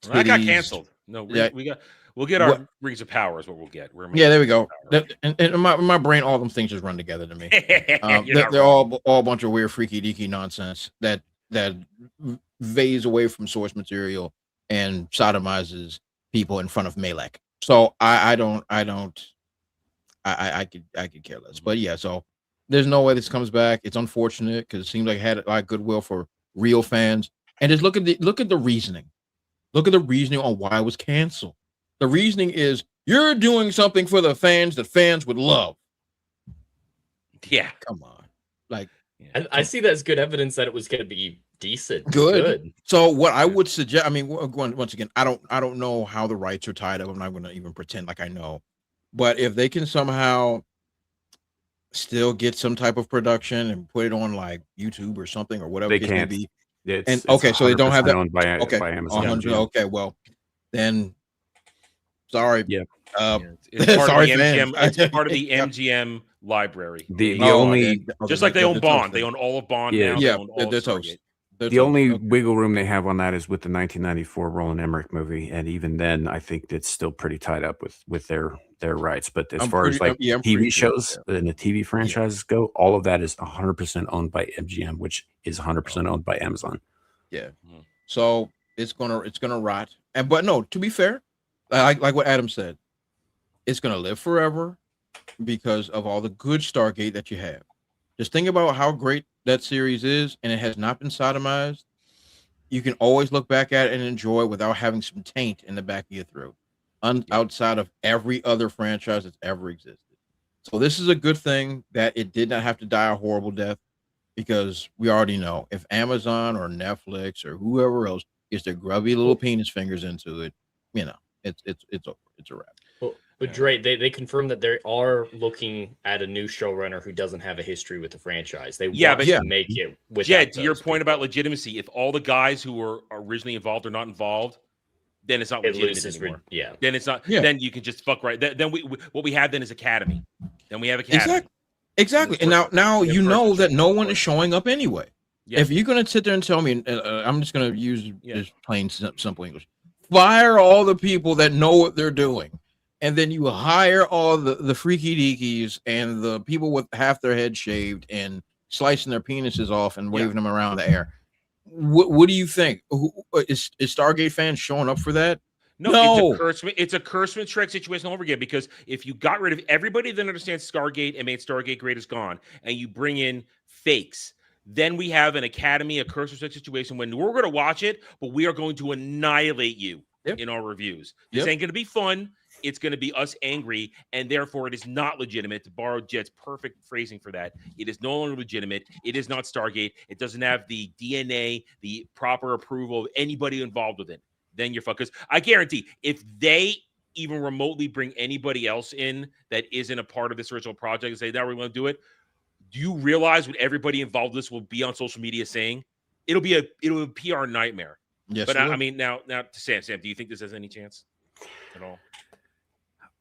[SPEAKER 5] that got canceled. No, we'll get our Rings of Power is what we'll get.
[SPEAKER 9] There we go. And in my brain, all them things just run together to me. They're all a bunch of weird, freaky deaky nonsense that veys away from source material and sodomizes people in front of Malek. So I could care less. But yeah, so there's no way this comes back. It's unfortunate because it seems like it had a lot of goodwill for real fans. And just look at the reasoning. Look at the reasoning on why it was canceled. The reasoning is you're doing something for the fans that fans would love.
[SPEAKER 5] Yeah.
[SPEAKER 9] Come on. Like
[SPEAKER 7] I see that as good evidence that it was going to be decent.
[SPEAKER 9] Good. So what I would suggest, I mean, once again, I don't know how the rights are tied up. I'm not going to even pretend like I know. But if they can somehow still get some type of production and put it on like YouTube or something or whatever
[SPEAKER 2] they can be.
[SPEAKER 9] So they don't have that
[SPEAKER 2] by Amazon.
[SPEAKER 9] 100, okay, well then sorry.
[SPEAKER 5] Yeah. It's part
[SPEAKER 9] sorry,
[SPEAKER 5] of the MGM,
[SPEAKER 9] fans.
[SPEAKER 5] it's part of the MGM library.
[SPEAKER 2] The only
[SPEAKER 5] just like they own Bond. They own all of Bond now.
[SPEAKER 9] Yeah,
[SPEAKER 5] they're
[SPEAKER 9] toast.
[SPEAKER 2] The only wiggle room they have on that is with the 1994 Roland Emmerich movie, and even then, I think it's still pretty tied up with their their rights. But as
[SPEAKER 9] I'm
[SPEAKER 2] far as like
[SPEAKER 9] I'm pretty
[SPEAKER 2] TV
[SPEAKER 9] sure.
[SPEAKER 2] shows and the TV franchises go, all of that is 100% owned by MGM, which is 100% owned by Amazon.
[SPEAKER 9] Yeah.
[SPEAKER 5] Mhm.
[SPEAKER 9] So it's gonna rot. And but no, to be fair, like what Adam said, it's gonna live forever because of all the good Stargate that you have. Just think about how great that series is, and it has not been sodomized. You can always look back at it and enjoy it without having some taint in the back of your throat, outside of every other franchise that's ever existed. So this is a good thing that it did not have to die a horrible death, because we already know if Amazon or Netflix or whoever else gets their grubby little penis fingers into it, you know, it's over. It's a wrap.
[SPEAKER 7] But Dre, they confirmed that they are looking at a new showrunner who doesn't have a history with the franchise. They want to make it with.
[SPEAKER 5] Yeah, to your point about legitimacy, if all the guys who were originally involved are not involved, then it's not legitimate anymore. Then it's not. Then you can just fuck right. Then we what we have then is Academy. Then we have Academy.
[SPEAKER 9] Exactly. And now you know that no one is showing up anyway.
[SPEAKER 5] Yeah.
[SPEAKER 9] If you're gonna sit there and tell me, I'm just gonna use just plain simple English. Fire all the people that know what they're doing, and then you hire all the freaky deakies and the people with half their head shaved and slicing their penises off and waving them around the air. What do you think? Is Stargate fans showing up for that?
[SPEAKER 5] No. It's a Kurtzman Shrek situation all over again, because if you got rid of everybody that understands Stargate and made Stargate great is gone, and you bring in fakes, then we have an Academy, a Kurtzman Shrek situation when we're going to watch it, but we are going to annihilate you in our reviews. This ain't going to be fun. It's going to be us angry, and therefore it is not legitimate. To borrow Jet's perfect phrasing for that, it is no longer legitimate. It is not Stargate. It doesn't have the DNA, the proper approval of anybody involved with it. Then you're fucked. Because I guarantee, if they even remotely bring anybody else in that isn't a part of this original project and say, "Now we're going to do it," do you realize what everybody involved in this will be on social media saying? It'll be a PR nightmare.
[SPEAKER 9] Yes,
[SPEAKER 5] but I mean, now to Sam, do you think this has any chance at all?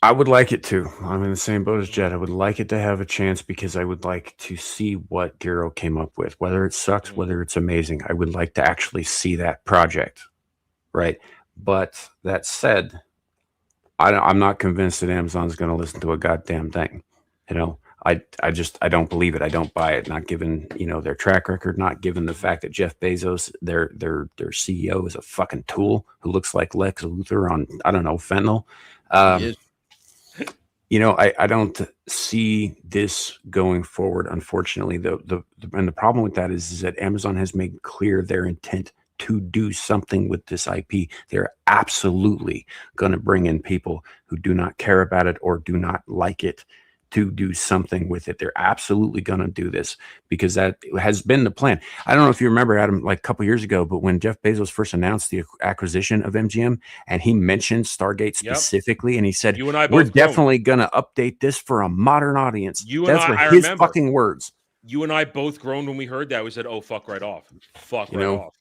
[SPEAKER 2] I would like it to. I'm in the same boat as Jet. I would like it to have a chance because I would like to see what Gero came up with, whether it sucks, whether it's amazing. I would like to actually see that project, right? But that said, I'm not convinced that Amazon's going to listen to a goddamn thing. You know, I don't believe it. I don't buy it. Not given, their track record, not given the fact that Jeff Bezos, their CEO, is a fucking tool who looks like Lex Luthor on, I don't know, fentanyl. I don't see this going forward, unfortunately. And the problem with that is that Amazon has made clear their intent to do something with this IP. They're absolutely going to bring in people who do not care about it or do not like it to do something with it. They're absolutely going to do this because that has been the plan. I don't know if you remember, Adam, like a couple years ago, but when Jeff Bezos first announced the acquisition of MGM and he mentioned Stargate specifically, and he said, we're definitely going to update this for a modern audience. That's his fucking words.
[SPEAKER 5] You and I both groaned when we heard that. We said, oh, fuck right off. Fuck right off.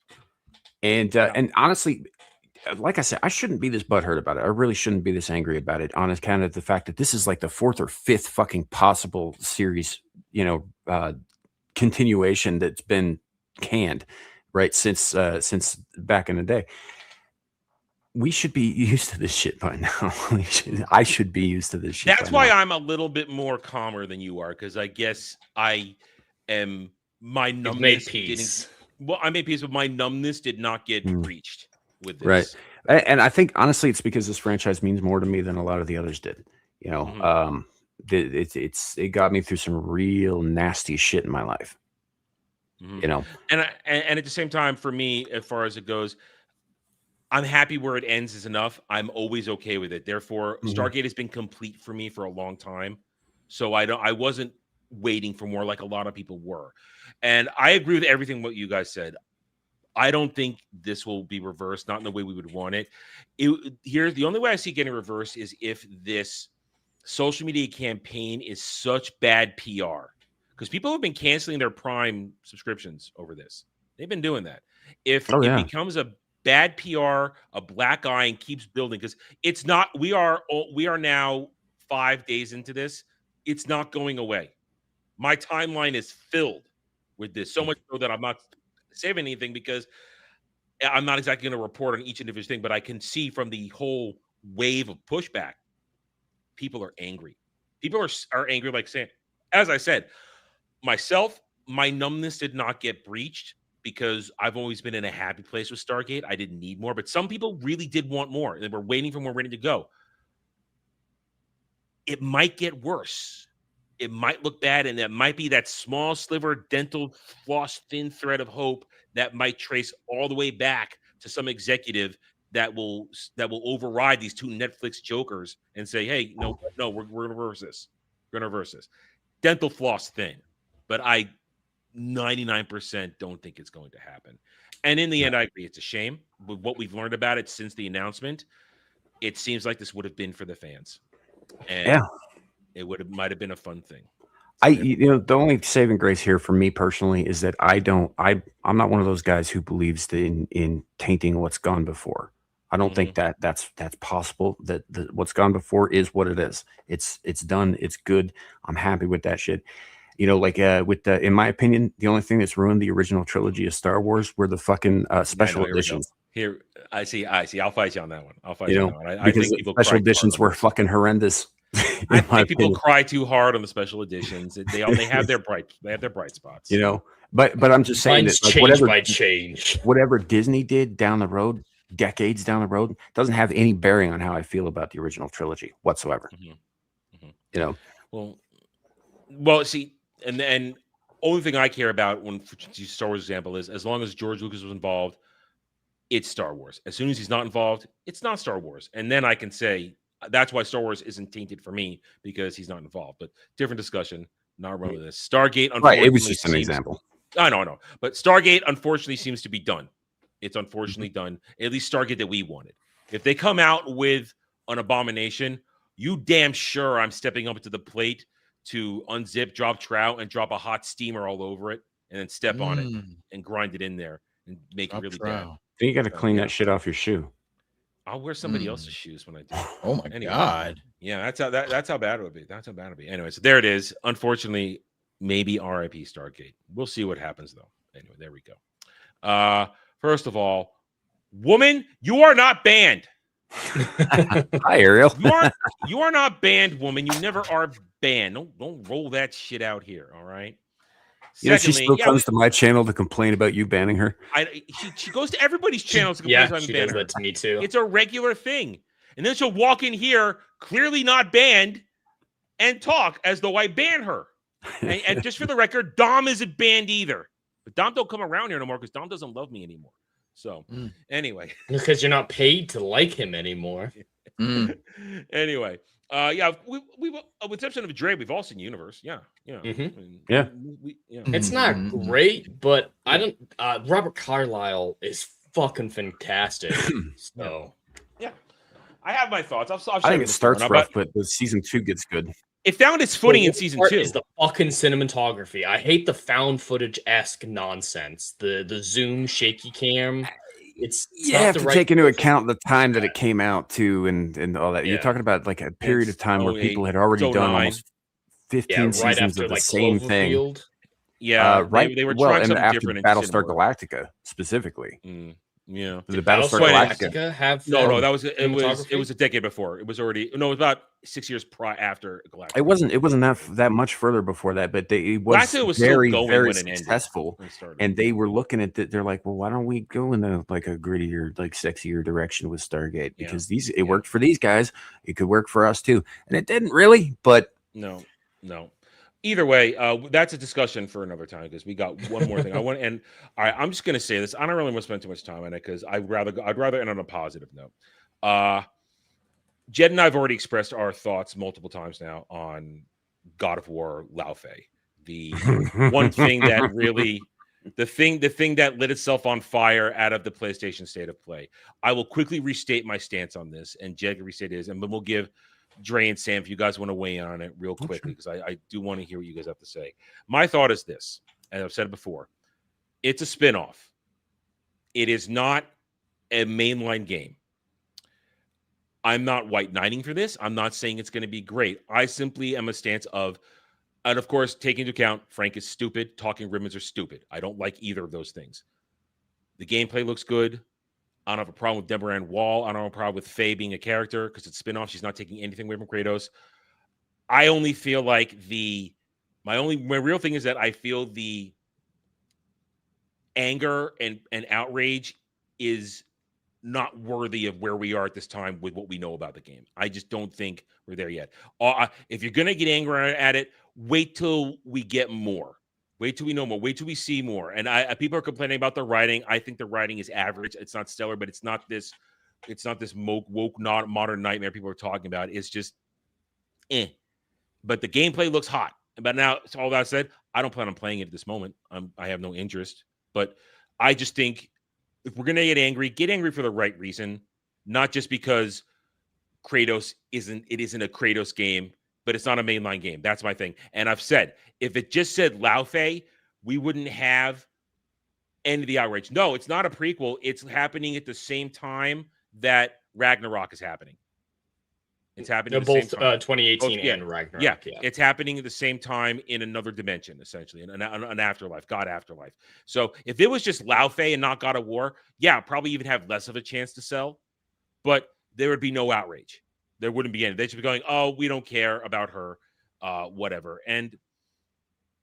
[SPEAKER 2] And honestly, like I said, I shouldn't be this butthurt about it. I really shouldn't be this angry about it on account of the fact that this is like the 4th or 5th fucking possible series, continuation that's been canned, right? Since back in the day. We should be used to this shit by now. I should be used to this shit.
[SPEAKER 5] That's why I'm a little bit more calmer than you are, because I guess I am my numbness. I made peace, but my numbness did not get reached with this.
[SPEAKER 2] Right. And I think honestly, it's because this franchise means more to me than a lot of the others did. It got me through some real nasty shit in my life. And at the same time, for me, as far as it goes, I'm happy where it ends is enough. I'm always okay with it. Therefore, Stargate has been complete for me for a long time. So I wasn't waiting for more like a lot of people were. And I agree with everything what you guys said. I don't think this will be reversed, not in the way we would want it. The only way I see it getting reversed is if this social media campaign is such bad PR. Because people have been canceling their Prime subscriptions over this. They've been doing that. If it becomes a bad PR, a black eye, and keeps building, because it's not, we are now 5 days into this. It's not going away. My timeline is filled with this, so much so that I'm not saving anything because I'm not exactly going to report on each individual thing, but I can see from the whole wave of pushback
[SPEAKER 5] people are angry. People are angry, like saying, as I said, myself, my numbness did not get breached because I've always been in a happy place with Stargate. I didn't need more, but some people really did want more. They were waiting for more, ready to go. It might get worse. It might look bad, and that might be that small sliver, dental floss, thin thread of hope that might trace all the way back to some executive that will override these two Netflix jokers and say, "Hey, no, we're going to reverse this. We're going to reverse this." Dental floss thin, but I 99% don't think it's going to happen. And in the end, I agree. It's a shame. With what we've learned about it since the announcement, it seems like this would have been for the fans, and it might have been a fun thing.
[SPEAKER 2] The only saving grace here for me personally is that I'm not one of those guys who believes in tainting what's gone before. I don't think that's possible. That what's gone before is what it is. It's done. It's good. I'm happy with that shit. In my opinion, the only thing that's ruined the original trilogy of Star Wars were the fucking special editions.
[SPEAKER 5] Here, I see. I'll fight you on that one. I
[SPEAKER 2] because
[SPEAKER 5] think people
[SPEAKER 2] special editions were fucking horrendous.
[SPEAKER 5] I think people cry too hard on the special editions. They have their bright spots.
[SPEAKER 2] But I'm just saying
[SPEAKER 7] that
[SPEAKER 2] whatever Disney did down the road, decades down the road, doesn't have any bearing on how I feel about the original trilogy whatsoever.
[SPEAKER 5] Well, see, and only thing I care about when Star Wars example is as long as George Lucas was involved, it's Star Wars. As soon as he's not involved, it's not Star Wars. And then I can say that's why Star Wars isn't tainted for me because he's not involved. But different discussion, not really this. Stargate, unfortunately,
[SPEAKER 2] right? It was just an example.
[SPEAKER 5] I know. But Stargate, unfortunately, seems to be done. It's unfortunately done. At least Stargate that we wanted. If they come out with an abomination, you damn sure I'm stepping up to the plate to unzip, drop trout, and drop a hot steamer all over it, and then step on it and grind it in there and make it really bad.
[SPEAKER 2] Then you got to clean that shit off your shoe.
[SPEAKER 5] I'll wear somebody else's shoes when I do.
[SPEAKER 9] Oh my god!
[SPEAKER 5] Yeah, that's how bad it would be. That's how bad it would be. Anyway, so there it is. Unfortunately, maybe R.I.P. Stargate. We'll see what happens though. Anyway, there we go. First of all, woman, you are not banned.
[SPEAKER 2] Hi, Ariel.
[SPEAKER 5] You are not banned, woman. You never are banned. Don't roll that shit out here. All right.
[SPEAKER 2] Secondly, she still comes to my channel to complain about you banning her.
[SPEAKER 5] She goes to everybody's channels to complain about
[SPEAKER 7] she does that to me too.
[SPEAKER 5] It's a regular thing. And then she'll walk in here, clearly not banned, and talk as though I ban her. And just for the record, Dom isn't banned either. But Dom don't come around here no more because Dom doesn't love me anymore. So anyway.
[SPEAKER 7] Because you're not paid to like him anymore.
[SPEAKER 5] Anyway. We with the exception of Dre, we've all seen Universe. Yeah.
[SPEAKER 7] It's not great, but I don't. Robert Carlyle is fucking fantastic. So
[SPEAKER 5] I have my thoughts.
[SPEAKER 2] I think it starts rough, but the season 2 gets good.
[SPEAKER 5] It found its footing in season 2.
[SPEAKER 7] Is the fucking cinematography. I hate the found footage-esque nonsense. The zoom shaky cam. It's
[SPEAKER 2] you have to take into account the time that it came out too, and all that. You're talking about like a period of time where people had already done almost 15 seasons of the same thing.
[SPEAKER 5] Yeah,
[SPEAKER 2] right.
[SPEAKER 5] They were trying something
[SPEAKER 2] after
[SPEAKER 5] different.
[SPEAKER 2] Battlestar Galactica specifically.
[SPEAKER 5] Yeah,
[SPEAKER 2] the Battlestar Galactica
[SPEAKER 7] have
[SPEAKER 5] no. That was it was a decade before. It was already it was about 6 years after Galactica.
[SPEAKER 2] It wasn't that much further before that, but it was very successful. And they were looking at that. They're like, well, why don't we go in a like a grittier, like sexier direction with Stargate? Because it worked for these guys. It could work for us too, and it didn't really. But
[SPEAKER 5] no. Either way, that's a discussion for another time because we got one more thing. All right, I'm just gonna say this. I don't really want to spend too much time on it because I'd rather end on a positive note. Jed and I have already expressed our thoughts multiple times now on God of War Lao Fei. The one thing that really the thing that lit itself on fire out of the PlayStation State of Play. I will quickly restate my stance on this, and Jed can restate his, and then we'll give Dre and Sam, if you guys want to weigh in on it real quickly, because I do want to hear what you guys have to say. My thought is this, and I've said it before. It's a spinoff. It is not a mainline game. I'm not white knighting for this. I'm not saying it's going to be great. I simply am a stance of, and of course, taking into account Frank is stupid, talking ribbons are stupid. I don't like either of those things. The gameplay looks good. I don't have a problem with Deborah Ann Wall. I don't have a problem with Faye being a character because it's spinoff. She's not taking anything away from Kratos. I only feel like my real thing is that I feel the anger and outrage is not worthy of where we are at this time with what we know about the game. I just don't think we're there yet. If you're going to get angry at it, wait till we get more. Wait till we know more. Wait till we see more. And people are complaining about the writing. I think the writing is average. It's not stellar, but it's not this woke not modern nightmare people are talking about. It's just But the gameplay looks hot. But now, all that said, I don't plan on playing it at this moment. I have no interest. But I just think if we're going to get angry for the right reason, not just because Kratos isn't a Kratos game, but it's not a mainline game. That's my thing. And I've said, if it just said Lao Fei, we wouldn't have any of the outrage. No, it's not a prequel. It's happening at the same time that Ragnarok is happening. It's happening at the
[SPEAKER 7] both
[SPEAKER 5] same time.
[SPEAKER 7] 2018 and Ragnarok.
[SPEAKER 5] Yeah, it's happening at the same time in another dimension, essentially, an afterlife, God afterlife. So if it was just Lao Fei and not God of War, yeah, probably even have less of a chance to sell, but there would be no outrage. There wouldn't be any. They should be going, oh, we don't care about her, whatever. And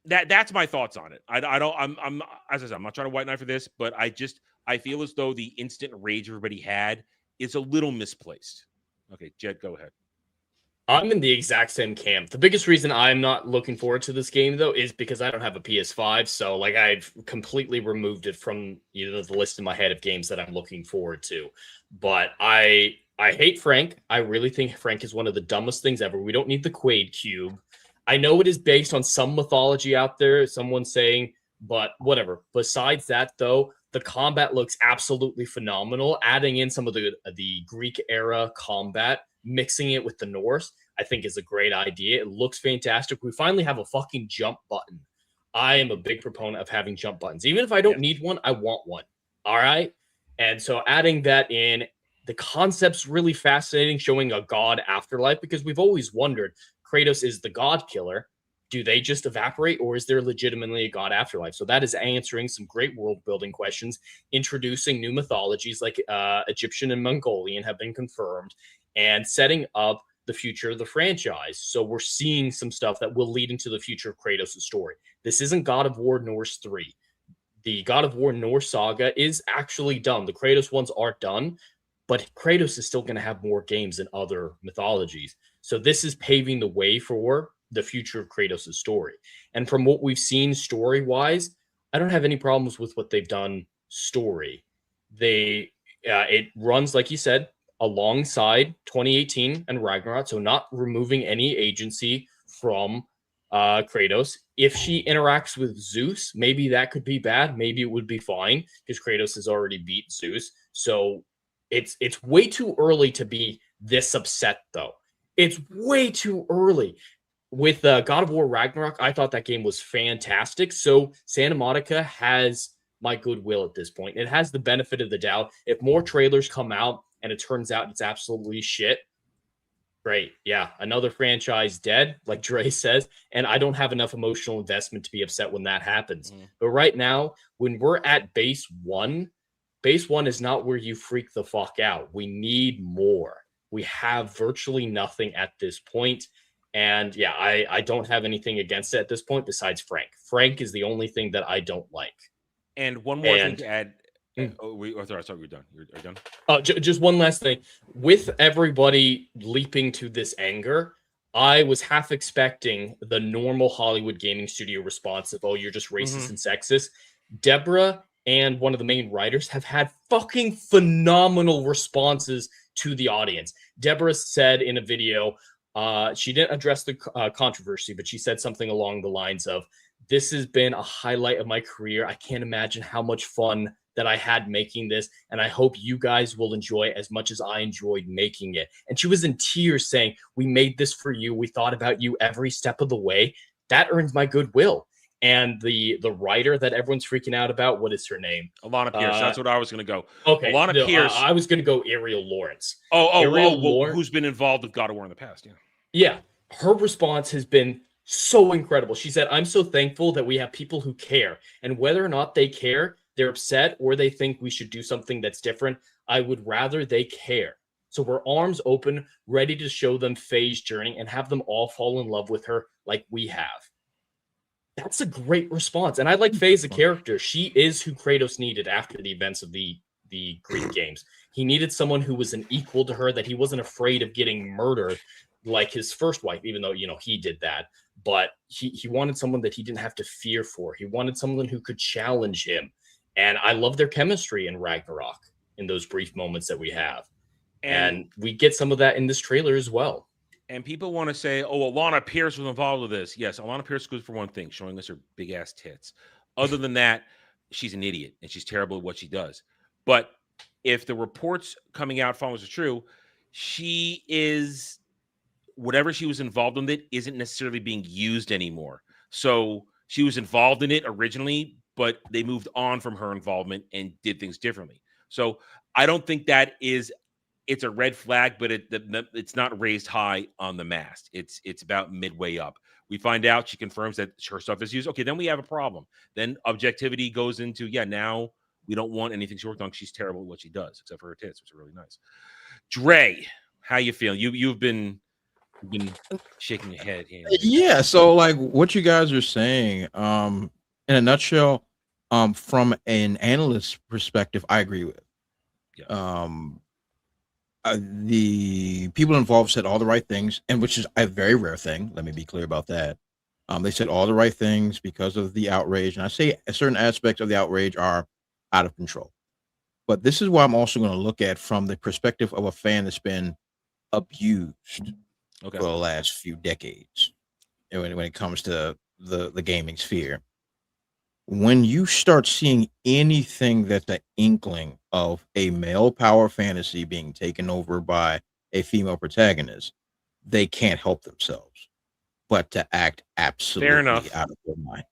[SPEAKER 5] that's my thoughts on it. I'm as I said, I'm not trying to white knife for this, but I feel as though the instant rage everybody had is a little misplaced. Okay, Jed, go ahead.
[SPEAKER 7] I'm in the exact same camp. The biggest reason I'm not looking forward to this game, though, is because I don't have a PS5. So, like, I've completely removed it from the list in my head of games that I'm looking forward to. But I hate Frank. I really think Frank is one of the dumbest things ever. We don't need the Quaid Cube. I know it is based on some mythology out there, someone saying, but whatever. Besides that, though, the combat looks absolutely phenomenal. Adding in some of the Greek era combat, mixing it with the Norse, I think is a great idea. It looks fantastic. We finally have a fucking jump button. I am a big proponent of having jump buttons. Even if I don't need one, I want one. All right? And so adding that in, the concept's really fascinating, showing a god afterlife, because we've always wondered, Kratos is the god killer. Do they just evaporate, or is there legitimately a god afterlife? So that is answering some great world building questions, introducing new mythologies like Egyptian and Mongolian have been confirmed, and setting up the future of the franchise. So we're seeing some stuff that will lead into the future of Kratos' story. This isn't God of War Norse 3. The God of War Norse saga is actually done. The Kratos ones are done, but Kratos is still going to have more games in other mythologies. So this is paving the way for the future of Kratos' story. And from what we've seen story-wise, I don't have any problems with what they've done story. It runs, like you said, alongside 2018 and Ragnarok, so not removing any agency from Kratos. If she interacts with Zeus, maybe that could be bad. Maybe it would be fine because Kratos has already beat Zeus. So it's way too early to be this upset, though. It's way too early. With God of War Ragnarok, I thought that game was fantastic. So Santa Monica has my goodwill at this point. It has the benefit of the doubt. If more trailers come out and it turns out it's absolutely shit, great. Yeah, another franchise dead, like Dre says, and I don't have enough emotional investment to be upset when that happens. But right now, when we're at base one is not where you freak the fuck out. We need more. We have virtually nothing at this point. And yeah, I don't have anything against it at this point besides Frank. Frank is the only thing that I don't like.
[SPEAKER 5] And one more thing to add. Sorry, we're done. You're done?
[SPEAKER 7] Just one last thing. With everybody leaping to this anger, I was half expecting the normal Hollywood gaming studio response of, oh, you're just racist and sexist. Deborah and one of the main writers have had fucking phenomenal responses to the audience. Deborah said in a video, she didn't address the controversy, but she said something along the lines of, this has been a highlight of my career. I can't imagine how much fun that I had making this, and I hope you guys will enjoy it as much as I enjoyed making it. And she was in tears saying, we made this for you. We thought about you every step of the way. That earns my goodwill. And the writer that everyone's freaking out about, what is her name?
[SPEAKER 5] Alana Pierce. That's what I was going to go.
[SPEAKER 7] Okay.
[SPEAKER 5] Alana Pierce.
[SPEAKER 7] I was going to go Ariel Lawrence.
[SPEAKER 5] Who's been involved with God of War in the past. Yeah.
[SPEAKER 7] Yeah. Her response has been so incredible. She said, I'm so thankful that we have people who care. And whether or not they care, they're upset or they think we should do something that's different, I would rather they care. So we're arms open, ready to show them Faye's journey and have them all fall in love with her like we have. That's a great response. And I like Faye as a character. She is who Kratos needed after the events of the Greek games. He needed someone who was an equal to her, that he wasn't afraid of getting murdered like his first wife, even though, he did that. But he wanted someone that he didn't have to fear for. He wanted someone who could challenge him. And I love their chemistry in Ragnarok in those brief moments that we have. And we get some of that in this trailer as well.
[SPEAKER 5] And people want to say, oh, Alana Pierce was involved with this. Yes, Alana Pierce goes for one thing, showing us her big-ass tits. Other than that, she's an idiot, and she's terrible at what she does. But if the reports coming out follows are true, she is, whatever she was involved in it isn't necessarily being used anymore. So she was involved in it originally, but they moved on from her involvement and did things differently. So I don't think that is... It's a red flag, but it's not raised high on the mast. It's about midway up. We find out, she confirms that her stuff is used. Okay, then we have a problem. Then objectivity goes into, now we don't want anything she worked on. She's terrible at what she does, except for her tits, which are really nice. Dre, how you feeling? You've been shaking your head here.
[SPEAKER 9] Yeah, so like what you guys are saying, in a nutshell, from an analyst perspective, I agree with.
[SPEAKER 5] Yeah.
[SPEAKER 9] The people involved said all the right things, and which is a very rare thing. Let me be clear about that. They said all the right things because of the outrage, and I say certain aspects of the outrage are out of control. But this is what I'm also going to look at from the perspective of a fan that's been abused for the last few decades, when it comes to the gaming sphere. When you start seeing anything that's an inkling of a male power fantasy being taken over by a female protagonist, they can't help themselves but to act absolutely out of their mind.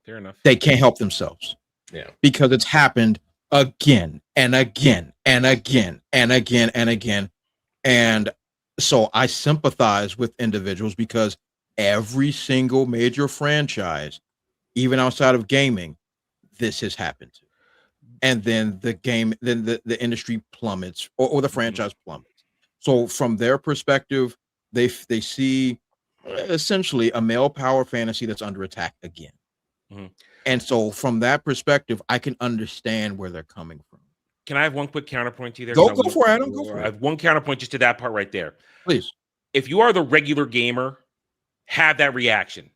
[SPEAKER 5] Fair enough.
[SPEAKER 9] They can't help themselves.
[SPEAKER 7] Yeah.
[SPEAKER 9] Because it's happened again and again and again and again and again. And so I sympathize with individuals, because every single major franchise, even outside of gaming, this has happened to. And then the industry plummets, or the franchise plummets. So from their perspective, they see essentially a male power fantasy that's under attack again.
[SPEAKER 5] Mm-hmm.
[SPEAKER 9] And so from that perspective, I can understand where they're coming from.
[SPEAKER 5] Can I have one quick counterpoint to you there?
[SPEAKER 9] Go for it, Adam. Go for it.
[SPEAKER 5] I have one counterpoint just to that part right there.
[SPEAKER 9] Please.
[SPEAKER 5] If you are the regular gamer, have that reaction.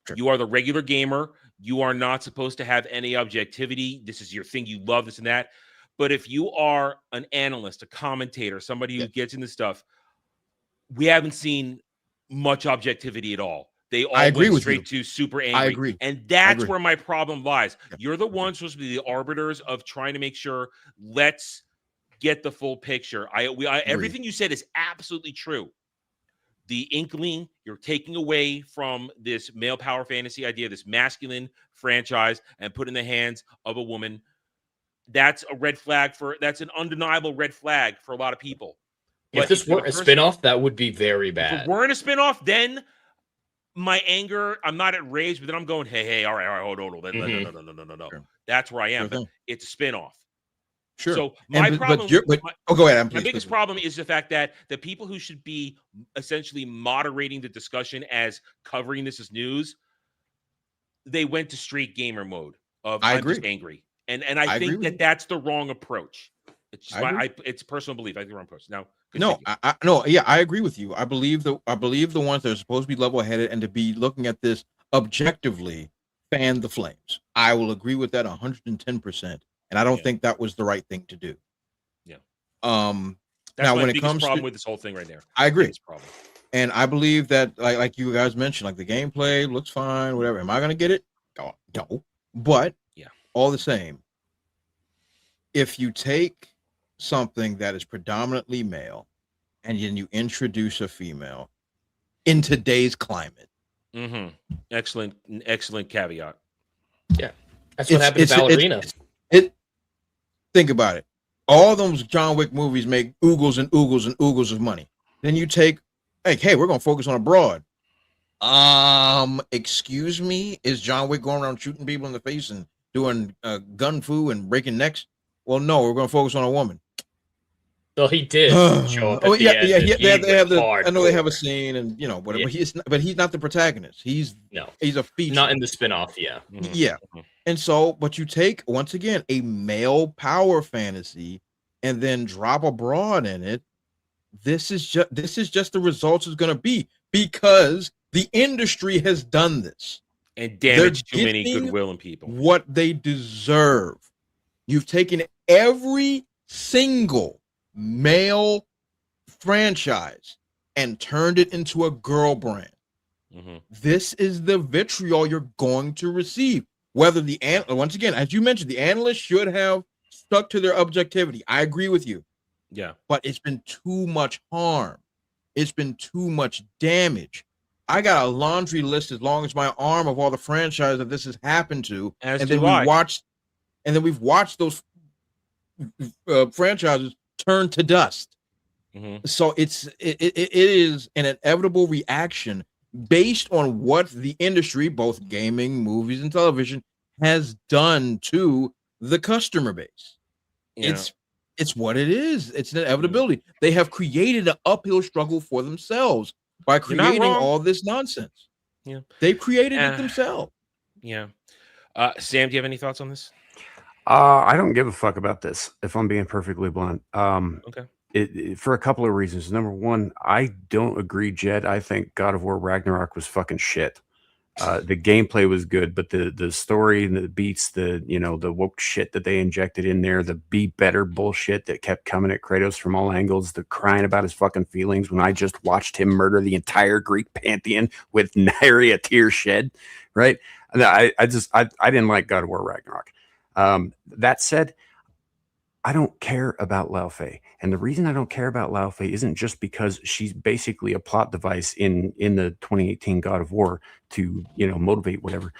[SPEAKER 9] Sure.
[SPEAKER 5] You are the regular gamer. You are not supposed to have any objectivity. This is your thing. You love this and that. But if you are an analyst, a commentator, somebody who gets into stuff, we haven't seen much objectivity at all. They all went straight to super angry.
[SPEAKER 9] I agree.
[SPEAKER 5] And that's where my problem lies. Yep. You're the one supposed to be the arbiters of trying to make sure, let's get the full picture. Everything you said is absolutely true. The inkling you're taking away from this male power fantasy idea, this masculine franchise, and put in the hands of a woman, that's a red flag that's an undeniable red flag for a lot of people.
[SPEAKER 7] If this weren't a spinoff, that would be very bad.
[SPEAKER 5] If it weren't a spinoff, then my anger, I'm not at rage, but then I'm going, hey, all right, hold on. No.
[SPEAKER 9] Sure.
[SPEAKER 5] That's where I am.
[SPEAKER 9] Sure.
[SPEAKER 5] But it's a spinoff.
[SPEAKER 9] Sure.
[SPEAKER 5] So my problem,
[SPEAKER 9] go ahead.
[SPEAKER 5] My biggest problem is the fact that the people who should be essentially moderating the discussion as covering this as news, they went to straight gamer mode of I'm just angry, and I think that's the wrong approach. It's just it's personal belief. I think the wrong approach. Now,
[SPEAKER 9] I agree with you. I believe the ones that are supposed to be level-headed and to be looking at this objectively fan the flames. I will agree with that 110%. And I don't think that was the right thing to do.
[SPEAKER 5] Yeah.
[SPEAKER 9] That's
[SPEAKER 5] now when it comes problem with this whole thing right there.
[SPEAKER 9] I agree. And I believe that, like you guys mentioned, like the gameplay looks fine, whatever. Am I going to get it? No. But all the same, if you take something that is predominantly male and then you introduce a female in today's climate.
[SPEAKER 5] Excellent caveat.
[SPEAKER 7] Yeah. That's what happened to Ballerina.
[SPEAKER 9] Think about it. All those John Wick movies make oogles and oogles and oogles of money. Then you take, hey, we're going to focus on a broad. Excuse me? Is John Wick going around shooting people in the face and doing gun fu and breaking necks. Well, no, we're going to focus on a woman.
[SPEAKER 7] Well, he did show up.
[SPEAKER 9] Oh
[SPEAKER 7] At the
[SPEAKER 9] yeah,
[SPEAKER 7] end,
[SPEAKER 9] yeah.
[SPEAKER 7] and
[SPEAKER 9] They have the.
[SPEAKER 7] hardcore.
[SPEAKER 9] I know they have a scene, and whatever.
[SPEAKER 7] Yeah.
[SPEAKER 9] But he's not the protagonist. He's a feature.
[SPEAKER 7] Not in the spinoff. Yeah.
[SPEAKER 9] Yeah. And so, but you take once again a male power fantasy, and then drop a broad in it. This is just the results is going to be because the industry has done this
[SPEAKER 5] and damaged too many goodwill in people.
[SPEAKER 9] What they deserve. You've taken every single male franchise and turned it into a girl brand. This is the vitriol you're going to receive. Whether once again, as you mentioned, the analysts should have stuck to their objectivity. I agree with you.
[SPEAKER 5] Yeah.
[SPEAKER 9] But it's been too much harm. It's been too much damage. I got a laundry list as long as my arm of all the franchises that this has happened to. And then we've watched those franchises turn to dust. So it is an inevitable reaction based on what the industry, both gaming, movies, and television, has done to the customer base.
[SPEAKER 5] Yeah.
[SPEAKER 9] It's what it is. It's an inevitability. They have created an uphill struggle for themselves by creating all this nonsense.
[SPEAKER 5] Yeah,
[SPEAKER 9] they've created it themselves.
[SPEAKER 5] Yeah. Sam, do you have any thoughts on this?
[SPEAKER 2] I don't give a fuck about this, if I'm being perfectly blunt.
[SPEAKER 5] Okay.
[SPEAKER 2] For a couple of reasons. Number one, I don't agree, Jed. I think God of War Ragnarok was fucking shit. The gameplay was good, but the story and the beats, the woke shit that they injected in there, the be better bullshit that kept coming at Kratos from all angles, the crying about his fucking feelings when I just watched him murder the entire Greek pantheon with nary a tear shed, right? I didn't like God of War Ragnarok. That said, I don't care about Lao Fei. And the reason I don't care about Lao Fei isn't just because she's basically a plot device in the 2018 God of War to, motivate whatever.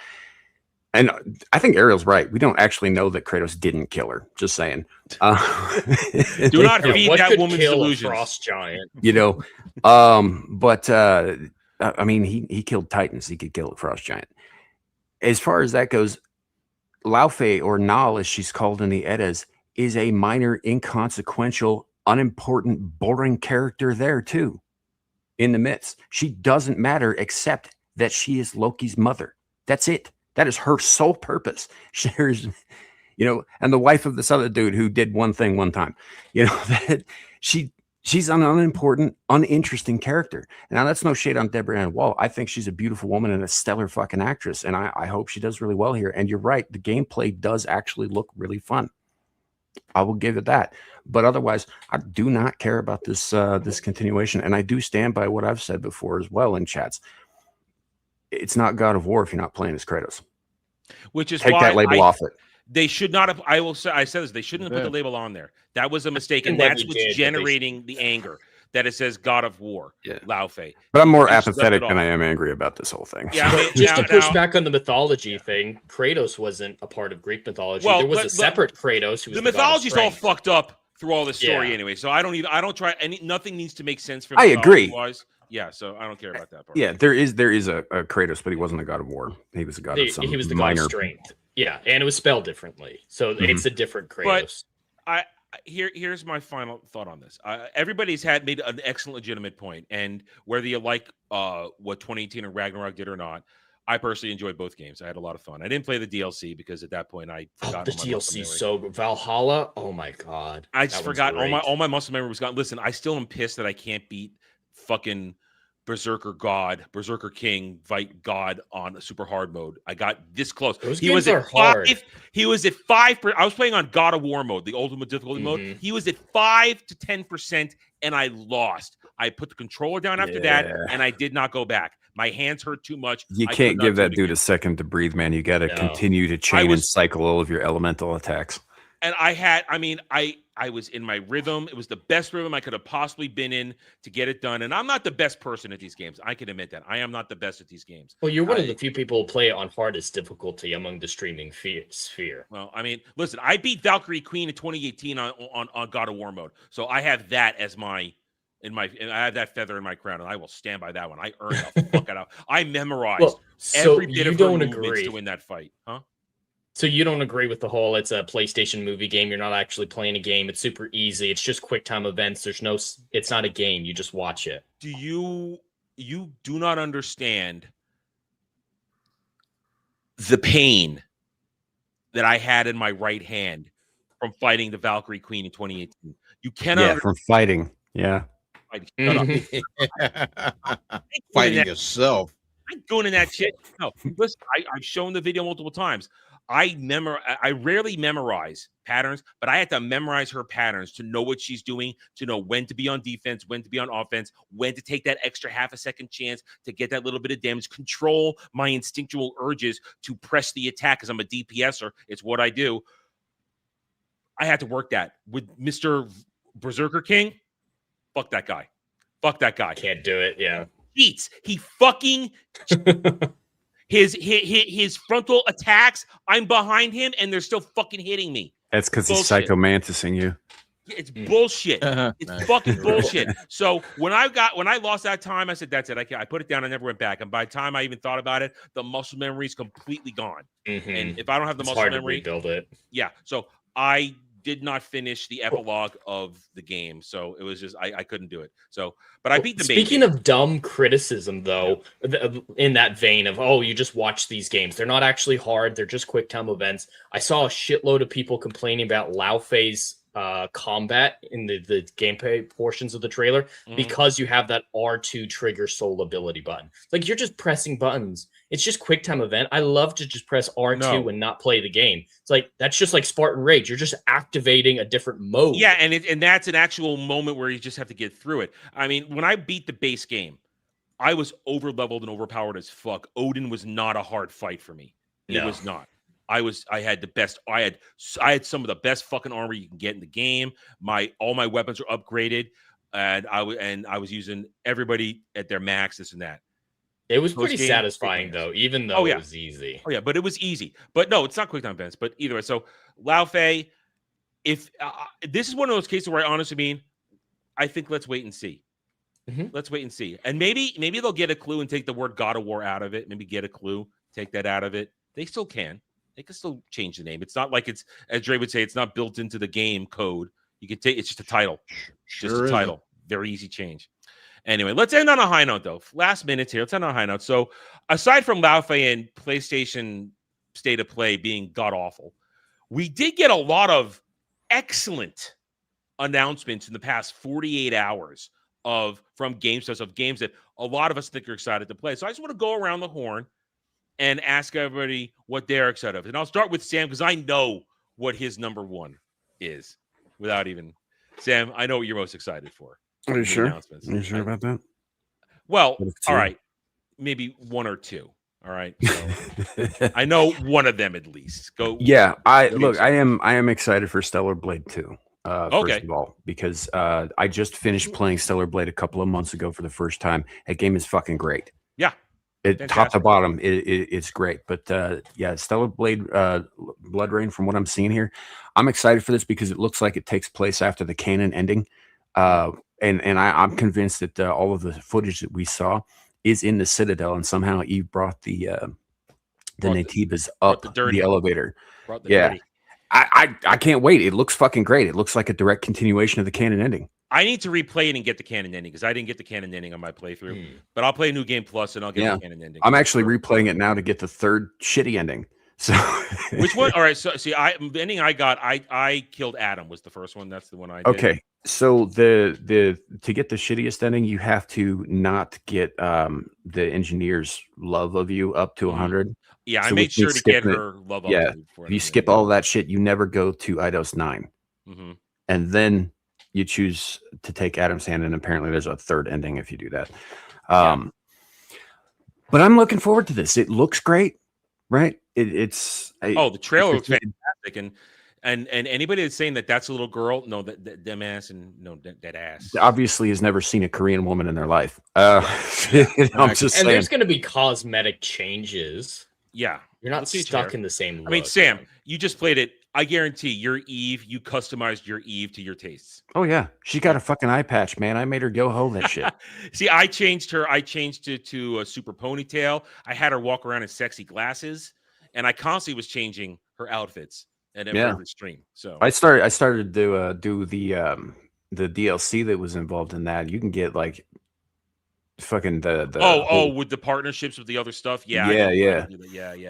[SPEAKER 2] And I think Ariel's right. We don't actually know that Kratos didn't kill her. Just saying.
[SPEAKER 5] Do not feed that woman's delusions.
[SPEAKER 7] Frost giant.
[SPEAKER 2] But I mean, he killed Titans. He could kill a Frost giant. As far as that goes, Lao Fei, or Nal, as she's called in the Eddas, is a minor, inconsequential, unimportant, boring character there too. In the myths, she doesn't matter except that she is Loki's mother. That's it. That is her sole purpose. There's, and the wife of this other dude who did one thing one time. That she's an unimportant, uninteresting character. Now that's no shade on Deborah Ann Wall. I think she's a beautiful woman and a stellar fucking actress, and I hope she does really well here. And you're right, the gameplay does actually look really fun. I will give it that. But otherwise, I do not care about this this continuation. And I do stand by what I've said before as well in chats. It's not God of War if you're not playing as Kratos.
[SPEAKER 5] Which is
[SPEAKER 2] Take
[SPEAKER 5] why
[SPEAKER 2] that label off it.
[SPEAKER 5] They should not have. I said this. They shouldn't have put the label on there. That was a mistake, and that's what's generating the anger. That it says God of War, Lao Fei.
[SPEAKER 2] But I'm more apathetic than I am angry about this whole thing.
[SPEAKER 5] Yeah,
[SPEAKER 7] just to push back on the mythology thing, Kratos wasn't a part of Greek mythology. Well, there was a separate Kratos who was
[SPEAKER 5] the mythology's all fucked up through all this story anyway. So I don't try nothing needs to make sense for
[SPEAKER 2] I agree.
[SPEAKER 5] Yeah, so I don't care about that part.
[SPEAKER 2] Yeah, there is a Kratos, but he wasn't a god of war. He was a god of some
[SPEAKER 7] he was the
[SPEAKER 2] minor...
[SPEAKER 7] god of strength. Yeah, and it was spelled differently. So it's a different Kratos.
[SPEAKER 5] But here's my final thought on this. Everybody's made an excellent legitimate point, and whether you like what 2018 and Ragnarok did or not, I personally enjoyed both games. I had a lot of fun. I didn't play the DLC because at that point I forgot
[SPEAKER 7] the DLC so good. Valhalla. Oh my god,
[SPEAKER 5] I just forgot all my muscle memory was gone. Listen, I still am pissed that I can't beat fucking Berserker King, Fight God on a super hard mode. I got this close.
[SPEAKER 7] He was at 5.
[SPEAKER 5] He was at 5%. I was playing on God of War mode, the ultimate difficulty mode. He was at 5 to 10%, and I lost. I put the controller down after that, and I did not go back. My hands hurt too much.
[SPEAKER 2] You can't give that dude a second to breathe, man. You got to continue to chain and cycle all of your elemental attacks.
[SPEAKER 5] And I was in my rhythm. It was the best rhythm I could have possibly been in to get it done. And I'm not the best person at these games. I can admit that. I am not the best at these games.
[SPEAKER 7] Well, you're one of the few people who play it on hardest difficulty among the streaming sphere.
[SPEAKER 5] Well, I mean, listen, I beat Valkyrie Queen in 2018 on God of War mode. So I have that as I have that feather in my crown, and I will stand by that one. I earned the fuck out. I memorized every bit of her movements to win that fight. Huh?
[SPEAKER 7] So you don't agree with the whole it's a PlayStation movie game. You're not actually playing a game. It's super easy. It's just quick time events. It's not a game. You just watch it.
[SPEAKER 5] You do not understand the pain that I had in my right hand from fighting the Valkyrie Queen in 2018. You cannot
[SPEAKER 2] from fighting. Yeah.
[SPEAKER 5] Shut up.
[SPEAKER 9] Fighting yourself.
[SPEAKER 5] I'm going in that shit. No, listen, I've shown the video multiple times. I rarely memorize patterns, but I had to memorize her patterns to know what she's doing, to know when to be on defense, when to be on offense, when to take that extra half a second chance to get that little bit of damage, control my instinctual urges to press the attack because I'm a DPSer. It's what I do. I had to work that with Mr. Berserker King. Fuck that guy. Fuck that guy.
[SPEAKER 7] Can't do it. Yeah.
[SPEAKER 5] He fucking his frontal attacks. I'm behind him, and they're still fucking hitting me.
[SPEAKER 2] That's because he's psychomanticing you.
[SPEAKER 5] It's bullshit. It's fucking bullshit. So when I lost that time, I said, "That's it. I put it down. I never went back." And by the time I even thought about it, the muscle memory is completely gone. And if I don't have the muscle memory,
[SPEAKER 7] to rebuild it.
[SPEAKER 5] Yeah. So I did not finish the epilogue of the game, so it was just I couldn't do it. So, but I beat the.
[SPEAKER 7] Speaking of dumb criticism, though, in that vein of you just watch these games, they're not actually hard; they're just quick time events. I saw a shitload of people complaining about Lao Fei's combat in the gameplay portions of the trailer because you have that R2 trigger soul ability button. Like you're just pressing buttons. It's just quick time event. I love to just press R2 and not play the game. It's like that's just like Spartan Rage. You're just activating a different mode.
[SPEAKER 5] Yeah, and that's an actual moment where you just have to get through it. I mean, when I beat the base game, I was over leveled and overpowered as fuck. Odin was not a hard fight for me. It was not. I had the best. I had some of the best fucking armor you can get in the game. All my weapons are upgraded, and I was using everybody at their max. This and that.
[SPEAKER 7] It was pretty satisfying though, even though it was easy.
[SPEAKER 5] Oh yeah, but it was easy. But no, it's not quick time events. But either way, so Lao Fei, if this is one of those cases where I honestly mean, I think let's wait and see. Let's wait and see, and maybe they'll get a clue and take the word God of War out of it. Maybe get a clue, take that out of it. They still can. They can still change the name. It's not like it's, as Dre would say, it's not built into the game code. You can take it's just a title, just a title. Very easy change. Anyway, let's end on a high note, though. Last minutes here. Let's end on a high note. So, aside from Lao Fei and PlayStation State of Play being god awful, we did get a lot of excellent announcements in the past 48 hours from GameStop of games that a lot of us think are excited to play. So, I just want to go around the horn and ask everybody what they're excited of. And I'll start with Sam because I know what his number one is without even Sam. I know what you're most excited for.
[SPEAKER 2] Are you sure? Are you sure about that?
[SPEAKER 5] Well, all right. Maybe one or two. All right. So, I know one of them at least. Go.
[SPEAKER 2] Yeah. I am excited for Stellar Blade 2. First of all, because I just finished playing Stellar Blade a couple of months ago for the first time. That game is fucking great.
[SPEAKER 5] Yeah.
[SPEAKER 2] Top to bottom, it's great. But yeah, Stellar Blade Blood Rain, from what I'm seeing here, I'm excited for this because it looks like it takes place after the canon ending. And I'm convinced that all of the footage that we saw is in the Citadel, and somehow Eve brought the Nativas up the elevator. Dirty. I can't wait. It looks fucking great. It looks like a direct continuation of the canon ending.
[SPEAKER 5] I need to replay it and get the canon ending because I didn't get the canon ending on my playthrough. But I'll play New Game Plus and I'll get the canon ending.
[SPEAKER 2] I'm actually replaying it now to get the third shitty ending. So
[SPEAKER 5] which one? All right. So see, the ending I got, I killed Adam was the first one. That's the one I did.
[SPEAKER 2] Okay. So the to get the shittiest ending, you have to not get the engineer's love of you up to 100.
[SPEAKER 5] Yeah, so I made sure to get her love up.
[SPEAKER 2] Yeah. If you skip all that shit, you never go to Eidos 9. And then you choose to take Adam's hand, and apparently there's a third ending if you do that. But I'm looking forward to this. It looks great, right?
[SPEAKER 5] The trailer looks fantastic, and anybody that's saying that that's a little girl, no, that ass and no that ass
[SPEAKER 2] obviously has never seen a Korean woman in their life. I'm just saying.
[SPEAKER 7] There's going to be cosmetic changes.
[SPEAKER 5] Yeah,
[SPEAKER 7] you're not stuck in the same look.
[SPEAKER 5] I mean, Sam, you just played it. I guarantee your Eve, you customized your Eve to your tastes.
[SPEAKER 2] Oh yeah, she got a fucking eye patch, man. I made her go hold that shit.
[SPEAKER 5] See, I changed it to a super ponytail. I had her walk around in sexy glasses, and I constantly was changing her outfits and
[SPEAKER 2] Yeah.
[SPEAKER 5] every stream. So
[SPEAKER 2] I started to do the DLC that was involved in that. You can get like fucking the whole,
[SPEAKER 5] with the partnerships with the other stuff. Yeah,
[SPEAKER 2] yeah,
[SPEAKER 5] I
[SPEAKER 2] yeah.
[SPEAKER 5] don't do that.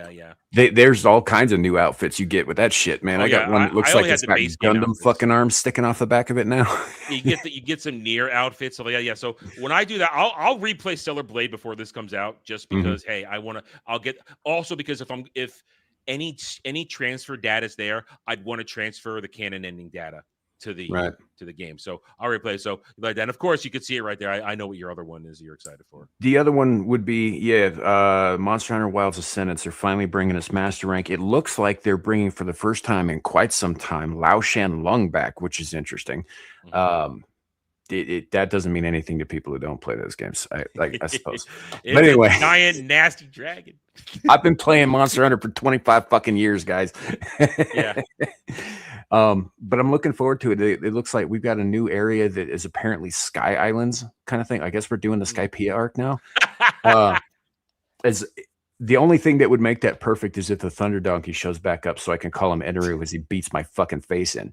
[SPEAKER 5] Yeah.
[SPEAKER 2] There's all kinds of new outfits you get with that shit, man.
[SPEAKER 5] Oh,
[SPEAKER 2] I got
[SPEAKER 5] yeah,
[SPEAKER 2] one that
[SPEAKER 5] I
[SPEAKER 2] looks
[SPEAKER 5] only
[SPEAKER 2] like
[SPEAKER 5] had
[SPEAKER 2] it's
[SPEAKER 5] the
[SPEAKER 2] got
[SPEAKER 5] base game
[SPEAKER 2] Gundam
[SPEAKER 5] outfits.
[SPEAKER 2] fucking arms sticking off the back of it now.
[SPEAKER 5] you get some near outfits. So yeah. So when I do that, I'll replay Stellar Blade before this comes out, just because hey, I'll get also because if any transfer data is there, I'd want to transfer the canon ending data to the game. So I'll replay. So like that. And of course, you can see it right there. I know what your other one is. You're excited for.
[SPEAKER 2] The other one would be Monster Hunter Wilds Ascendants. They're finally bringing us Master Rank. It looks like they're bringing for the first time in quite some time Lao Shan Lung back, which is interesting. That doesn't mean anything to people who don't play those games, I suppose. But anyway,
[SPEAKER 5] giant nasty dragon.
[SPEAKER 2] I've been playing Monster Hunter for 25 fucking years, guys.
[SPEAKER 5] Yeah.
[SPEAKER 2] But I'm looking forward to it. It looks like we've got a new area that is apparently Sky Islands kind of thing. I guess we're doing the Skypiea arc now. As the only thing that would make that perfect is if the Thunder Donkey shows back up, so I can call him Eneru as he beats my fucking face in.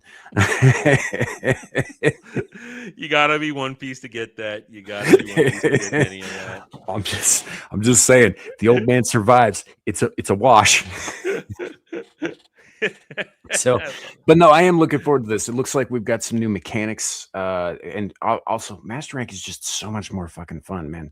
[SPEAKER 5] You gotta be One Piece to get that. You gotta be One Piece to get any of that.
[SPEAKER 2] I'm just saying, the old man survives. It's a wash. So, but no, I am looking forward to this. It looks like we've got some new mechanics, and also Master Rank is just so much more fucking fun, man.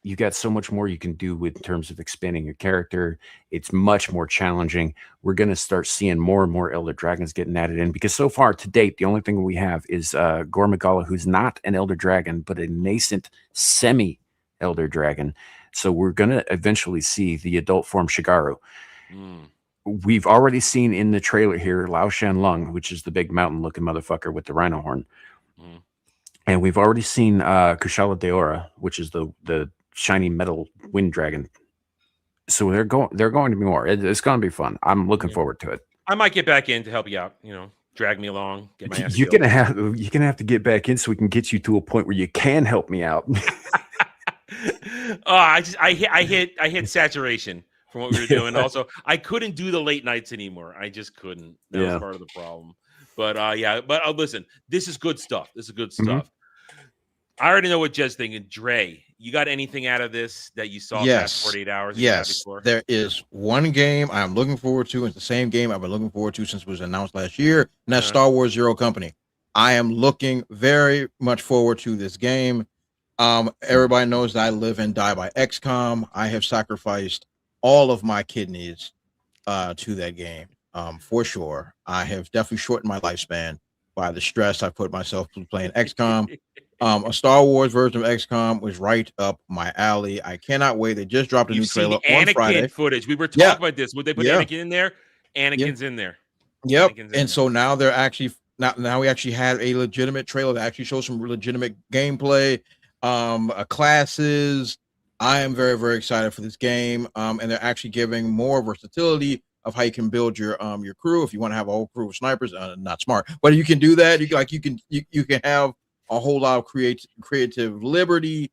[SPEAKER 2] You got so much more you can do with in terms of expanding your character. It's much more challenging. We're going to start seeing more and more Elder Dragons getting added in, because so far to date, the only thing we have is Gore Magala, who's not an Elder Dragon, but a nascent semi-Elder Dragon. So we're going to eventually see the adult form Shigaru. We've already seen in the trailer here Lao Shan Lung, which is the big mountain-looking motherfucker with the rhino horn. And we've already seen Kushala Deora, which is the shiny metal wind dragon. So they're going to be more. It's going to be fun. I'm looking forward to it.
[SPEAKER 5] I might get back in to help you out. Drag me along. Get my ass
[SPEAKER 2] you're gonna have to get back in so we can get you to a point where you can help me out.
[SPEAKER 5] I hit saturation from what we were doing. Also, I couldn't do the late nights anymore. I just couldn't. That was part of the problem. But listen, this is good stuff. This is good stuff. I already know what Jed's thinking. Dre, you got anything out of this that you saw past 48 hours?
[SPEAKER 9] Yes, there is one game I'm looking forward to. It's the same game I've been looking forward to since it was announced last year, and that's Star Wars Zero Company. I am looking very much forward to this game. Everybody knows that I live and die by XCOM. I have sacrificed all of my kidneys to that game, for sure. I have definitely shortened my lifespan by the stress I put myself through playing XCOM. A Star Wars version of XCOM was right up my alley. I cannot wait. They just dropped a new trailer on Friday.
[SPEAKER 5] Footage. We were talking about this. Would they put Anakin in there? Anakin's in there.
[SPEAKER 9] Yep. And so now they're actually now we actually had a legitimate trailer that actually shows some legitimate gameplay, classes. I am very, very excited for this game. And they're actually giving more versatility of how you can build your crew. If you want to have a whole crew of snipers, not smart, but you can do that. You can have a whole lot of creative liberty.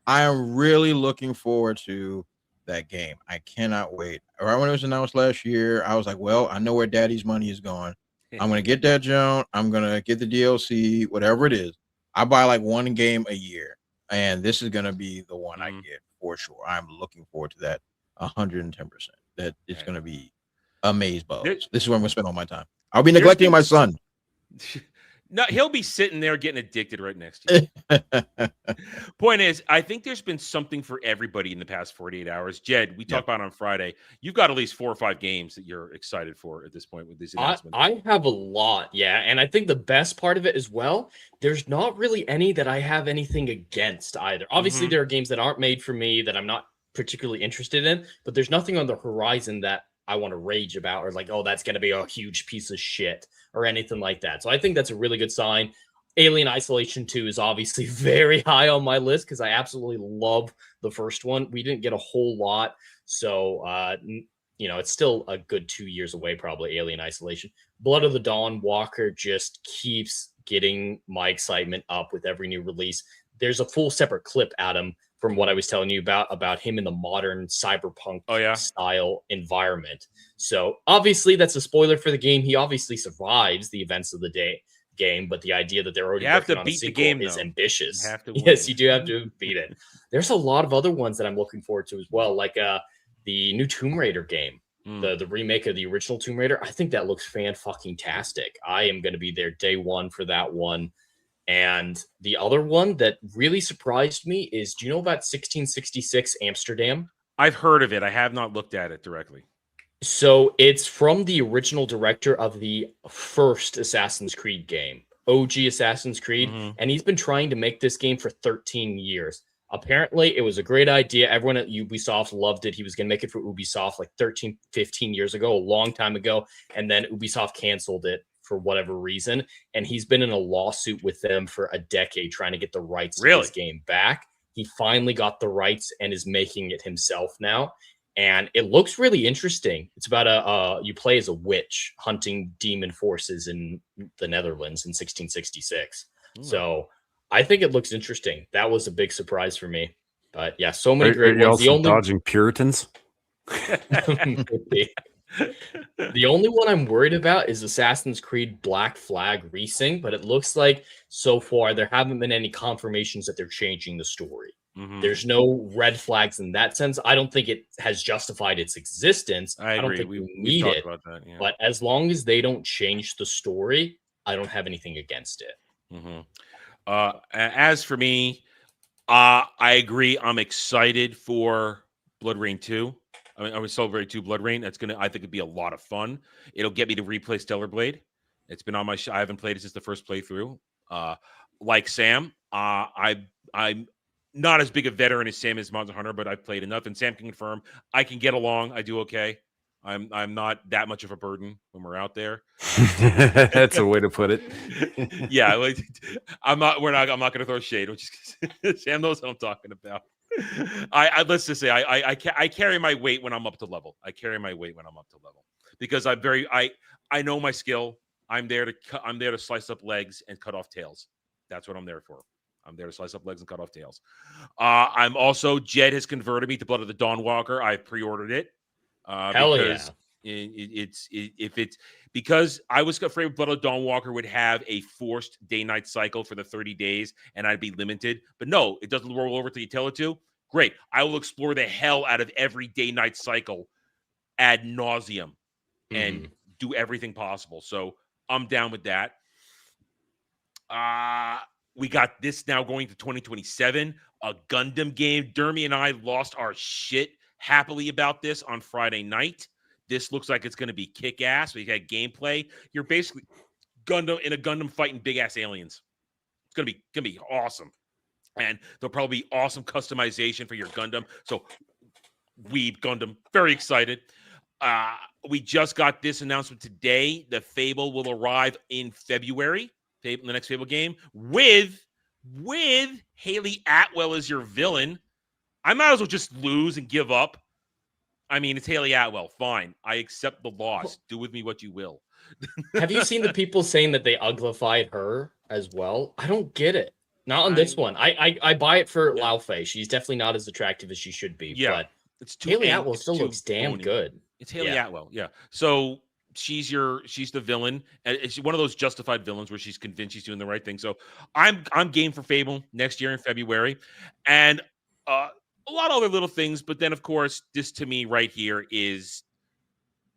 [SPEAKER 9] I am really looking forward to that game. I cannot wait. Right when it was announced last year, I was like, well, I know where daddy's money is going. I'm going to get that junk. I'm going to get the DLC, whatever it is. I buy like one game a year, and this is going to be the one I get for sure. I'm looking forward to that 110%. That it's going to be amazeballs. This is where I'm going to spend all my time. I'll be neglecting my son.
[SPEAKER 5] No, he'll be sitting there getting addicted right next to you. Point is, I think there's been something for everybody in the past 48 hours. Jed, we talked about on Friday. You've got at least 4 or 5 games that you're excited for at this point with these announcements.
[SPEAKER 7] I have a lot, and I think the best part of it as well, there's not really any that I have anything against either. Obviously, there are games that aren't made for me that I'm not particularly interested in, but there's nothing on the horizon that I want to rage about or like, oh, that's going to be a huge piece of shit or anything like that. So I think that's a really good sign. Alien Isolation 2 is obviously very high on my list because I absolutely love the first one. We didn't get a whole lot. So, it's still a good 2 years away, probably, Alien Isolation. Blood of the Dawn Walker just keeps getting my excitement up with every new release. There's a full separate clip, Adam, from what I was telling you about him in the modern cyberpunk style environment. So obviously that's a spoiler for the game. He obviously survives the events of the game, but the idea that they're already working on a sequel is ambitious. Yes, you do have to beat it. There's a lot of other ones that I'm looking forward to as well, like the new Tomb Raider game, the remake of the original Tomb Raider. I think that looks fan-fucking-tastic. I am going to be there day one for that one. And the other one that really surprised me is, do you know about 1666 Amsterdam?
[SPEAKER 5] I've heard of it. I have not looked at it directly.
[SPEAKER 7] So it's from the original director of the first Assassin's Creed game, OG Assassin's Creed. And he's been trying to make this game for 13 years. Apparently, it was a great idea. Everyone at Ubisoft loved it. He was going to make it for Ubisoft like 13, 15 years ago, a long time ago. And then Ubisoft canceled it for whatever reason. And he's been in a lawsuit with them for a decade trying to get the rights to this game back. He finally got the rights and is making it himself now. And it looks really interesting. It's about you play as a witch hunting demon forces in the Netherlands in 1666. So I think it looks interesting. That was a big surprise for me. But yeah, so many great ones.
[SPEAKER 2] The only dodging Puritans.
[SPEAKER 7] The only one I'm worried about is Assassin's Creed Black Flag Resync, but it looks like so far there haven't been any confirmations that they're changing the story. There's no red flags in that sense. I don't think it has justified its existence. I don't think we need it. But as long as they don't change the story, I don't have anything against it.
[SPEAKER 5] As for me, I agree. I'm excited for Blood Rain 2. I mean, I was celebrating 2 Blood Rain. I think it'd be a lot of fun. It'll get me to replay Stellar Blade. It's been on my I haven't played it since the first playthrough. Like Sam, I'm not as big a veteran as Sam is Monster Hunter, but I've played enough, and Sam can confirm I can get along. I do okay. I'm not that much of a burden when we're out there.
[SPEAKER 2] That's a way to put it.
[SPEAKER 5] Yeah, like, I'm not going to throw shade, which is Sam knows what I'm talking about. Let's just say I carry my weight when I'm up to level. I carry my weight when I'm up to level because I know my skill. I'm there to slice up legs and cut off tails. That's what I'm there for. I'm there to slice up legs and cut off tails. I'm also Jed has converted me to Blood of the Dawnwalker. I've pre-ordered it.
[SPEAKER 7] Hell yeah!
[SPEAKER 5] It's because I was afraid Blood of the Dawnwalker would have a forced day-night cycle for the 30 days and I'd be limited. But no, it doesn't roll over till you tell it to. Great. I will explore the hell out of every day-night cycle ad nauseum and do everything possible. So I'm down with that. We got this now going to 2027, a Gundam game. Dermy and I lost our shit happily about this on Friday night. This looks like it's going to be kick-ass. We got gameplay. You're basically Gundam fighting big-ass aliens. It's going to be awesome. And there'll probably be awesome customization for your Gundam. So, Weeb Gundam, very excited. We just got this announcement today. The Fable will arrive in February. The next Fable game with Haley Atwell as your villain. I might as well just lose and give up. I mean, it's Haley Atwell. Fine. I accept the loss. Do with me what you will.
[SPEAKER 7] Have you seen the people saying that they uglified her as well? I don't get it. Not on this one. I buy it for Lao Fei. She's definitely not as attractive as she should be.
[SPEAKER 5] Yeah.
[SPEAKER 7] But
[SPEAKER 5] it's
[SPEAKER 7] Haley Atwell still looks damn good.
[SPEAKER 5] It's Haley Atwell. Yeah. So she's the villain, and it's one of those justified villains where she's convinced she's doing the right thing. So I'm game for Fable next year in February, and a lot of other little things. But then, of course, this to me right here is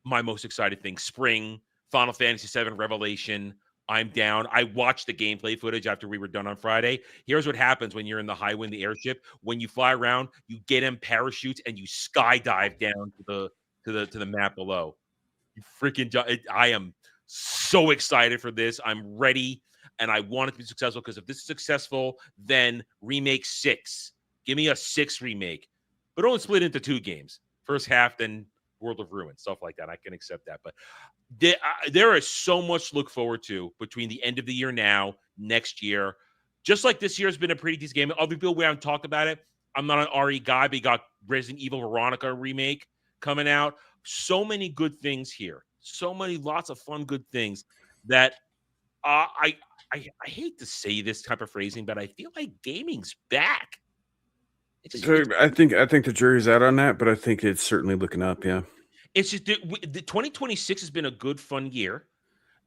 [SPEAKER 5] my most excited thing: Spring, Final Fantasy VII Revelation. I'm down. I watched the gameplay footage after we were done on Friday. Here's what happens when you're in the Highwind, the airship. When you fly around, you get in parachutes and you skydive down to the map below. You freaking! I am so excited for this. I'm ready, and I want it to be successful because if this is successful, then remake 6. Give me a 6 remake, but only split into 2 games. First half, then World of Ruin, stuff like that. I can accept that, but there is so much to look forward to between the end of the year now, next year. Just like this year has been a pretty decent game. Other people we haven't talked about it. I'm not an RE guy, but you got Resident Evil Veronica remake coming out. So many good things here. Lots of fun, good things that I hate to say this type of phrasing, but I feel like gaming's back.
[SPEAKER 2] I think the jury's out on that, but I think it's certainly looking up. Yeah,
[SPEAKER 5] it's just the 2026 has been a good fun year,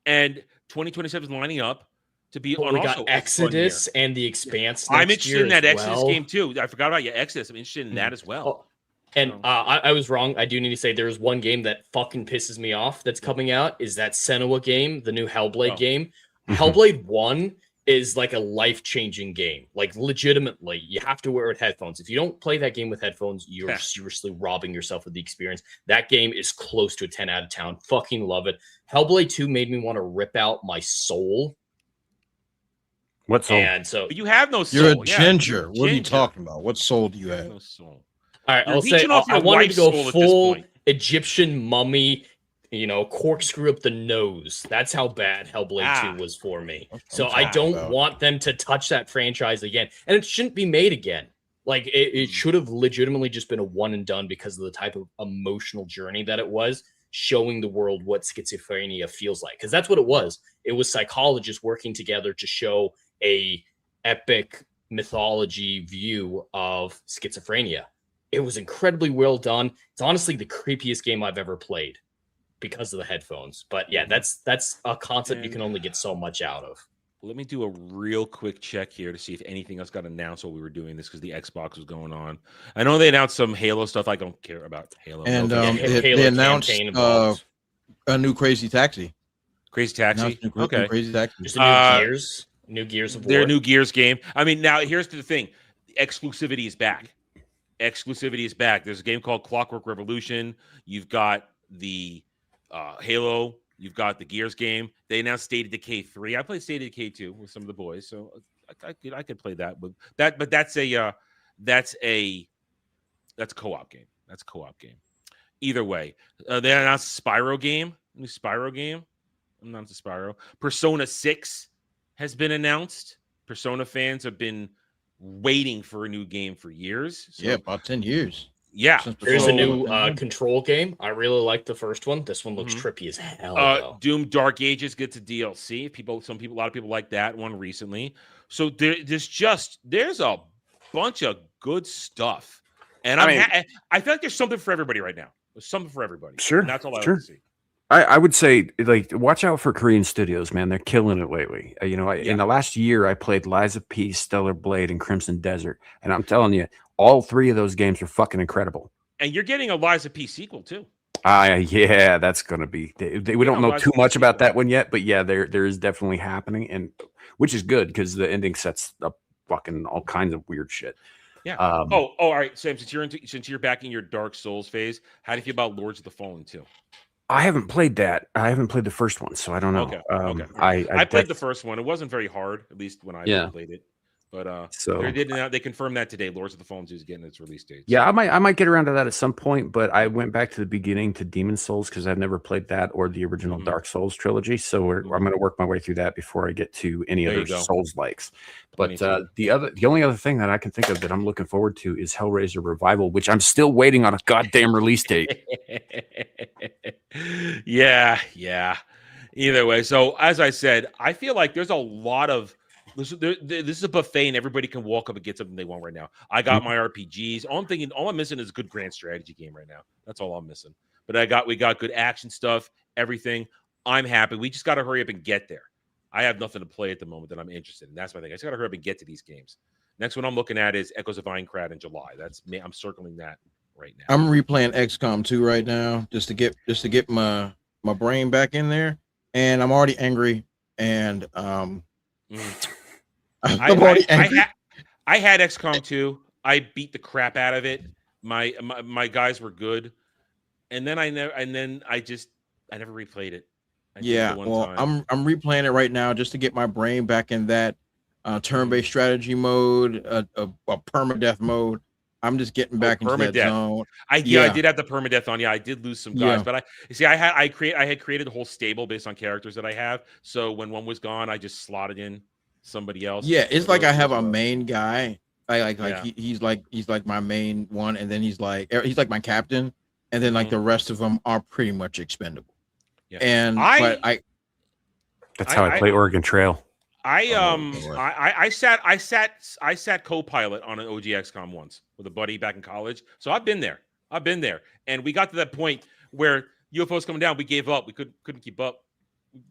[SPEAKER 5] and 2027 is lining up to be
[SPEAKER 7] But we got
[SPEAKER 5] also
[SPEAKER 7] Exodus and the Expanse.
[SPEAKER 5] I'm interested in that Exodus
[SPEAKER 7] well.
[SPEAKER 5] game too. I forgot about your Exodus. I'm interested in that as well.
[SPEAKER 7] Oh, and I was wrong. I do need to say there's one game that fucking pisses me off that's coming out. Is that Senua game, the new Hellblade game? Hellblade 1 is like a life-changing game. Like, legitimately, you have to wear headphones. If you don't play that game with headphones, you're seriously robbing yourself of the experience. That game is close to a 10 out of 10. Fucking love it. Hellblade 2 made me want to rip out my soul.
[SPEAKER 2] What soul?
[SPEAKER 7] And so,
[SPEAKER 5] but you have no soul.
[SPEAKER 9] You're a ginger. What are you talking about? What soul do you have?
[SPEAKER 5] No soul.
[SPEAKER 7] All right,
[SPEAKER 5] You're
[SPEAKER 7] I'll say
[SPEAKER 5] leeching off
[SPEAKER 7] I
[SPEAKER 5] your
[SPEAKER 7] wanted to
[SPEAKER 5] wife's
[SPEAKER 7] go
[SPEAKER 5] soul at this
[SPEAKER 7] full
[SPEAKER 5] point.
[SPEAKER 7] Egyptian mummy, corkscrew up the nose. That's how bad Hellblade 2 was for me. So I don't want them to touch that franchise again. And it shouldn't be made again. Like, it should have legitimately just been a one and done because of the type of emotional journey that it was, showing the world what schizophrenia feels like. Because that's what it was. It was psychologists working together to show a epic mythology view of schizophrenia. It was incredibly well done. It's honestly the creepiest game I've ever played because of the headphones. But yeah, that's a concept you can only get so much out of.
[SPEAKER 5] Let me do a real quick check here to see if anything else got announced while we were doing this because the Xbox was going on. I know they announced some Halo stuff. I don't care about Halo.
[SPEAKER 9] And
[SPEAKER 7] Halo
[SPEAKER 9] they announced a new Crazy Taxi.
[SPEAKER 5] Crazy Taxi? Okay.
[SPEAKER 9] Crazy Taxi.
[SPEAKER 7] Just a new Gears of War.
[SPEAKER 5] Their new Gears game. I mean, now here's the thing. Exclusivity is back. Exclusivity is back. There's a game called Clockwork Revolution. You've got the Halo. You've got the Gears game. They announced State of Decay 3. I played State of Decay 2 with some of the boys, so I could play that. But that's a co-op game. That's a co-op game. Either way, they announced Spyro game. New Spyro game. I'm not into Spyro. Persona 6 has been announced. Persona fans have been waiting for a new game for years. So,
[SPEAKER 9] yeah, about 10 years.
[SPEAKER 5] Yeah.
[SPEAKER 7] There's a new Control game. I really like the first one. This one looks trippy as hell. Though.
[SPEAKER 5] Doom Dark Ages gets a DLC. A lot of people like that one recently. So there's a bunch of good stuff. And I feel like there's something for everybody right now. There's something for everybody.
[SPEAKER 2] Sure.
[SPEAKER 5] And that's all I like to see.
[SPEAKER 2] I would say, like, watch out for Korean studios, man. They're killing it lately. In the last year, I played Lies of P, Stellar Blade, and Crimson Desert. And I'm telling you, all three of those games are fucking incredible.
[SPEAKER 5] And you're getting a Lies of P sequel, too.
[SPEAKER 2] Yeah, that's going to be. We don't know too much about that one yet, but yeah, there is definitely happening, and which is good because the ending sets up fucking all kinds of weird shit.
[SPEAKER 5] Yeah. All right, Sam. Since you're back in your Dark Souls phase, how do you feel about Lords of the Fallen 2?
[SPEAKER 2] I haven't played that. I haven't played the first one, so I don't know.
[SPEAKER 5] Okay. I played the first one. It wasn't very hard, at least when I played it. But they confirmed that today. Lords of the Fallen 2 is getting its release date. So.
[SPEAKER 2] Yeah, I might get around to that at some point. But I went back to the beginning to Demon Souls because I've never played that or the original Dark Souls trilogy. So I'm going to work my way through that before I get to any other Souls likes. But the only other thing that I can think of that I'm looking forward to is Hellraiser Revival, which I'm still waiting on a goddamn release date.
[SPEAKER 5] Yeah. Either way, so as I said, I feel like there's a lot of this is a buffet, and everybody can walk up and get something they want right now. I got my RPGs. All I'm missing is a good grand strategy game right now. That's all I'm missing. But we got good action stuff, everything. I'm happy. We just got to hurry up and get there. I have nothing to play at the moment that I'm interested in. That's my thing. I just got to hurry up and get to these games. Next one I'm looking at is Echoes of Aincrad in July. That's me. I'm circling that right now.
[SPEAKER 9] I'm replaying XCOM 2 right now just to get my brain back in there, and I'm already angry. And I'm already angry.
[SPEAKER 5] I had XCOM 2. I beat the crap out of it. My guys were good, and then I never replayed it.
[SPEAKER 9] I'm replaying it right now just to get my brain back in that turn-based strategy mode, a permadeath mode. I'm just getting back into that zone.
[SPEAKER 5] I did have the permadeath on. Yeah, I did lose some guys, but I had created a whole stable based on characters that I have. So when one was gone, I just slotted in somebody else.
[SPEAKER 9] Yeah, it's like I have a main guy. He's like my main one, and then he's like my captain, and then like the rest of them are pretty much expendable. Yeah. And
[SPEAKER 2] that's how I play Oregon Trail.
[SPEAKER 5] I sat co-pilot on an OGXCOM once with a buddy back in college. So I've been there. And we got to that point where UFOs coming down, we gave up. We couldn't keep up.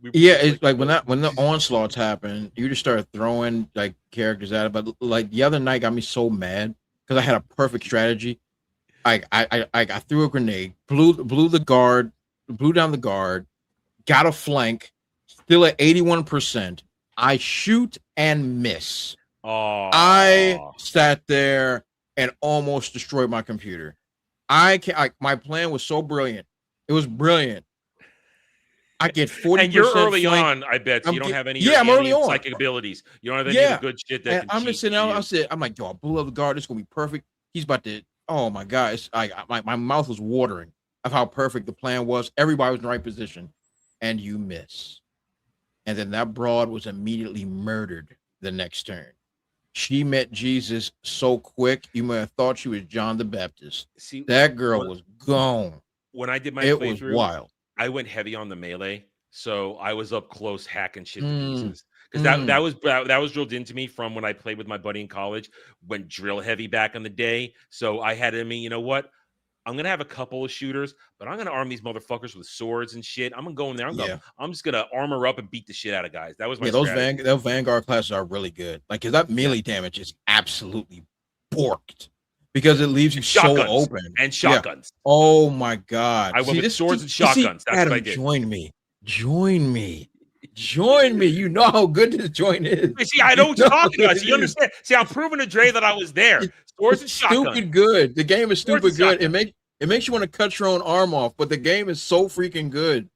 [SPEAKER 9] It's like when the onslaughts happen, you just start throwing like characters at it. But like the other night got me so mad because I had a perfect strategy. I threw a grenade, blew down the guard, got a flank, still at 81%. I shoot and miss.
[SPEAKER 5] Oh,
[SPEAKER 9] I sat there and almost destroyed my computer. My plan was so brilliant. It was brilliant. I get 40%.
[SPEAKER 5] And you're early
[SPEAKER 9] flank.
[SPEAKER 5] on, I bet. So you don't have any
[SPEAKER 9] I'm early on.
[SPEAKER 5] psychic abilities. You don't have any of the good shit that
[SPEAKER 9] and I'm just sitting out. I'm like, yo, I blew up the guard. This is gonna be perfect. He's about to. Oh my god! It's my mouth was watering of how perfect the plan was. Everybody was in the right position, and you miss. And then that broad was immediately murdered the next turn. She met Jesus so quick, you might have thought she was John the Baptist. See, that girl was gone.
[SPEAKER 5] When I did my
[SPEAKER 9] it
[SPEAKER 5] playthrough,
[SPEAKER 9] was wild.
[SPEAKER 5] I went heavy on the melee, so I was up close hacking shit to pieces. Because that was drilled into me from when I played with my buddy in college, went drill heavy back in the day. So I had in me, you know what? I'm gonna have a couple of shooters, but I'm gonna arm these motherfuckers with swords and shit. I'm gonna go in there. I'm just gonna armor up and beat the shit out of guys. That was my strategy.
[SPEAKER 9] Those Vanguard classes are really good. Like, cause that melee damage is absolutely borked because it leaves you so open.
[SPEAKER 5] And shotguns.
[SPEAKER 9] Yeah. Oh my god!
[SPEAKER 5] I went with swords and shotguns. That's
[SPEAKER 9] Adam,
[SPEAKER 5] what I did.
[SPEAKER 9] Join me. You know how good this joint is.
[SPEAKER 5] See, I know what you're talking about. You understand? See, I'm proving to Dre that I was there. Swords and shotguns.
[SPEAKER 9] Stupid good. The game is stupid good. It makes you want to cut your own arm off, but the game is so freaking good.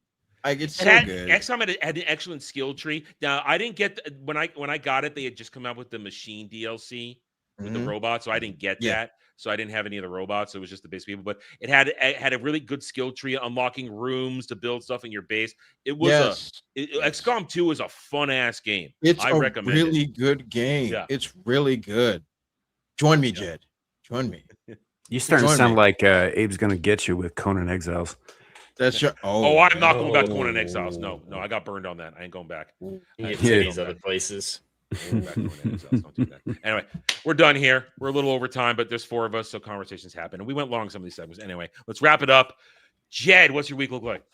[SPEAKER 9] Like, it's so good.
[SPEAKER 5] XCOM had an excellent skill tree. Now, I didn't get when I got it, they had just come out with the machine DLC with the robots, so I didn't get that. So I didn't have any of the robots. So it was just the base people, but it had a really good skill tree, unlocking rooms to build stuff in your base. It was XCOM 2 is a fun ass game. I recommend
[SPEAKER 9] really good game. Yeah. It's really good. Join me, Jed. Join me.
[SPEAKER 2] You're starting to sound like Abe's gonna get you with Conan Exiles.
[SPEAKER 9] That's your
[SPEAKER 5] I'm not going back to Conan Exiles. No, I got burned on that. I ain't going back.
[SPEAKER 7] These other places.
[SPEAKER 5] Don't do that. Anyway, we're done here. We're a little over time, but there's 4 of us, so conversations happen. And we went long some of these segments. Anyway, let's wrap it up. Jed, what's your week look like?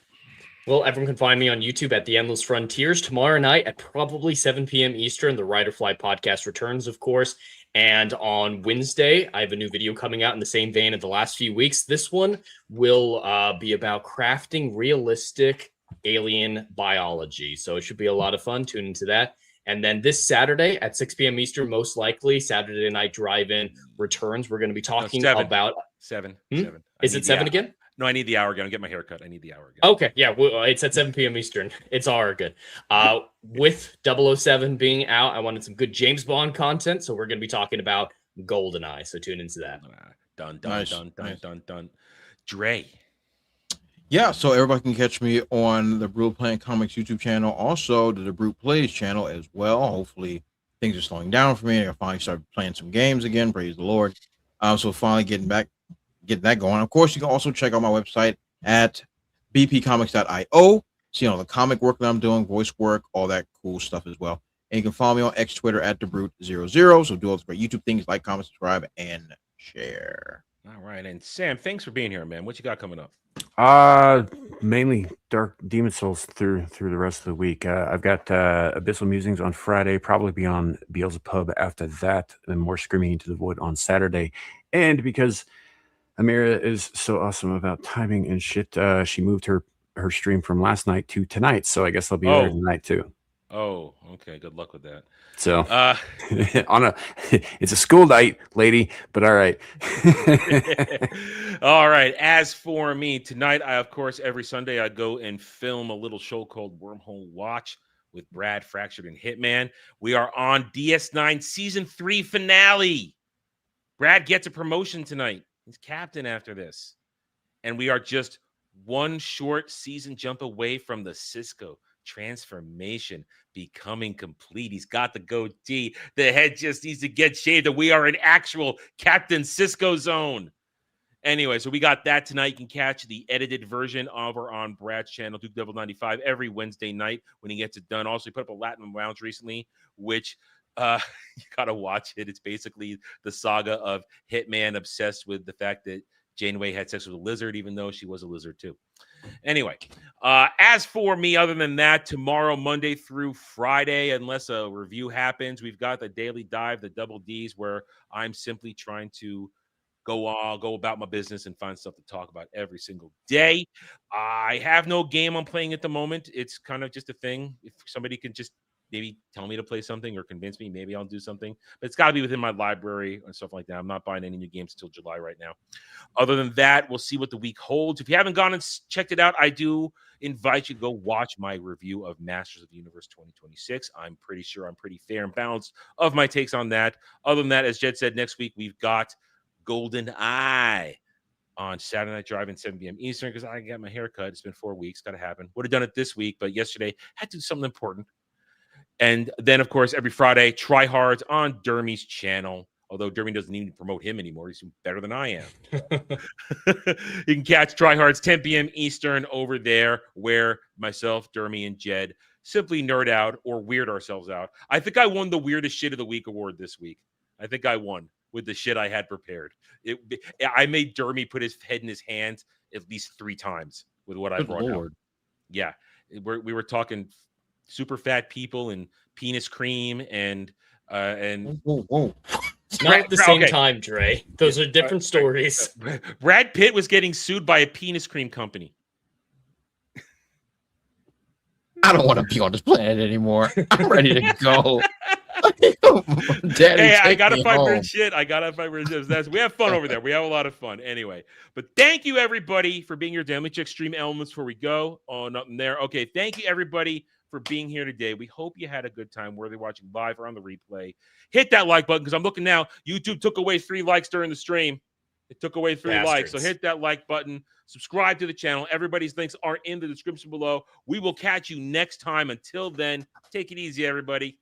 [SPEAKER 7] Well, everyone can find me on YouTube at The Endless Frontiers tomorrow night at probably 7 p.m. Eastern. The Rider Fly podcast returns, of course. And on Wednesday, I have a new video coming out in the same vein of the last few weeks. This one will be about crafting realistic alien biology. So it should be a lot of fun. Tune into that. And then this Saturday at 6 p.m. Eastern, most likely, Saturday Night Drive-In returns. We're going to be talking about...
[SPEAKER 5] 7.
[SPEAKER 7] Is it 7 again?
[SPEAKER 5] No, I need the hour again. I'll get my hair cut. I need the hour again.
[SPEAKER 7] Okay, yeah. Well, it's at 7 p.m. Eastern. It's all good. With 007 being out, I wanted some good James Bond content, so we're going to be talking about GoldenEye. So tune into that.
[SPEAKER 5] Done. Dre.
[SPEAKER 9] Yeah, so everybody can catch me on the Brute Playing Comics YouTube channel, also the Brute Plays channel as well. Hopefully things are slowing down for me. I finally started playing some games again. Praise the Lord. So finally getting that going. Of course, you can also check out my website at bpcomics.io. See all the comic work that I'm doing, voice work, all that cool stuff as well. And you can follow me on X Twitter at TheBrute00. So do all the great YouTube things, like, comment, subscribe, and share.
[SPEAKER 5] All right. And Sam, thanks for being here, man. What you got coming up?
[SPEAKER 2] Mainly Dark Demon Souls through the rest of the week. I've got Abyssal Musings on Friday, probably be on Beelzebub after that, and more Screaming Into the Void on Saturday. And because Amira is so awesome about timing and shit, she moved her stream from last night to tonight, so I guess I'll be there tonight too.
[SPEAKER 5] Oh, okay. Good luck with that.
[SPEAKER 2] So it's a school night, lady, but all right.
[SPEAKER 5] All right. As for me, tonight, of course, every Sunday I go and film a little show called Wormhole Watch with Brad, Fractured, and Hitman. We are on DS9 Season 3 finale. Brad gets a promotion tonight. He's captain after this. And we are just one short season jump away from the Cisco transformation becoming complete. He's got the goatee. The head just needs to get shaved, and we are in actual Captain Cisco zone. Anyway, so we got that tonight. You can catch the edited version over on Brad's channel, Duke Devil 95, every Wednesday night when he gets it done. Also, he put up a Latin Lounge recently, which you gotta watch it. It's basically the saga of Hitman obsessed with the fact that Janeway had sex with a lizard, even though she was a lizard too. Anyway, as for me, other than that, tomorrow, Monday through Friday, unless a review happens, we've got the Daily Dive, the Double Ds, where I'm simply trying to go about my business and find stuff to talk about every single day. I have no game I'm playing at the moment. It's kind of just a thing. If somebody can just maybe tell me to play something or convince me, maybe I'll do something. But it's got to be within my library and stuff like that. I'm not buying any new games until July right now. Other than that, we'll see what the week holds. If you haven't gone and checked it out, I do invite you to go watch my review of Masters of the Universe 2026. I'm pretty sure I'm pretty fair and balanced of my takes on that. Other than that, as Jed said, next week we've got Golden Eye on Saturday Night Drive-In, 7 p.m. Eastern, because I got my hair cut. It's been 4 weeks. Got to happen. Would have done it this week, but yesterday had to do something important. And then, of course, every Friday, Try Hards on Dermy's channel. Although Dermy doesn't even promote him anymore. He's better than I am. You can catch Try Hards 10 p.m. Eastern over there, where myself, Dermy, and Jed simply nerd out or weird ourselves out. I think I won the Weirdest Shit of the Week award this week. I think I won with the shit I had prepared. I made Dermy put his head in his hands at least 3 times with what I brought out. Yeah. We were talking super fat people and penis cream and
[SPEAKER 9] Whoa.
[SPEAKER 7] Not at the same time, Dre. Those are different stories.
[SPEAKER 5] Brad Pitt was getting sued by a penis cream company.
[SPEAKER 9] I don't want to be on this planet anymore. I'm ready to go. Daddy,
[SPEAKER 5] hey, I gotta find
[SPEAKER 9] home.
[SPEAKER 5] weird shit. We have fun over there. We have a lot of fun. Anyway, but thank you everybody for being here. Let me check stream elements before we go. Oh, nothing there. Okay, thank you everybody for being here today. We hope you had a good time, whether you're watching live or on the replay. Hit that like button, because I'm looking now. YouTube took away 3 likes during the stream. It took away 3 likes. So hit that like button. Subscribe to the channel. Everybody's links are in the description below. We will catch you next time. Until then, take it easy, everybody.